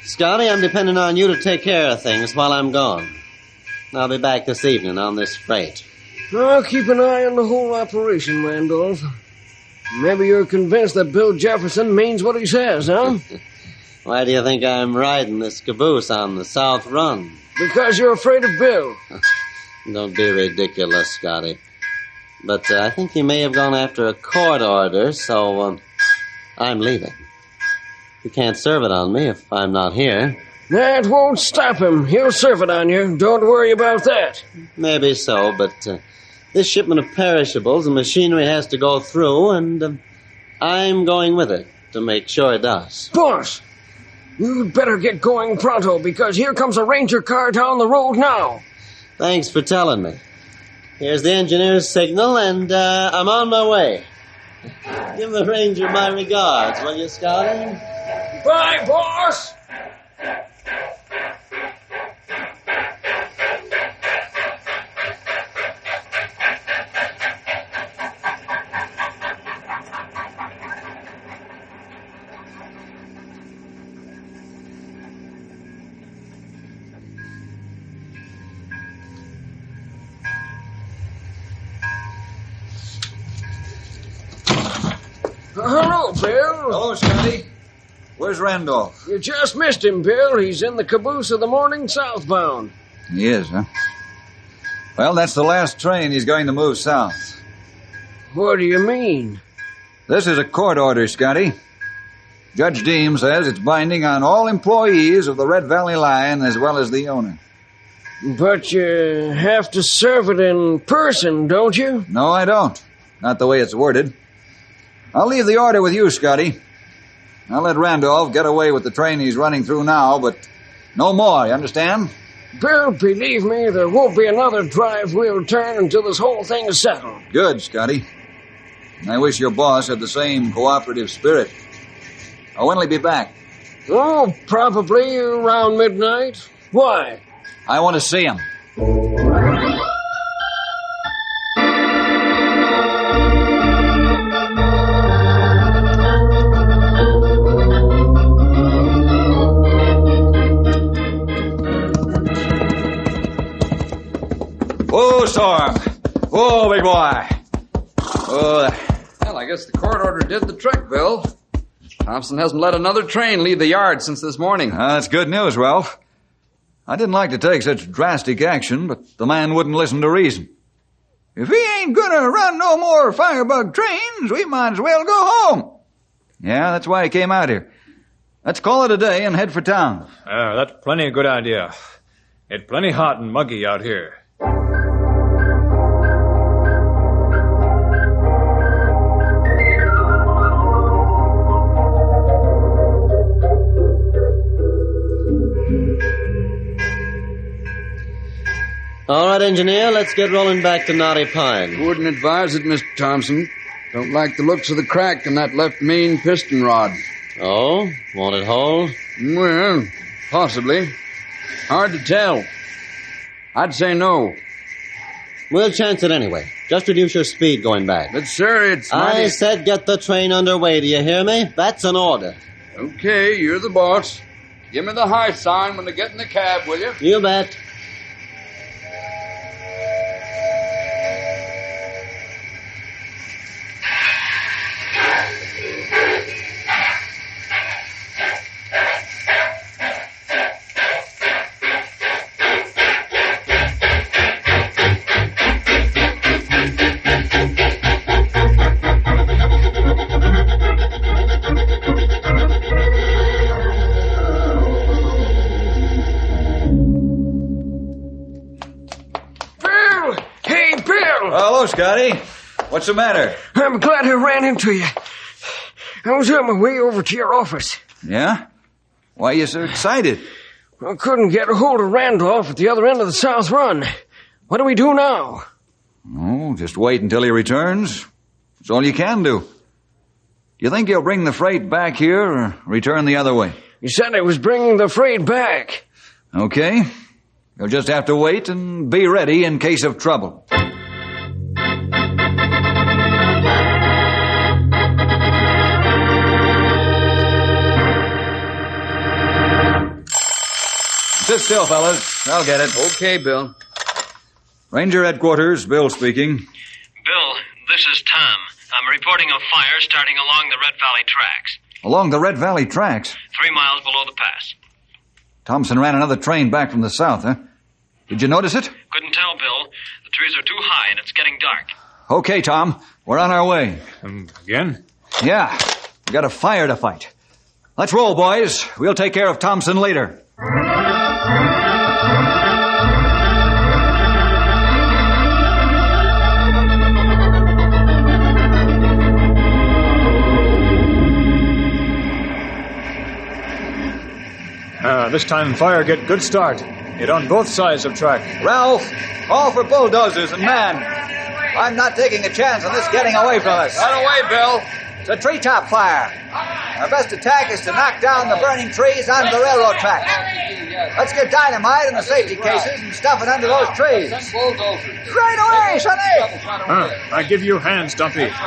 Scotty, I'm depending on you to take care of things while I'm gone. I'll be back this evening on this freight. I'll keep an eye on the whole operation, Randolph. Maybe you're convinced that Bill Jefferson means what he says, huh? Why do you think I'm riding this caboose on the South Run? Because you're afraid of Bill. Don't be ridiculous, Scotty. But I think he may have gone after a court order, so I'm leaving. You can't serve it on me if I'm not here. That won't stop him. He'll serve it on you. Don't worry about that. Maybe so, but this shipment of perishables and machinery has to go through, and I'm going with it to make sure it does. Boss, you'd better get going pronto, because here comes a ranger car down the road now. Thanks for telling me. Here's the engineer's signal, and I'm on my way. Give the ranger my regards, will you, Scotty? Bye, boss! Hello, Bill. Hello, Scotty. Where's Randolph? You just missed him, Bill. He's in the caboose of the morning southbound. He is, huh? Well, that's the last train he's going to move south. What do you mean? This is a court order, Scotty. Judge Deems says it's binding on all employees of the Red Valley Line as well as the owner. But you have to serve it in person, don't you? No, I don't. Not the way it's worded. I'll leave the order with you, Scotty. I'll let Randolph get away with the train he's running through now, but no more, you understand? Bill, believe me, there won't be another drive we'll turn until this whole thing is settled. Good, Scotty. I wish your boss had the same cooperative spirit. When'll he be back? Oh, probably around midnight. Why? I want to see him. Whoa, Storm. Whoa, big boy. Well, I guess the court order did the trick, Bill. Thompson hasn't let another train leave the yard since this morning. That's good news, Ralph. I didn't like to take such drastic action, but the man wouldn't listen to reason. If he ain't gonna run no more firebug trains, we might as well go home. Yeah, that's why I came out here. Let's call it a day and head for town. That's plenty a good idea. It's plenty hot and muggy out here. All right, engineer, let's get rolling back to Knotty Pine. Wouldn't advise it, Mr. Thompson. Don't like the looks of the crack in that left main piston rod. Oh? Want it whole? Well, possibly. Hard to tell. I'd say no. We'll chance it anyway. Just reduce your speed going back. But, sir, it's mighty... I said get the train underway, do you hear me? That's an order. Okay, you're the boss. Give me the high sign when they get in the cab, will you? You bet. Hello, Scotty. What's the matter? I'm glad I ran into you. I was on my way over to your office. Yeah? Why are you so excited? I couldn't get a hold of Randolph at the other end of the South Run. What do we do now? Oh, just wait until he returns. That's all you can do. Do you think he'll bring the freight back here or return the other way? You said I was bringing the freight back. Okay. You'll just have to wait and be ready in case of trouble. Sit still, fellas. I'll get it. Okay, Bill. Ranger headquarters, Bill speaking. Bill, this is Tom. I'm reporting a fire starting along the Red Valley tracks. Along the Red Valley tracks? 3 miles below the pass. Thompson ran another train back from the south, huh? Did you notice it? Couldn't tell, Bill. The trees are too high and it's getting dark. Okay, Tom. We're on our way. Again? Yeah. We got a fire to fight. Let's roll, boys. We'll take care of Thompson later. This time fire get good start. Get on both sides of track. Ralph, call for bulldozers and man. I'm not taking a chance on this getting away from us. Right away, Bill. It's a treetop fire. Our best attack is to knock down the burning trees onto the railroad tracks. Let's get dynamite in the safety cases and stuff it under those trees. Right away, Sonny! I give you hands, Dumpy. Yeah.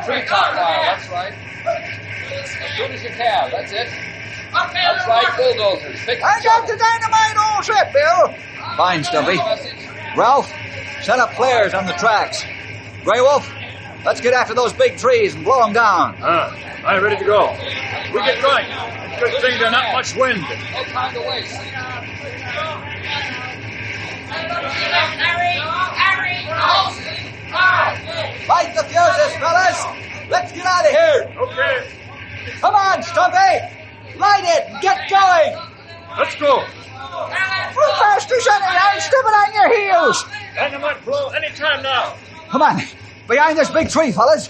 Treetop fire, that's right. As soon as you can, that's it. That's right, bulldozers. I got the dynamite all set, Bill. Fine, Stumpy. Ralph, set up flares on the tracks. Grey Wolf, let's get after those big trees and blow them down. I'm ready to go. We get going. Good thing there's not much wind. No time to waste. Light the fuses, fellas. Let's get out of here. Okay. Come on, Stumpy. Light it and get going. Let's go. Move faster, Sonny. I'm stepping on your heels. Dynamite blow any time now. Come on. Behind this big tree, fellas.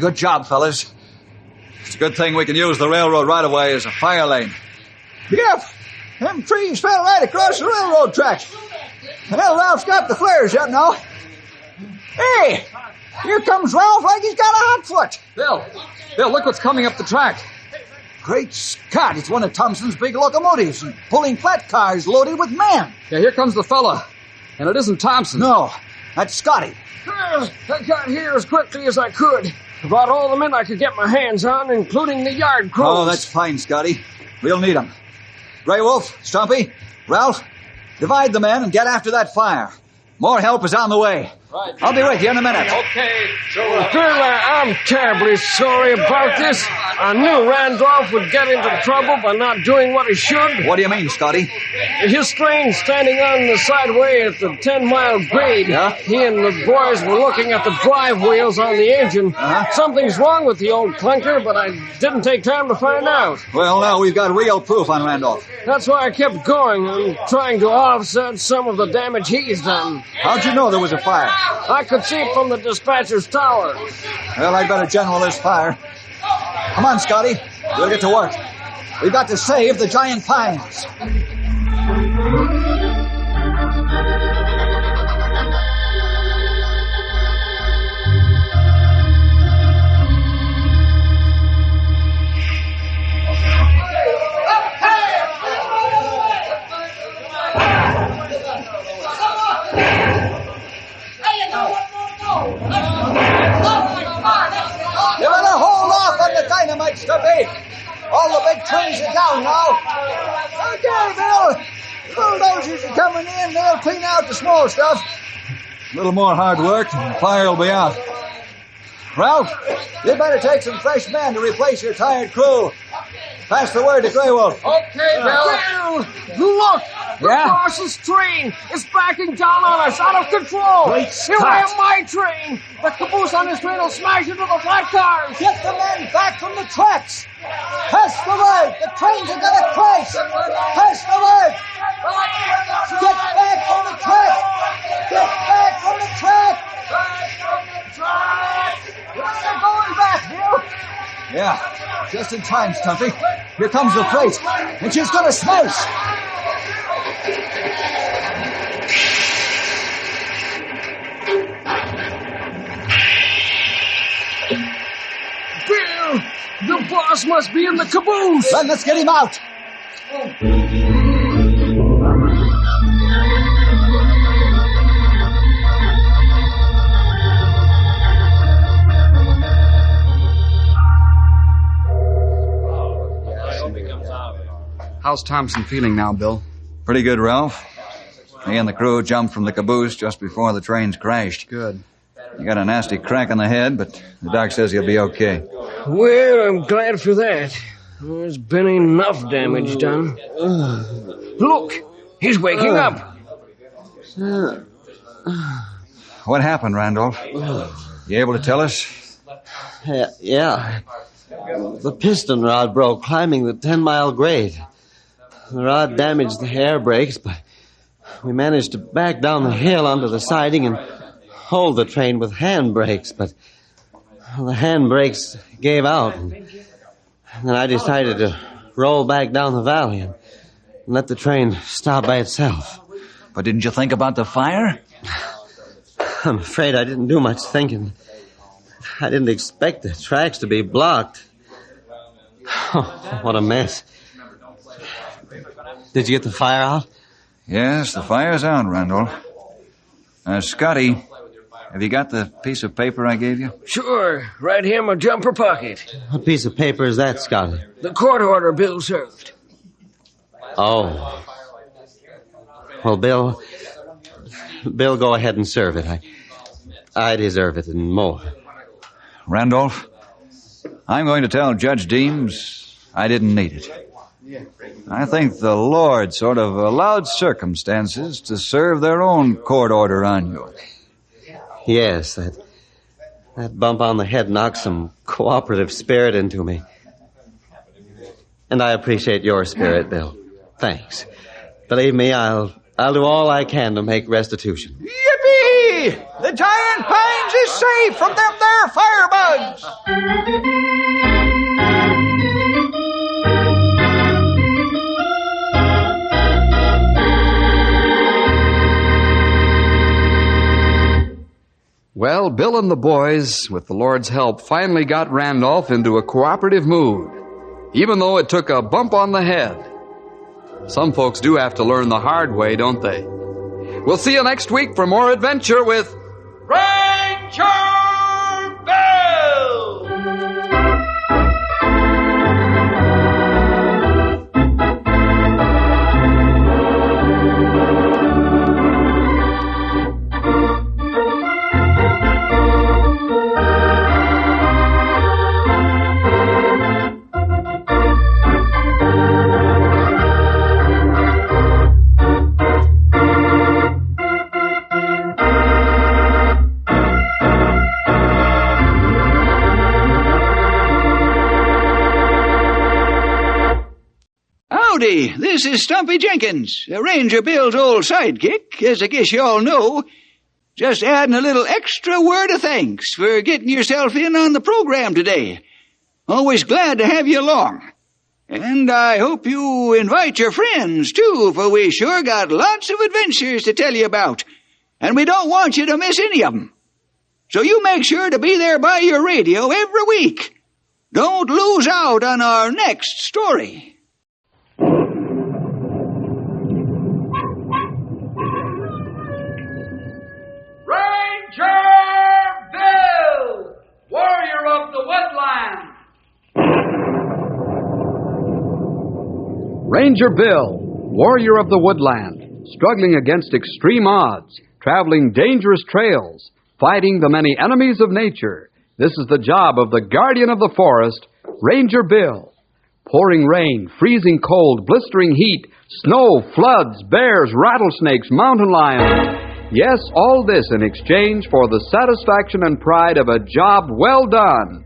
Good job, fellas. It's a good thing we can use the railroad right-of-way as a fire lane. Yep. Them trees fell right across the railroad tracks. Well, Ralph's got the flares up now. Hey! Here comes Ralph like he's got a hot foot. Bill, look what's coming up the track. Great Scott, it's one of Thompson's big locomotives and pulling flat cars loaded with men. Yeah, here comes the fella. And it isn't Thompson. No, that's Scotty. I got here as quickly as I could. I brought all the men I could get my hands on, including the yard crews. Oh, that's fine, Scotty. We'll need them. Grey Wolf, Stumpy, Ralph, divide the men and get after that fire. More help is on the way. Right. I'll be with you in a minute. Okay, Bill, I'm terribly sorry about this. I knew Randolph would get into trouble by not doing what he should. What do you mean, Scotty? His train standing on the sideway at the 10-mile grade. Yeah? He and the boys were looking at the drive wheels on the engine. Something's wrong with the old clunker, but I didn't take time to find out. Well, now we've got real proof on Randolph. That's why I kept going and trying to offset some of the damage he's done. How'd you know there was a fire? I could see it from the dispatcher's tower. Well, I'd better general this fire. Come on, Scotty. We'll get to work. We've got to save the giant pines. You better hold off on the dynamite, Stumpy. All the big trees are down now. Okay, Bill. Bulldozers are coming in. They'll clean out the small stuff. A little more hard work and the fire will be out. Ralph, you'd better take some fresh men to replace your tired crew. Pass the word to Grey Wolf. Okay, Bill. Look! The boss's train is backing down on us, out of control. Great Here Scott. I am, my train. The caboose on his train will smash into the flat cars. Get the men back from the tracks. Pass the word. The trains are going to crash. Pass the word. Get back from the track. Get back from the track. They're going back, Bill. Yeah, just in time, Stumpy. Here comes the freight, and she's going to smash. Bill, the boss must be in the caboose. Then let's get him out. How's Thompson feeling now, Bill? Pretty good, Ralph. He and the crew jumped from the caboose just before the trains crashed. Good. He got a nasty crack on the head, but the doc says he'll be okay. Well, I'm glad for that. There's been enough damage done. Look, he's waking up. What happened, Randolph? You able to tell us? Yeah. The piston rod broke climbing the 10-mile grade. The rod damaged the air brakes, but we managed to back down the hill onto the siding and hold the train with hand brakes, but the hand brakes gave out. And then I decided to roll back down the valley and let the train stop by itself. But didn't you think about the fire? I'm afraid I didn't do much thinking. I didn't expect the tracks to be blocked. Oh, what a mess. Did you get the fire out? Yes, the fire's out, Randolph. Scotty, have you got the piece of paper I gave you? Sure, right here in my jumper pocket. What piece of paper is that, Scotty? The court order Bill served. Oh. Well, Bill, go ahead and serve it. I deserve it and more. Randolph, I'm going to tell Judge Deems I didn't need it. I think the Lord sort of allowed circumstances to serve their own court order on you. Yes, that bump on the head knocked some cooperative spirit into me. And I appreciate your spirit, Bill. Thanks. Believe me, I'll do all I can to make restitution. Yippee! Hooray! The giant pines is safe from them there firebugs! Well, Bill and the boys, with the Lord's help, finally got Randolph into a cooperative mood, even though it took a bump on the head. Some folks do have to learn the hard way, don't they? We'll see you next week for more adventure with Ranger Bill! Howdy, this is Stumpy Jenkins, Ranger Bill's old sidekick, as I guess you all know. Just adding a little extra word of thanks for getting yourself in on the program today. Always glad to have you along. And I hope you invite your friends, too, for we sure got lots of adventures to tell you about. And we don't want you to miss any of them. So you make sure to be there by your radio every week. Don't lose out on our next story. Ranger Bill, warrior of the woodland. Ranger Bill, warrior of the woodland, struggling against extreme odds, traveling dangerous trails, fighting the many enemies of nature. This is the job of the guardian of the forest, Ranger Bill. Pouring rain, freezing cold, blistering heat, snow, floods, bears, rattlesnakes, mountain lions. Yes, all this in exchange for the satisfaction and pride of a job well done.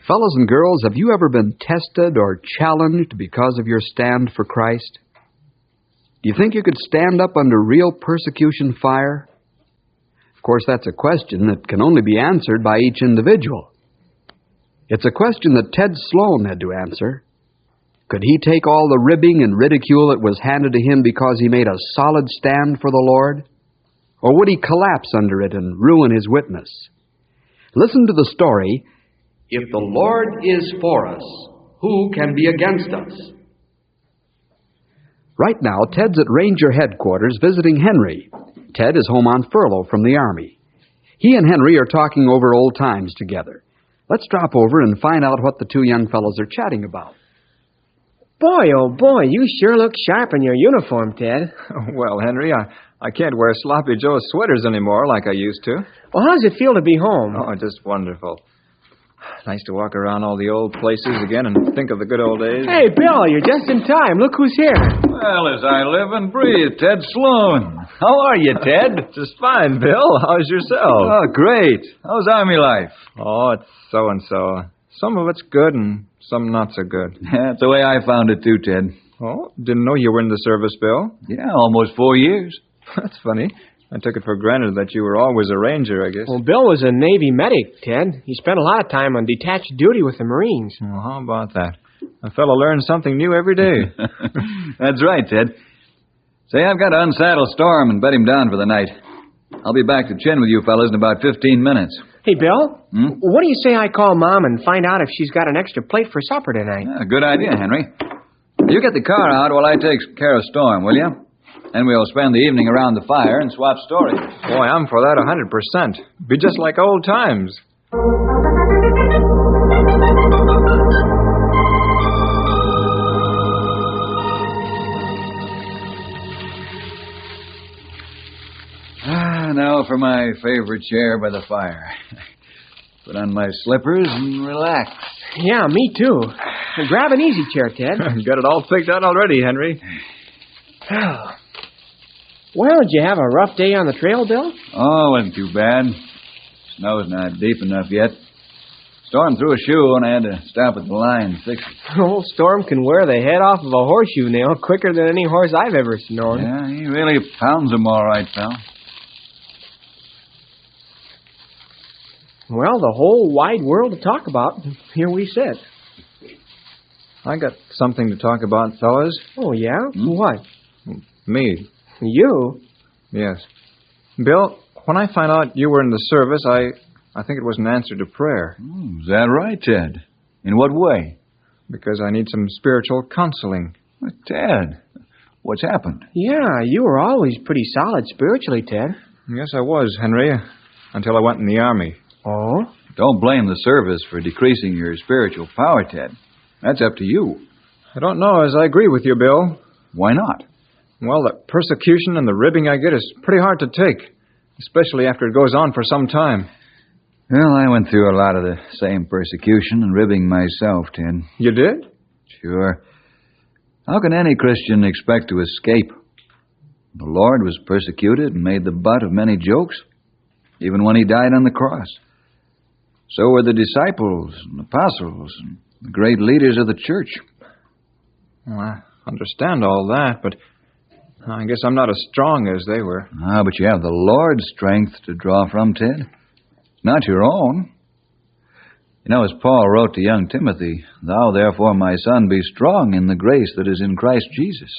Fellows and girls, have you ever been tested or challenged because of your stand for Christ? Do you think you could stand up under real persecution fire? Of course, that's a question that can only be answered by each individual. It's a question that Ted Sloan had to answer. Could he take all the ribbing and ridicule that was handed to him because he made a solid stand for the Lord? Or would he collapse under it and ruin his witness? Listen to the story, If the Lord is for us, who can be against us? Right now, Ted's at Ranger headquarters visiting Henry. Ted is home on furlough from the Army. He and Henry are talking over old times together. Let's drop over and find out what the two young fellows are chatting about. Boy, oh boy, you sure look sharp in your uniform, Ted. Well, Henry, I can't wear Sloppy Joe sweaters anymore like I used to. Well, how does it feel to be home? Oh, just wonderful. Nice to walk around all the old places again and think of the good old days. Hey, Bill, you're just in time. Look who's here. Well, as I live and breathe, Ted Sloan. How are you, Ted? Just fine, Bill. How's yourself? Oh, great. How's Army life? Oh, it's so-and-so. Some of it's good and some not so good. That's the way I found it, too, Ted. Oh, didn't know you were in the service, Bill. Yeah, almost 4 years. That's funny. I took it for granted that you were always a ranger, I guess. Well, Bill was a Navy medic, Ted. He spent a lot of time on detached duty with the Marines. Well, how about that? A fellow learns something new every day. That's right, Ted. Say, I've got to unsaddle Storm and bed him down for the night. I'll be back to chin with you fellas in about 15 minutes. Hey, Bill, what do you say I call Mom and find out if she's got an extra plate for supper tonight? Yeah, good idea, Henry. You get the car out while I take care of Storm, will you? Then we'll spend the evening around the fire and swap stories. Boy, I'm for that 100%. Be just like old times. Now for my favorite chair by the fire. Put on my slippers and relax. Yeah, me too. Grab an easy chair, Ted. Got it all picked out already, Henry. Well, did you have a rough day on the trail, Bill? Oh, wasn't too bad. Snow's not deep enough yet. Storm threw a shoe and I had to stop at the line and fix it. Old Storm can wear the head off of a horseshoe nail quicker than any horse I've ever known. Yeah, he really pounds them all right, pal. Well, the whole wide world to talk about. Here we sit. I got something to talk about, fellas. Oh, yeah? What? Me. You? Yes. Bill, when I found out you were in the service, I think it was an answer to prayer. Is that right, Ted? In what way? Because I need some spiritual counseling. Ted, what's happened? Yeah, you were always pretty solid spiritually, Ted. Yes, I was, Henry, until I went in the Army. Oh? Don't blame the service for decreasing your spiritual power, Ted. That's up to you. I don't know as I agree with you, Bill. Why not? Well, the persecution and the ribbing I get is pretty hard to take, especially after it goes on for some time. Well, I went through a lot of the same persecution and ribbing myself, Ted. You did? Sure. How can any Christian expect to escape? The Lord was persecuted and made the butt of many jokes, even when he died on the cross. So were the disciples and apostles and the great leaders of the church. Well, I understand all that, but I guess I'm not as strong as they were. But you have the Lord's strength to draw from, Ted. Not your own. You know, as Paul wrote to young Timothy, "Thou therefore, my son, be strong in the grace that is in Christ Jesus."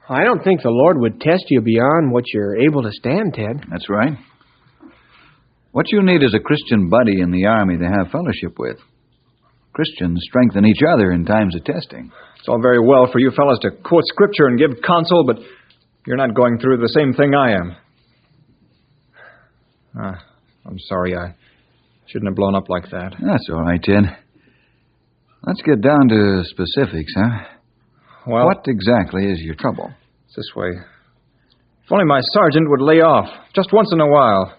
I don't think the Lord would test you beyond what you're able to stand, Ted. That's right. What you need is a Christian buddy in the Army to have fellowship with. Christians strengthen each other in times of testing. It's all very well for you fellas to quote Scripture and give counsel, but you're not going through the same thing I am. I'm sorry, I shouldn't have blown up like that. That's all right, Ted. Let's get down to specifics, huh? Well, what exactly is your trouble? It's this way. If only my sergeant would lay off, just once in a while.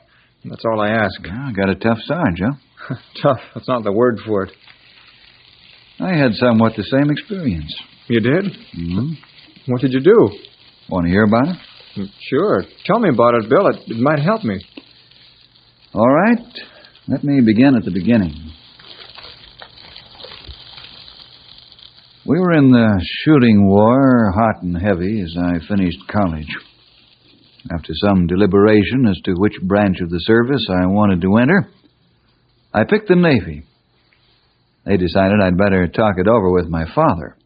That's all I ask. Got a tough sarge, huh? Tough, that's not the word for it. I had somewhat the same experience. You did? Mm-hmm. What did you do? Want to hear about it? Sure. Tell me about it, Bill. It might help me. All right. Let me begin at the beginning. We were in the shooting war, hot and heavy, as I finished college. After some deliberation as to which branch of the service I wanted to enter, I picked the Navy. They decided I'd better talk it over with my father.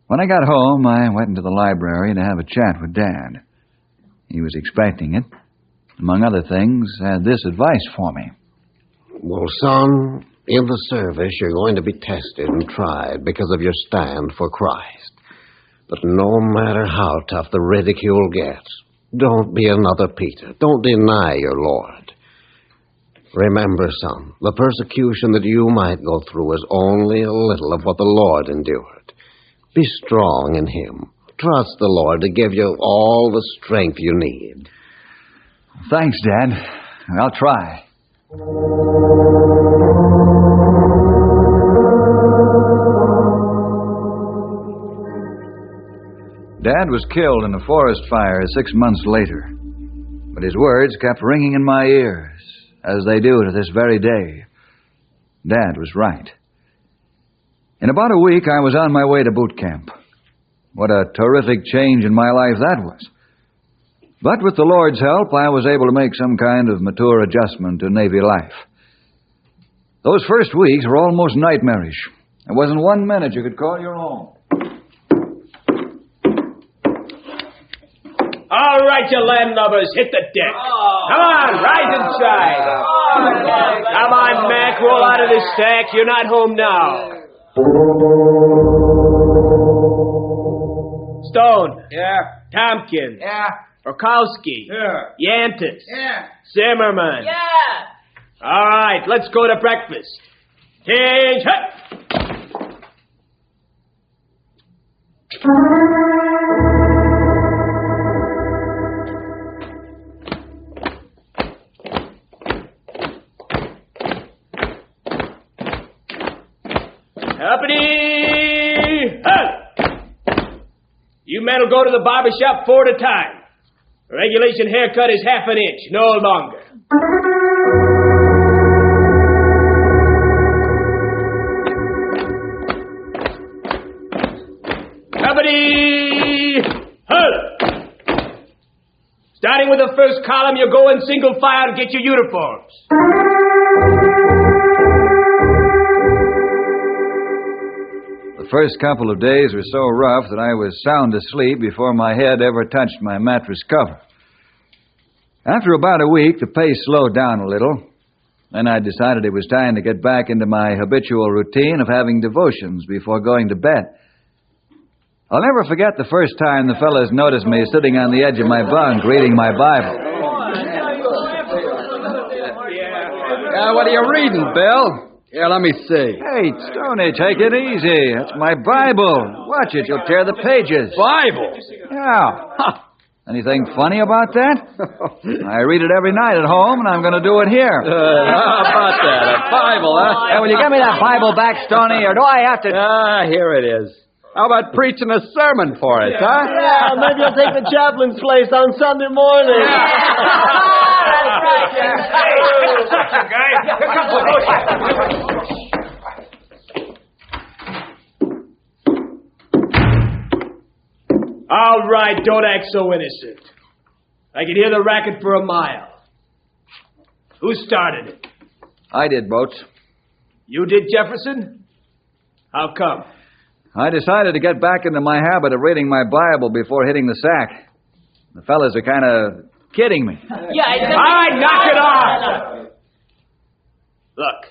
When I got home, I went into the library to have a chat with Dad. He was expecting it. Among other things, had this advice for me. Well, son, in the service, you're going to be tested and tried because of your stand for Christ. But no matter how tough the ridicule gets, don't be another Peter. Don't deny your Lord. Remember, son, the persecution that you might go through is only a little of what the Lord endured. Be strong in Him. Trust the Lord to give you all the strength you need. Thanks, Dad. I'll try. Dad was killed in a forest fire 6 months later. But his words kept ringing in my ears, as they do to this very day. Dad was right. In about a week, I was on my way to boot camp. What a terrific change in my life that was. But with the Lord's help, I was able to make some kind of mature adjustment to Navy life. Those first weeks were almost nightmarish. There wasn't 1 minute you could call your own. All right, you landlubbers, hit the deck. Come on, rise inside. Come on, Mac, roll out of this sack. You're not home now. Stone. Yeah. Tompkins. Yeah. Orkowski. Yeah. Yantis. Yeah. Zimmerman. Yeah. All right, let's go to breakfast. Change. Hut. Company! Huh. You men will go to the barber shop 4 at a time. Regulation haircut is ½ an inch, no longer. Everybody, halt! Starting with the first column, you go in single file and get your uniforms. The first couple of days were so rough that I was sound asleep before my head ever touched my mattress cover. After about a week, the pace slowed down a little. Then I decided it was time to get back into my habitual routine of having devotions before going to bed. I'll never forget the first time the fellas noticed me sitting on the edge of my bunk reading my Bible. What are you reading, Bill? Here, let me see. Hey, Stoney, take it easy. That's my Bible. Watch it, you'll tear the pages. Bible? Yeah. Huh. Anything funny about that? I read it every night at home, and I'm going to do it here. How about that? A Bible, huh? Hey, will you give me that Bible back, Stoney, or do I have to... Here it is. How about preaching a sermon for us, huh? Yeah, maybe I'll take the chaplain's place on Sunday morning. That's right, Jack. Guy. Here comes the motion. All right, don't act so innocent. I can hear the racket for a mile. Who started it? I did, Boats. You did, Jefferson? How come? I decided to get back into my habit of reading my Bible before hitting the sack. The fellas are kind of kidding me. Yeah, all right, knock it off. Look,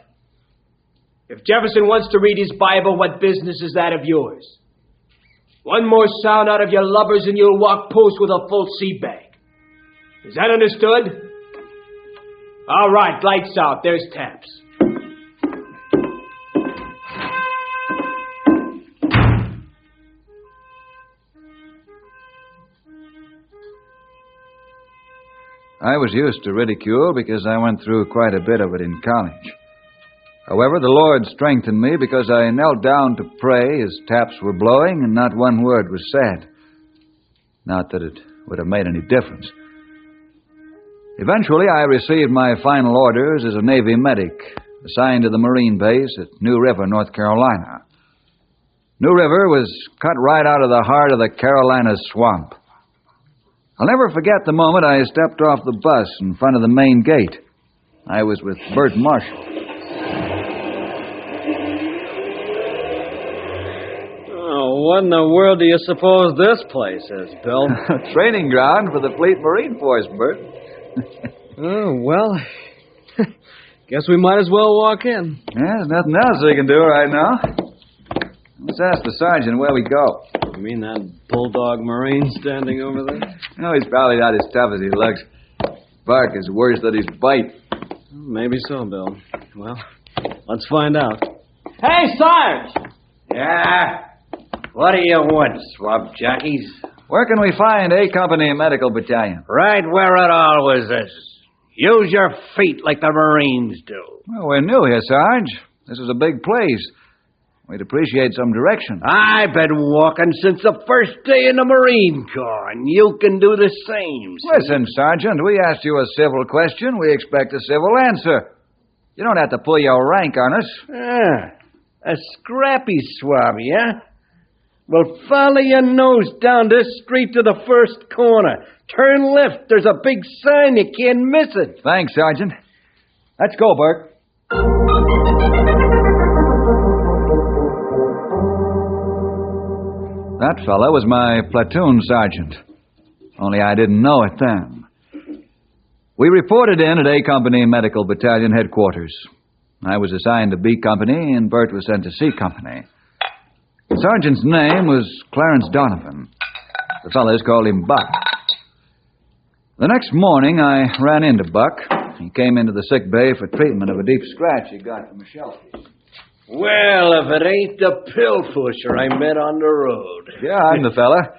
if Jefferson wants to read his Bible, what business is that of yours? One more sound out of your lubbers and you'll walk post with a full sea bag. Is that understood? All right, lights out. There's taps. I was used to ridicule because I went through quite a bit of it in college. However, the Lord strengthened me because I knelt down to pray as taps were blowing and not one word was said. Not that it would have made any difference. Eventually, I received my final orders as a Navy medic, assigned to the Marine base at New River, North Carolina. New River was cut right out of the heart of the Carolina swamp. I'll never forget the moment I stepped off the bus in front of the main gate. I was with Bert Marshall. Oh, what in the world do you suppose this place is, Bill? Training ground for the Fleet Marine Force, Bert. Oh, well, guess we might as well walk in. Yeah, there's nothing else we can do right now. Let's ask the sergeant where we go. You mean that bulldog Marine standing over there? No, he's probably not as tough as he looks. Bark is worse than his bite. Maybe so, Bill. Well, let's find out. Hey, Sarge! Yeah? What do you want, swamp jockeys? Where can we find A Company Medical Battalion? Right where it always is. Use your feet like the Marines do. Well, we're new here, Sarge. This is a big place. We'd appreciate some direction. I've been walking since the first day in the Marine Corps, and you can do the same. See? Listen, Sergeant, we asked you a civil question. We expect a civil answer. You don't have to pull your rank on us. A scrappy swabby, huh? Well, follow your nose down this street to the first corner. Turn left. There's a big sign. You can't miss it. Thanks, Sergeant. Let's go, Bert. That fellow was my platoon sergeant. Only I didn't know it then. We reported in at A Company Medical Battalion headquarters. I was assigned to B Company, and Bert was sent to C Company. The sergeant's name was Clarence Donovan. The fellows called him Buck. The next morning, I ran into Buck. He came into the sick bay for treatment of a deep scratch he got from a shell piece. Well, if it ain't the pill pusher I met on the road. Yeah, I'm the fella.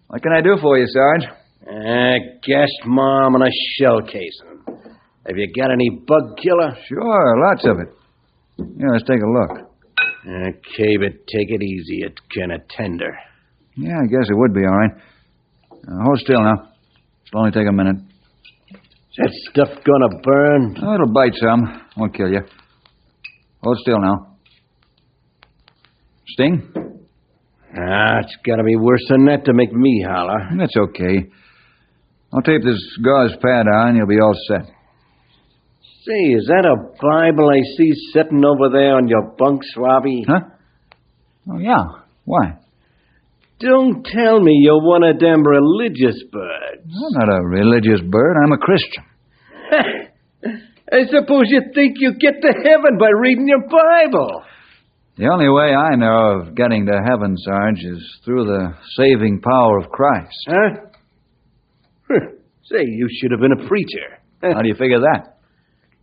What can I do for you, Sarge? Gas bomb and a shell casing. Have you got any bug killer? Sure, lots of it. Yeah, let's take a look. Okay, but take it easy. It's kind of tender. Yeah, I guess it would be all right. Hold still now. It'll only take a minute. Is that stuff gonna burn? Oh, it'll bite some. Won't kill you. Hold still now. Sting? It's got to be worse than that to make me holler. That's okay. I'll tape this gauze pad on, you'll be all set. Say, is that a Bible I see sitting over there on your bunk, Swabby? Huh? Oh, yeah. Why? Don't tell me you're one of them religious birds. I'm not a religious bird. I'm a Christian. I suppose you think you get to heaven by reading your Bible. The only way I know of getting to heaven, Sarge, is through the saving power of Christ. Huh? Say, you should have been a preacher. How do you figure that?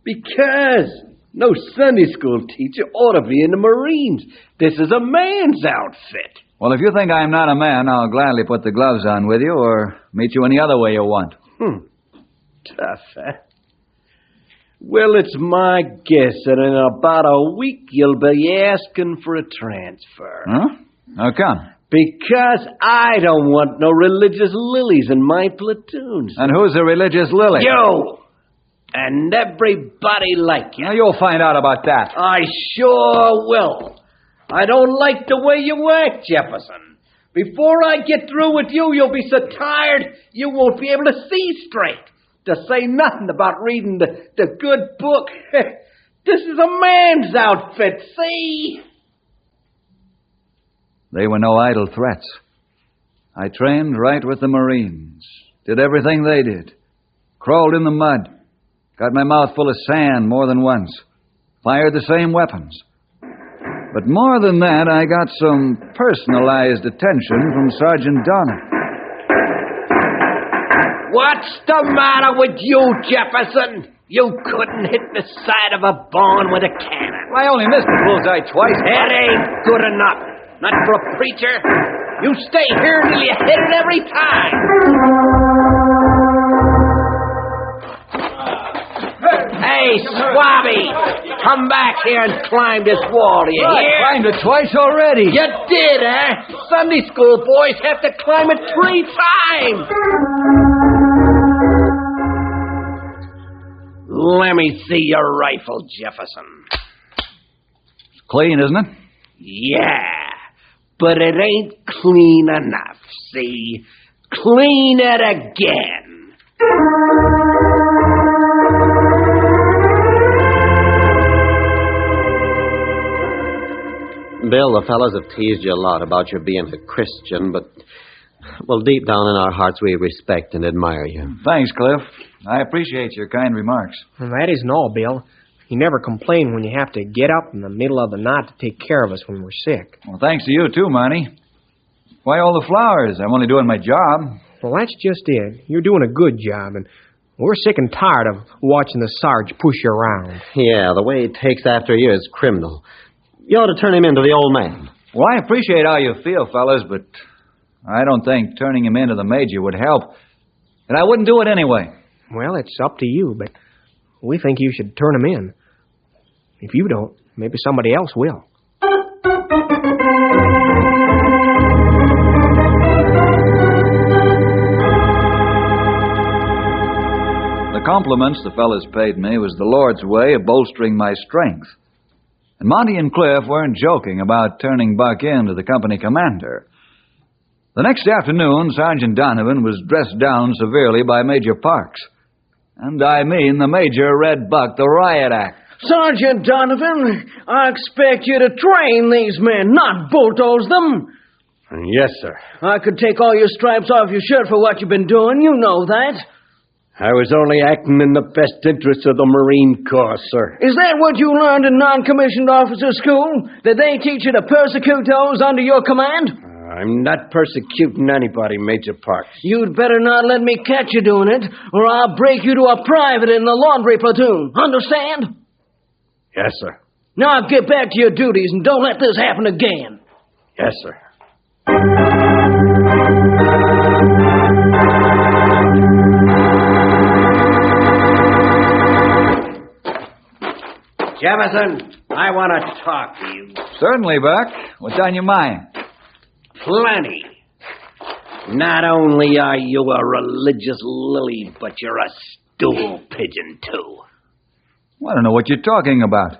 Because no Sunday school teacher ought to be in the Marines. This is a man's outfit. Well, if you think I'm not a man, I'll gladly put the gloves on with you or meet you any other way you want. Tough, huh? Well, it's my guess that in about a week you'll be asking for a transfer. Huh? How come? Because I don't want no religious lilies in my platoons. And who's the religious lily? You! And everybody like you. Now, you'll find out about that. I sure will. I don't like the way you act, Jefferson. Before I get through with you, you'll be so tired you won't be able to see straight. To say nothing about reading the good book. This is a man's outfit, see? They were no idle threats. I trained right with the Marines. Did everything they did. Crawled in the mud. Got my mouth full of sand more than once. Fired the same weapons. But more than that, I got some personalized attention from Sergeant Donovan. What's the matter with you, Jefferson? You couldn't hit the side of a barn with a cannon. I only missed the bullseye twice. It ain't good enough. Not for a preacher. You stay here till you hit it every time. Hey, Swabby! Come back here and climb this wall, do you hear? I climbed it twice already. You did, eh? Sunday school boys have to climb it 3 times. Let me see your rifle, Jefferson. It's clean, isn't it? Yeah, but it ain't clean enough, see? Clean it again. Bill, the fellows have teased you a lot about your being a Christian, but, well, deep down in our hearts, we respect and admire you. Thanks, Cliff. I appreciate your kind remarks. Well, that isn't all, Bill. You never complain when you have to get up in the middle of the night to take care of us when we're sick. Well, thanks to you, too, Monty. Why all the flowers? I'm only doing my job. Well, that's just it. You're doing a good job, and we're sick and tired of watching the Sarge push you around. Yeah, the way he takes after you is criminal. You ought to turn him into the old man. Well, I appreciate how you feel, fellas, but I don't think turning him into the major would help. And I wouldn't do it anyway. Well, it's up to you, but we think you should turn him in. If you don't, maybe somebody else will. The compliments the fellas paid me was the Lord's way of bolstering my strength. And Monty and Cliff weren't joking about turning Buck into the company commander. The next afternoon, Sergeant Donovan was dressed down severely by Major Parks. And I mean the Major read Buck the riot act. Sergeant Donovan, I expect you to train these men, not bulldoze them. Yes, sir. I could take all your stripes off your shirt for what you've been doing. You know that. I was only acting in the best interests of the Marine Corps, sir. Is that what you learned in non-commissioned officer school? Did they teach you to persecute those under your command? I'm not persecuting anybody, Major Parks. You'd better not let me catch you doing it, or I'll break you to a private in the laundry platoon. Understand? Yes, sir. Now get back to your duties and don't let this happen again. Yes, sir. Jefferson, I want to talk to you. Certainly, Buck. What's on your mind? Plenty. Not only are you a religious lily, but you're a stool pigeon, too. Well, I don't know what you're talking about.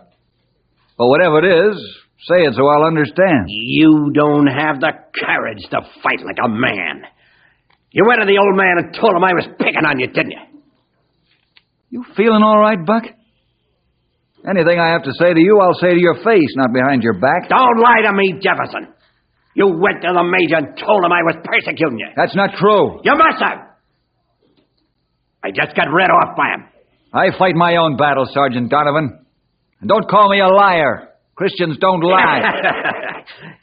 But whatever it is, Say it so I'll understand. You don't have the courage to fight like a man. You went to the old man and told him I was picking on you, didn't you? You feeling all right, Buck? Anything I have to say to you, I'll say to your face, not behind your back. Don't lie to me, Jefferson. You went to the major and told him I was persecuting you. That's not true. You must have. I just got read off by him. I fight my own battles, Sergeant Donovan. And don't call me a liar. Christians don't lie.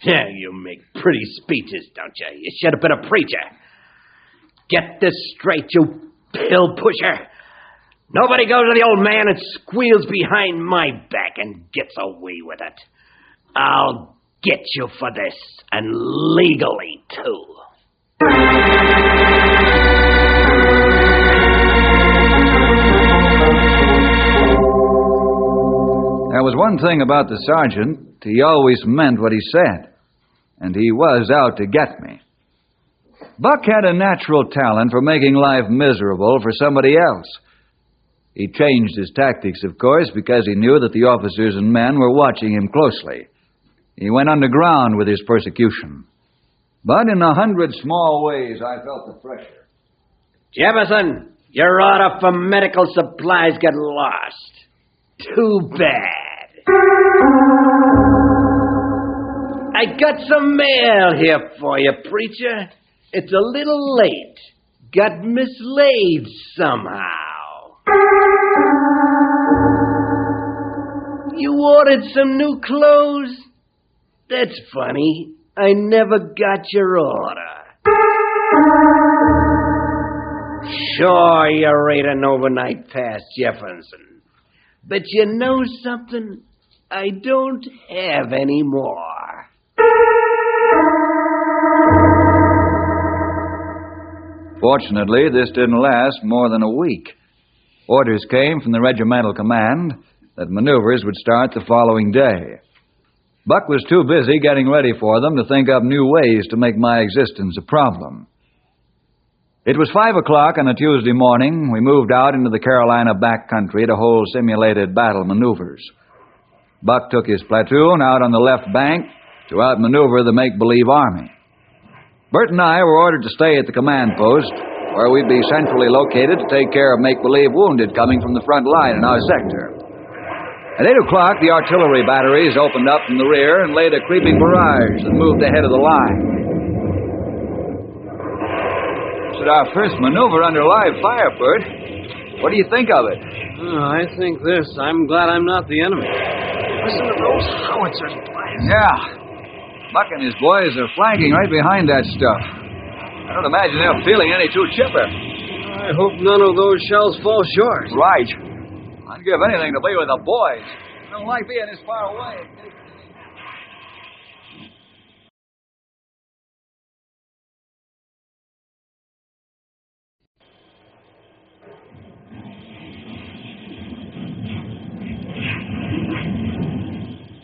Yeah, you make pretty speeches, don't you? You should have been a preacher. Get this straight, you pill pusher. Nobody goes to the old man and squeals behind my back and gets away with it. I'll get you for this, and legally, too. There was one thing about the sergeant. He always meant what he said. And he was out to get me. Buck had a natural talent for making life miserable for somebody else. He changed his tactics, of course, because he knew that the officers and men were watching him closely. He went underground with his persecution. But in 100 small ways, I felt the pressure. Jefferson, your order for medical supplies got lost. Too bad. I got some mail here for you, preacher. It's a little late. Got mislaid somehow. You ordered some new clothes? That's funny. I never got your order. Sure, you're ain't an overnight pass, Jefferson. But you know something? I don't have any more. Fortunately, this didn't last more than a week. Orders came from the regimental command that maneuvers would start the following day. Buck was too busy getting ready for them to think up new ways to make my existence a problem. It was 5 o'clock on a Tuesday morning. We moved out into the Carolina backcountry to hold simulated battle maneuvers. Buck took his platoon out on the left bank to outmaneuver the make-believe army. Bert and I were ordered to stay at the command post, where we'd be centrally located to take care of make-believe wounded coming from the front line in our sector. At 8 o'clock, the artillery batteries opened up from the rear and laid a creeping barrage that moved ahead of the line. This is our first maneuver under live fire, Bert. What do you think of it? I think this. I'm glad I'm not the enemy. Listen to those howitzers blast. Yeah. Buck and his boys are flanking right behind that stuff. I don't imagine they're feeling any too chipper. I hope none of those shells fall short. Right. I'd give anything to be with the boys. I don't like being this far away.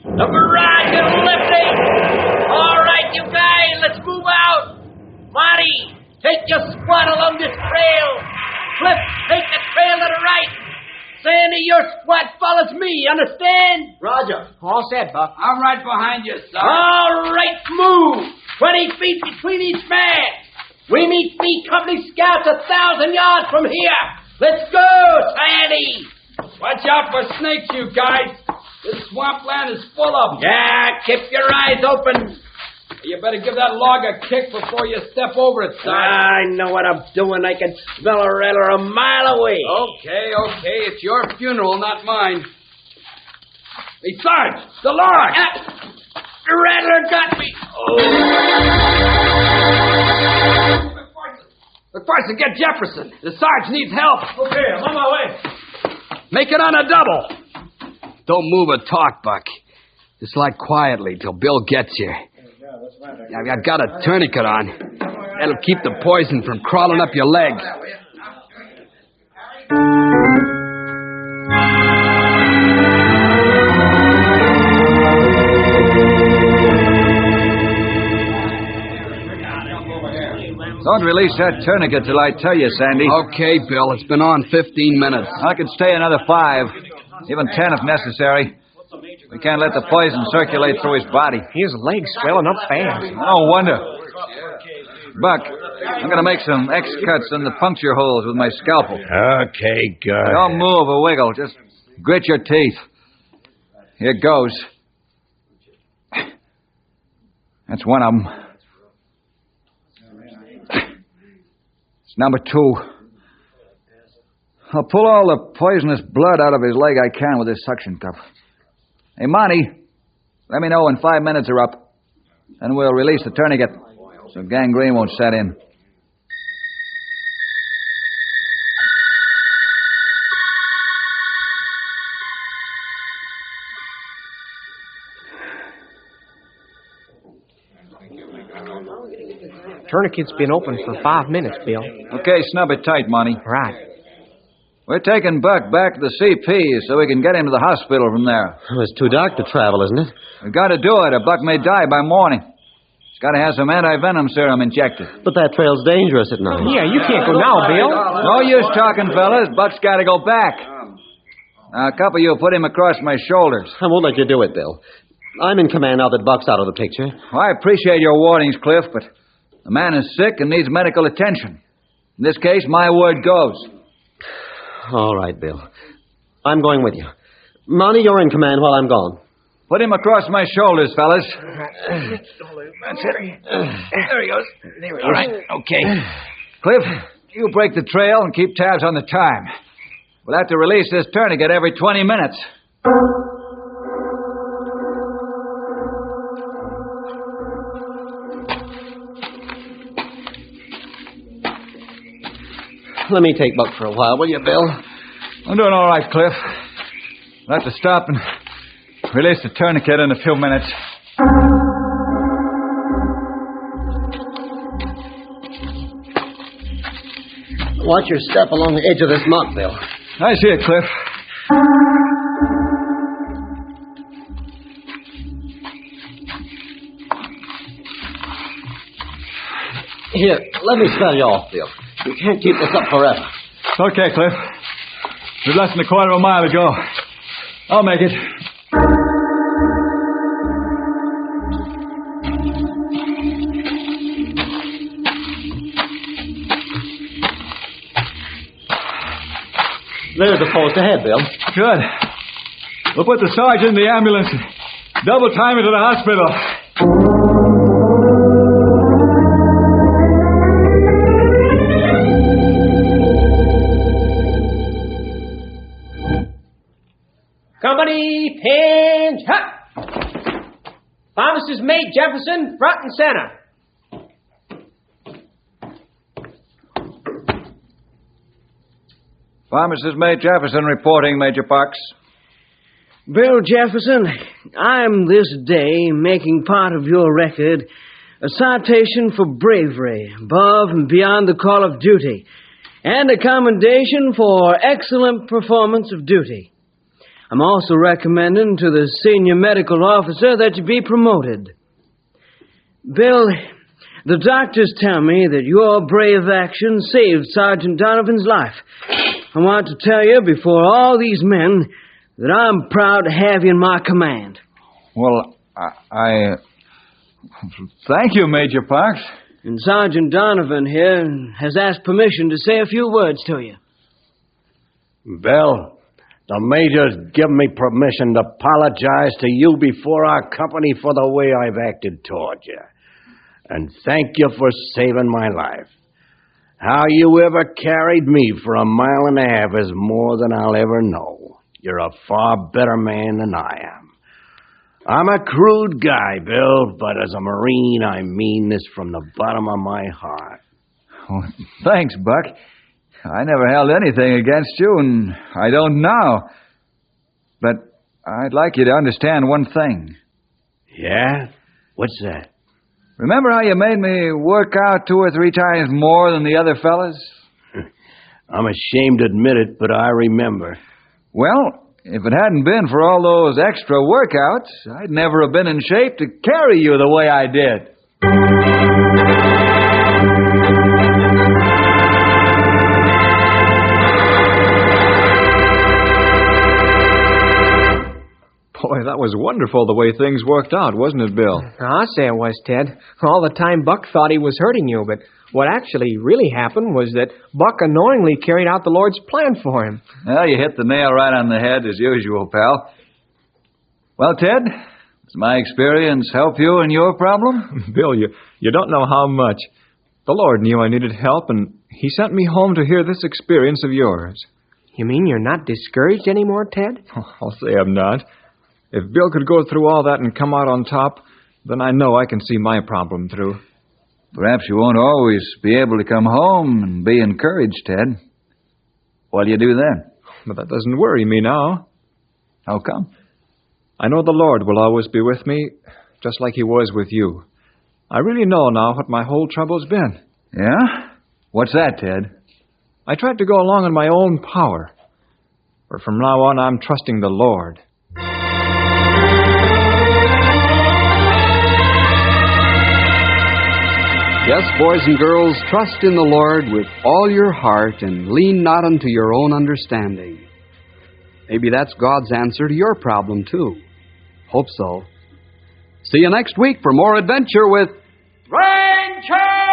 The barrage is lifting! All right, you guys, let's move out! Marty, take your squad along this trail! Cliff, take the trail to the right! Sandy, your squad follows me, understand? Roger. All set, Buck. I'm right behind you, sir. All right, move! 20 feet between each man! We meet B Company scouts 1,000 yards from here! Let's go, Sandy! Watch out for snakes, you guys. This swampland is full of them. Yeah, keep your eyes open. You better give that log a kick before you step over it, Sarge. I know what I'm doing. I can smell a rattler a mile away. Okay. It's your funeral, not mine. Hey, Sarge, the log! The rattler got me. Oh. McPherson, get Jefferson. The Sarge needs help. Okay, I'm on my way. Make it on a double. Don't move or talk, Buck. Just slide quietly till Bill gets you. I've got a tourniquet on. That'll keep the poison from crawling up your legs. Don't release that tourniquet till I tell you, Sandy. Okay, Bill. It's been on 15 minutes. I could stay another 5, even 10 if necessary. We can't let the poison circulate through his body. His leg's swelling up fast. No wonder. Buck, I'm going to make some X-cuts in the puncture holes with my scalpel. Okay, good. Don't move or wiggle. Just grit your teeth. Here goes. That's one of them. It's number 2. I'll pull all the poisonous blood out of his leg I can with this suction cup. Hey, Monty, let me know when 5 minutes are up. Then we'll release the tourniquet so gangrene won't set in. Tourniquet's been open for 5 minutes, Bill. Okay, snub it tight, Monty. Right. We're taking Buck back to the CP so we can get him to the hospital from there. Well, it's too dark to travel, isn't it? We've got to do it or Buck may die by morning. He's got to have some anti-venom serum injected. But that trail's dangerous at night. Yeah, you can't go now, Bill. No use talking, fellas. Buck's got to go back. Now, a couple of you put him across my shoulders. I won't let you do it, Bill. I'm in command now that Buck's out of the picture. Well, I appreciate your warnings, Cliff, but the man is sick and needs medical attention. In this case, my word goes. All right, Bill. I'm going with you. Monty, you're in command while I'm gone. Put him across my shoulders, fellas. That's it. There he goes. There he is. All right, okay. Cliff, you break the trail and keep tabs on the time. We'll have to release this tourniquet every 20 minutes. Let me take Buck for a while, will you, Bill? I'm doing all right, Cliff. We'll have to stop and release the tourniquet in a few minutes. Watch your step along the edge of this muck, Bill. I see it, Cliff. Here, let me spell you off, Bill. You can't keep this up forever. Okay, Cliff. We've less than a quarter of a mile to go. I'll make it. There's the post ahead, Bill. Good. We'll put the sergeant in the ambulance and double time it to the hospital. Company, pinch, hut! Pharmacist Mate Jefferson, front and center. Pharmacist Mate Jefferson reporting, Major Parks. Bill Jefferson, I'm this day making part of your record a citation for bravery above and beyond the call of duty and a commendation for excellent performance of duty. I'm also recommending to the senior medical officer that you be promoted. Bill, the doctors tell me that your brave action saved Sergeant Donovan's life. I want to tell you before all these men that I'm proud to have you in my command. Well, I thank you, Major Parks. And Sergeant Donovan here has asked permission to say a few words to you. Bill, the Major's given me permission to apologize to you before our company for the way I've acted toward you. And thank you for saving my life. How you ever carried me for a mile and a half is more than I'll ever know. You're a far better man than I am. I'm a crude guy, Bill, but as a Marine, I mean this from the bottom of my heart. Oh, thanks, Buck. I never held anything against you, and I don't now. But I'd like you to understand one thing. Yeah? What's that? Remember how you made me work out 2 or 3 times more than the other fellas? I'm ashamed to admit it, but I remember. Well, if it hadn't been for all those extra workouts, I'd never have been in shape to carry you the way I did. Boy, that was wonderful the way things worked out, wasn't it, Bill? I'll say it was, Ted. All the time Buck thought he was hurting you, but what actually really happened was that Buck unknowingly carried out the Lord's plan for him. Well, you hit the nail right on the head, as usual, pal. Well, Ted, does my experience help you in your problem? Bill, you don't know how much. The Lord knew I needed help, and He sent me home to hear this experience of yours. You mean you're not discouraged anymore, Ted? I'll say I'm not. If Bill could go through all that and come out on top, then I know I can see my problem through. Perhaps you won't always be able to come home and be encouraged, Ted. What'll you do then? But that doesn't worry me now. How come? I know the Lord will always be with me, just like He was with you. I really know now what my whole trouble's been. Yeah? What's that, Ted? I tried to go along in my own power. But from now on, I'm trusting the Lord. Yes, boys and girls, trust in the Lord with all your heart and lean not unto your own understanding. Maybe that's God's answer to your problem, too. Hope so. See you next week for more adventure with Ranger!